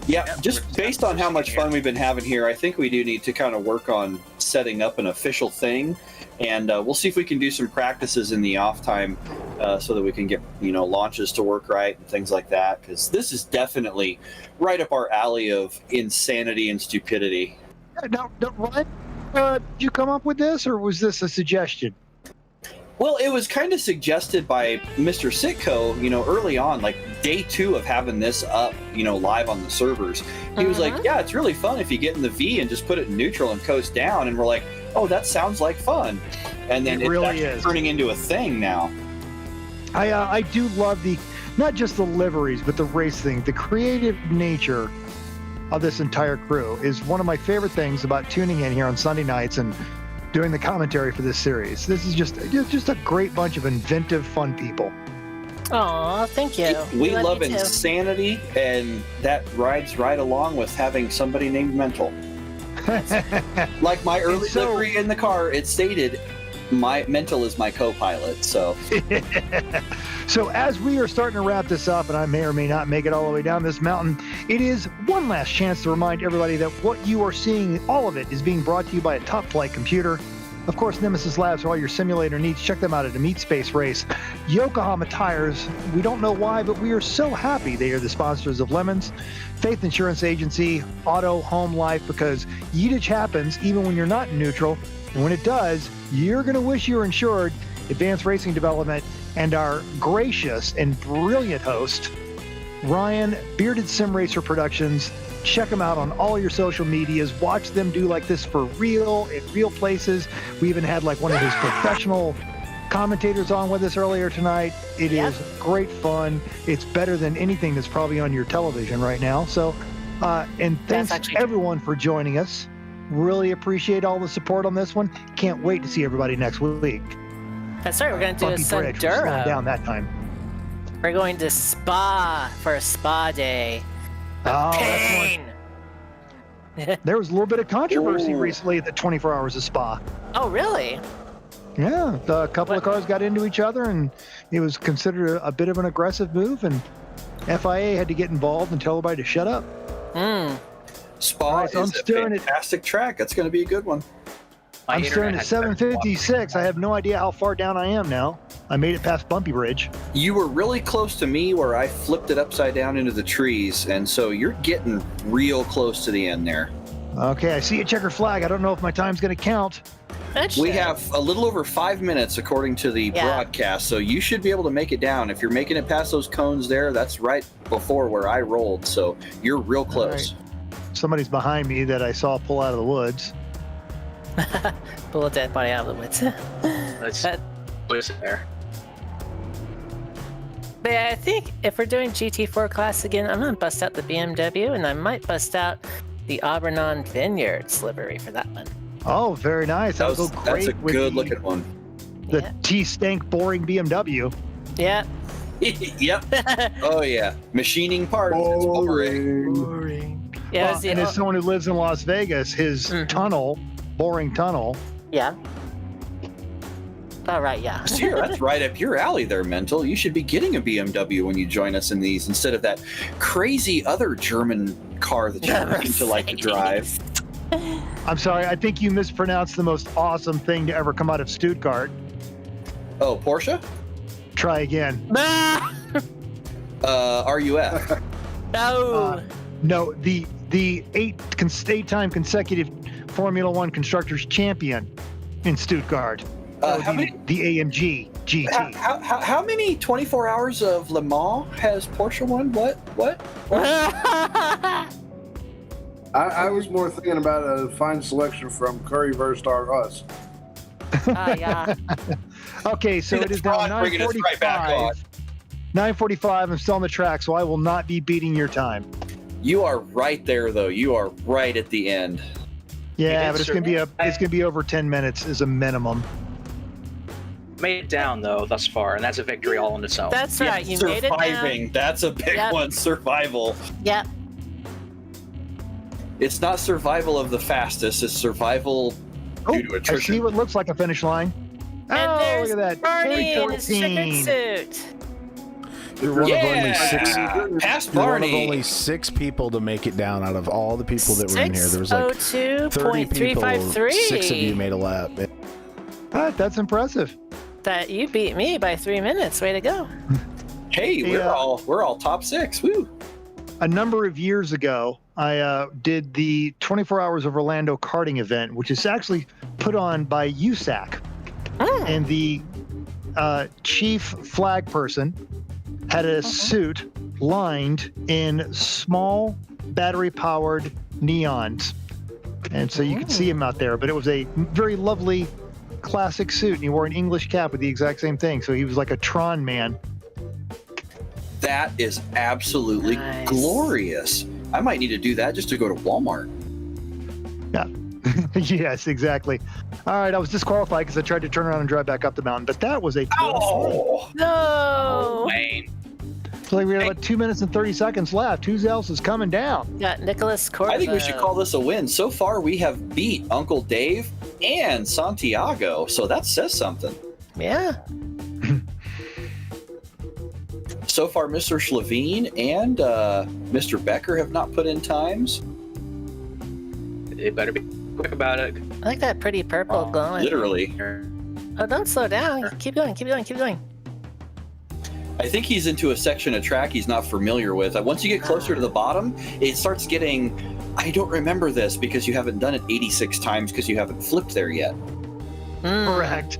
Yeah, just based on how much fun we've been having here, I think we do need to kind of work on setting up an official thing, and we'll see if we can do some practices in the off time so that we can get launches to work right and things like that. Because this is definitely right up our alley of insanity and stupidity. Now, Ryan, did you come up with this, or was this a suggestion? Well, it was kind of suggested by Mr. Sitco, early on, like day 2 of having this up, live on the servers. He was like, yeah, it's really fun if you get in the V and just put it in neutral and coast down. And we're like, oh, that sounds like fun. And then it's really actually is turning into a thing now. I do love not just the liveries, but the race thing. The creative nature of this entire crew is one of my favorite things about tuning in here on Sunday nights and doing the commentary for this series. This is just a great bunch of inventive, fun people. Aw, thank you. We love you too. insanity, and that rides right along with having somebody named Mental. Like my early livery in the car, it stated, my Mental is my co-pilot, so. So as we are starting to wrap this up, and I may or may not make it all the way down this mountain, it is one last chance to remind everybody that what you are seeing, all of it, is being brought to you by a top-flight computer. Of course, Nemesis Labs for all your simulator needs. Check them out at a Meat Space Race. Yokohama Tires, we don't know why, but we are so happy they are the sponsors of Lemons. Faith Insurance Agency, Auto, Home, Life, because Yiddish happens even when you're not in neutral. And when it does, you're going to wish you were insured. Advanced Racing Development, and our gracious and brilliant host, Ryan, Bearded Sim Racer Productions. Check them out on all your social medias. Watch them do like this for real, in real places. We even had like one of his professional commentators on with us earlier tonight. It is great fun. It's better than anything that's probably on your television right now. So, and thanks everyone for joining us. Really appreciate all the support on this one. Can't wait to see everybody next week. That's right, we're going to do Bumpy a Bridge, we're slowing Sunduro. down that time. We're going to Spa for a spa day. Oh, Pain! there was a little bit of controversy recently at the 24 Hours of Spa. Oh, really? Yeah, a couple of cars got into each other, and it was considered a bit of an aggressive move, and FIA had to get involved and tell everybody to shut up. Spa so I'm is a staring at- fantastic track. That's going to be a good one. I'm staring at 756. I have no idea how far down I am now. I made it past Bumpy Bridge. You were really close to me where I flipped it upside down into the trees, and so you're getting real close to the end there. Okay, I see a checker flag. I don't know if my time's going to count. We have a little over 5 minutes according to the broadcast, so you should be able to make it down. If you're making it past those cones there, that's right before where I rolled, so you're real close. Somebody's behind me that I saw pull out of the woods. Pull a dead body out of the woods. Let's put it there. But yeah, I think if we're doing GT4 class again, I'm going to bust out the BMW, and I might bust out the Aubernon Vineyards livery for that one. Oh, very nice. That was great. That's a good looking one. The T-stank boring BMW. Yeah. Yep. Oh yeah. Machining parts. It's boring. Yeah, Well, and as someone who lives in Las Vegas, his boring tunnel. Yeah. All right, yeah. Sure, that's right up your alley there, Mental. You should be getting a BMW when you join us in these instead of that crazy other German car that you're looking to like to drive. I'm sorry, I think you mispronounced the most awesome thing to ever come out of Stuttgart. Oh, Porsche? Try again. RUF. No. No, the eight-time consecutive Formula One Constructors Champion in Stuttgart. How many? The AMG GT. How many 24 hours of Le Mans has Porsche won? What? I was more thinking about a fine selection from Curry versus us. Yeah. Okay, so it is now Bringing us right back on. 9:45. I'm still on the track, so I will not be beating your time. You are right there, though. You are right at the end. Yeah, but it's gonna be over 10 minutes as a minimum. Made it down though thus far, and that's a victory all on its own. That's right. You made it down. Surviving. That's a big one. Survival. Yep. It's not survival of the fastest. It's survival due to I attrition. see what looks like a finish line. And Oh, there's look at that. Barney in his secret 2014. suit. You're one of only six. Past You're one of Barney. only 6 people to make it down out of all the people that were in here. There was like 30 people. 602.353. 6 of you made a lap. That's impressive. That you beat me by 3 minutes. Way to go. Hey, we're all top 6. Woo. A number of years ago, I did the 24 Hours of Orlando karting event, which is actually put on by USAC. And the chief flag person had a suit lined in small battery-powered neons. And so you could see him out there. But it was a very lovely classic suit, and he wore an English cap with the exact same thing. So he was like a Tron man. That is absolutely glorious. I might need to do that just to go to Walmart. Yeah. Yes, exactly. All right, I was disqualified because I tried to turn around and drive back up the mountain, but that was a No. Wayne. So we had about 2 minutes and 30 seconds left. Who else is coming down? Got Nicholas Corvo. I think we should call this a win. So far, we have beat Uncle Dave and Santiago, so that says something. Yeah. So far, Mr. Schlavine and Mr. Becker have not put in times. It better be quick about it. I like that pretty purple glowing. Literally. Oh, don't slow down. Keep going. Keep going. Keep going. I think he's into a section of track he's not familiar with. Once you get closer to the bottom, it starts getting, I don't remember this because you haven't done it 86 times because you haven't flipped there yet. Correct.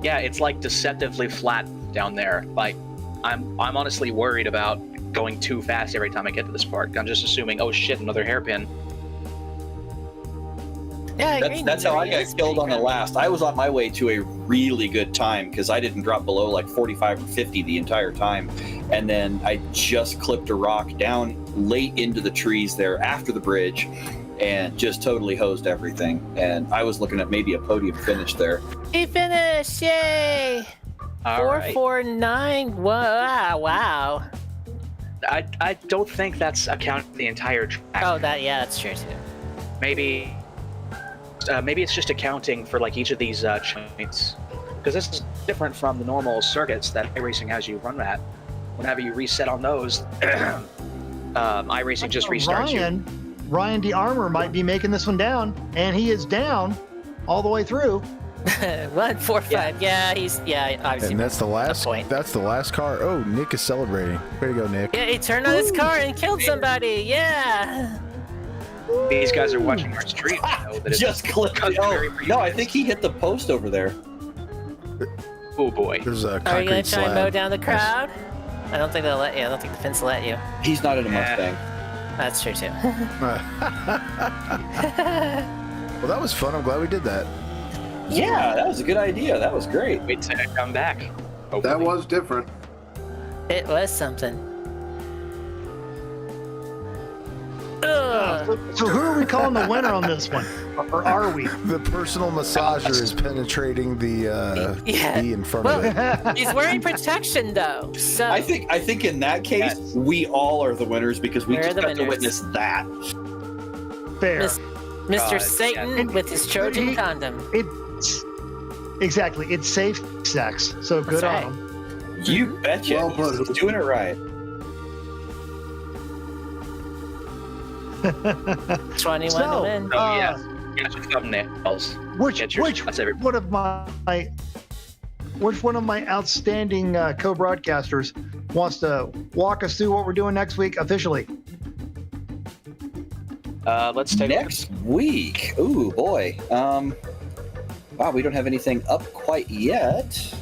Yeah, it's like deceptively flat down there. Like, I'm honestly worried about going too fast every time I get to this part. I'm just assuming, oh shit, another hairpin. Yeah, I agree. That's how I got killed on the last. I was on my way to a really good time because I didn't drop below like 45 or 50 the entire time. And then I just clipped a rock down late into the trees there after the bridge and just totally hosed everything. And I was looking at maybe a podium finish there. He finished! Yay! All right. 449. Wow. I don't think that's accounting the entire track. Oh, that's true too. Maybe it's just accounting for like each of these checkpoints, because this is different from the normal circuits that iRacing has you run at. Whenever you reset on those, iRacing just restarts you. Ryan DeArmor might be making this one down, and he is down all the way through. 145. Yeah, obviously. And that's the last point. That's the last car. Oh, Nick is celebrating. Way to go, Nick. Yeah, he turned on his car and killed somebody. Yeah. These guys are watching our stream. You know, that Just clipped it. No, I think he hit the post over there. Oh boy. There's a Are concrete you gonna try and slab. mow down the crowd? I don't think they'll let you. I don't think the fence will let you. He's not in a Mustang. That's true too. Well, that was fun. I'm glad we did that. Yeah, that was a good idea. That was great. Wait till I come back. Hopefully. That was different. It was something. Ugh. So who are we calling the winner on this one? Or are we? The personal massager is penetrating the E in front of it. He's wearing protection though, so I think in that case, we all are the winners because we We're just the got to winners. witness that. Fair. Mr. Satan with his Trojan condom. It's safe sex. So good That's on him. You betcha. Well put. He's doing it right. 21 So, to win. Oh yeah. Get your thumbnails. Get your shots every- Which one of my outstanding co-broadcasters wants to walk us through what we're doing next week officially? Let's take Next week. Ooh, boy. Wow, we don't have anything up quite yet.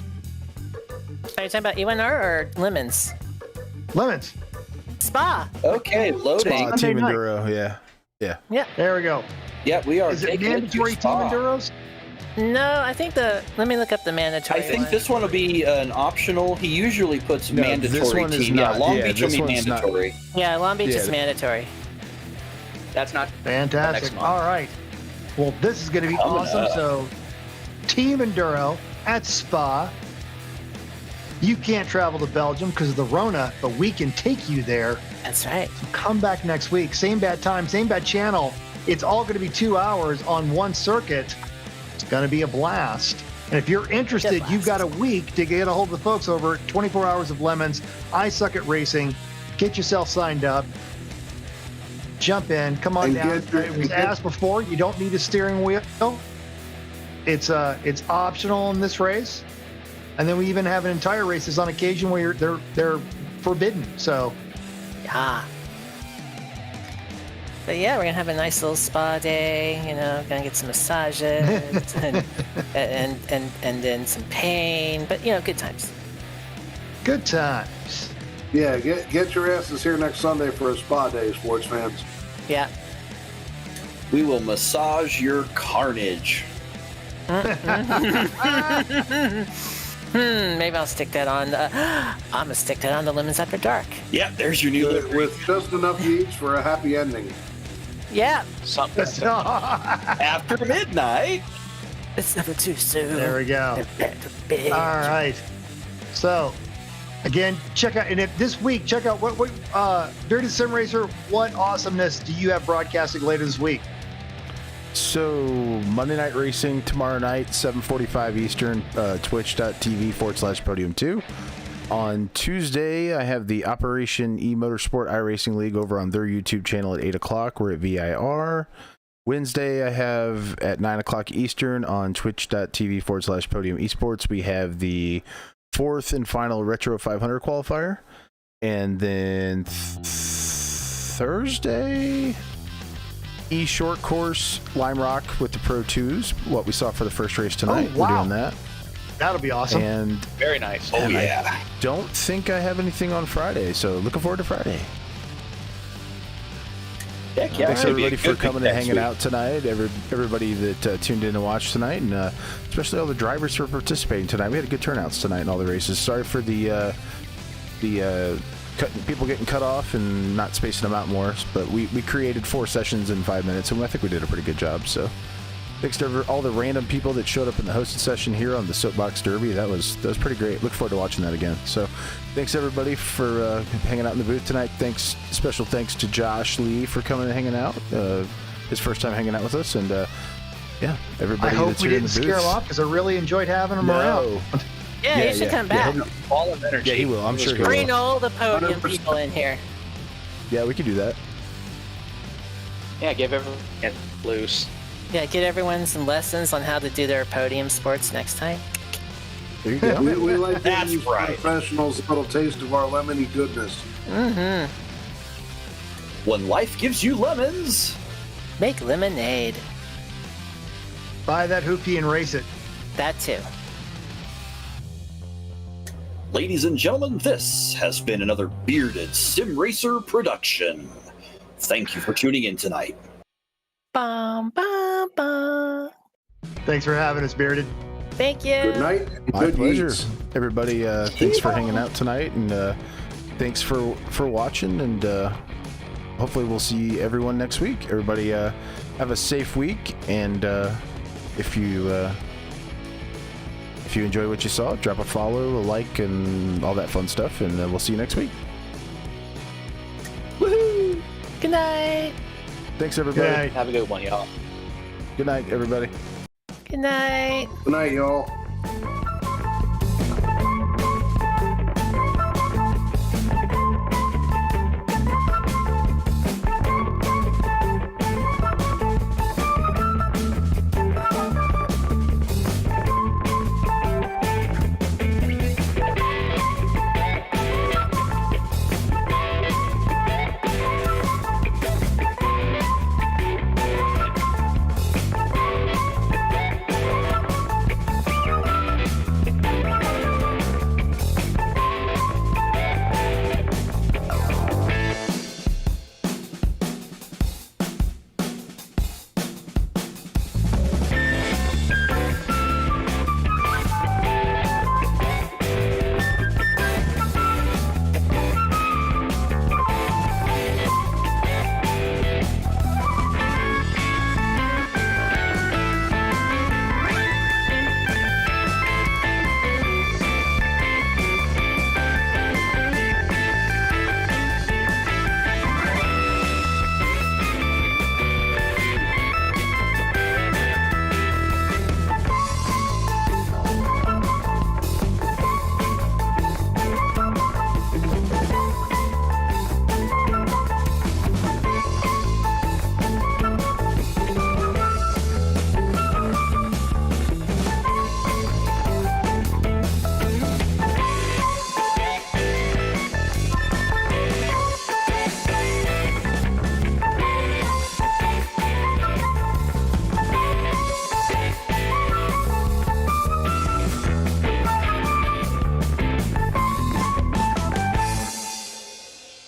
Are you talking about E1R or Lemons? Lemons. Spa. Okay, loading. Spa, Team night. Enduro, yeah. Yeah. There we go. Yeah, we are. Is it taking mandatory to team Spa. enduros? No, I think let me look up the mandatory I think one. this one will be an optional. He usually puts No, mandatory this one is team. not. Yeah, Long Yeah, Beach will this be one's not. mandatory. Yeah, Long Beach is Yeah. mandatory. That's not Fantastic. Next month. All right. Well, this is going to be Coming awesome. up. So, Team Enduro at Spa. You can't travel to Belgium because of the Rona, but we can take you there. That's right. Come back next week. Same bad time, same bad channel. It's all going to be 2 hours on one circuit. It's going to be a blast. And if you're interested, you've got a week to get a hold of the folks over at 24 Hours of Lemons. I Suck at Racing. Get yourself signed up. Jump in. Come on And down. It was asked before. You don't need a steering wheel. It's optional in this race. And then we even have an entire races on occasion where they're forbidden. So Yeah. But yeah, we're gonna have a nice little spa day. Gonna get some massages and then some pain. But good times. good times. Yeah, get your asses here next Sunday for a spa day, sports fans. Yeah. We will massage your carnage. Maybe I'll stick that on. I'm gonna stick that on the Lemons After Dark. Yeah, there's your new livery. With just enough each for a happy ending. Yeah. something. After midnight. It's never too soon. There we go. All right. So, again, check out, and if this week, check out what Dirty Sim Racer, what awesomeness do you have broadcasting later this week? So Monday Night Racing tomorrow night, 7:45 Eastern, twitch.tv/podium2. On Tuesday, I have the Operation E Motorsport iRacing League over on their YouTube channel at 8 o'clock. We're at VIR. Wednesday, I have at 9 o'clock Eastern on twitch.tv/podium esports. We have the fourth and final Retro 500 qualifier. And then Thursday, E Short Course Lime Rock with the Pro 2s. What we saw for the first race tonight. Oh, wow. We're doing that. That'll be awesome. And Very nice. Oh, yeah. I don't think I have anything on Friday, so looking forward to Friday. Heck yeah. Thanks It's gonna be a everybody for good coming week and next hanging week. out tonight. Everybody that tuned in to watch tonight, and especially all the drivers for participating tonight. We had good turnouts tonight in all the races. Sorry for the people getting cut off and not spacing them out more, but we created 4 sessions in 5 minutes, and I think we did a pretty good job. So thanks to all the random people that showed up in the hosted session here on the Soapbox Derby. That was pretty great. Look forward to watching that again. So thanks everybody for hanging out in the booth tonight. Special thanks to Josh Lee for coming and hanging out. His first time hanging out with us, and yeah, everybody. I hope that's we here in didn't the scare booth. him off because I really enjoyed having him around. Yeah, he should come back. Ball of energy. Yeah, he will. I'm sure he will. Bring all the podium people in here. Yeah, we can do that. Yeah, give everyone loose. Yeah, get everyone some lessons on how to do their podium sports next time. There you go. We like That's giving you right. professionals a little taste of our lemony goodness. Mm-hmm. When life gives you lemons. Make lemonade. Buy that hoopty and race it. That too. Ladies and gentlemen, this has been another Bearded Sim Racer production. Thank you for tuning in tonight. Bum, bum, bum. Thanks for having us, Bearded. Thank you. Good night. And My good pleasure. eats. Everybody, thanks for hanging out tonight, and thanks for watching, and hopefully we'll see everyone next week. Everybody have a safe week, and if you enjoy what you saw, drop a follow, a like, and all that fun stuff, and we'll see you next week. Woohoo! Good night. Thanks, everybody. Good night. Have a good one, y'all. Good night, everybody. Good night. Good night, y'all.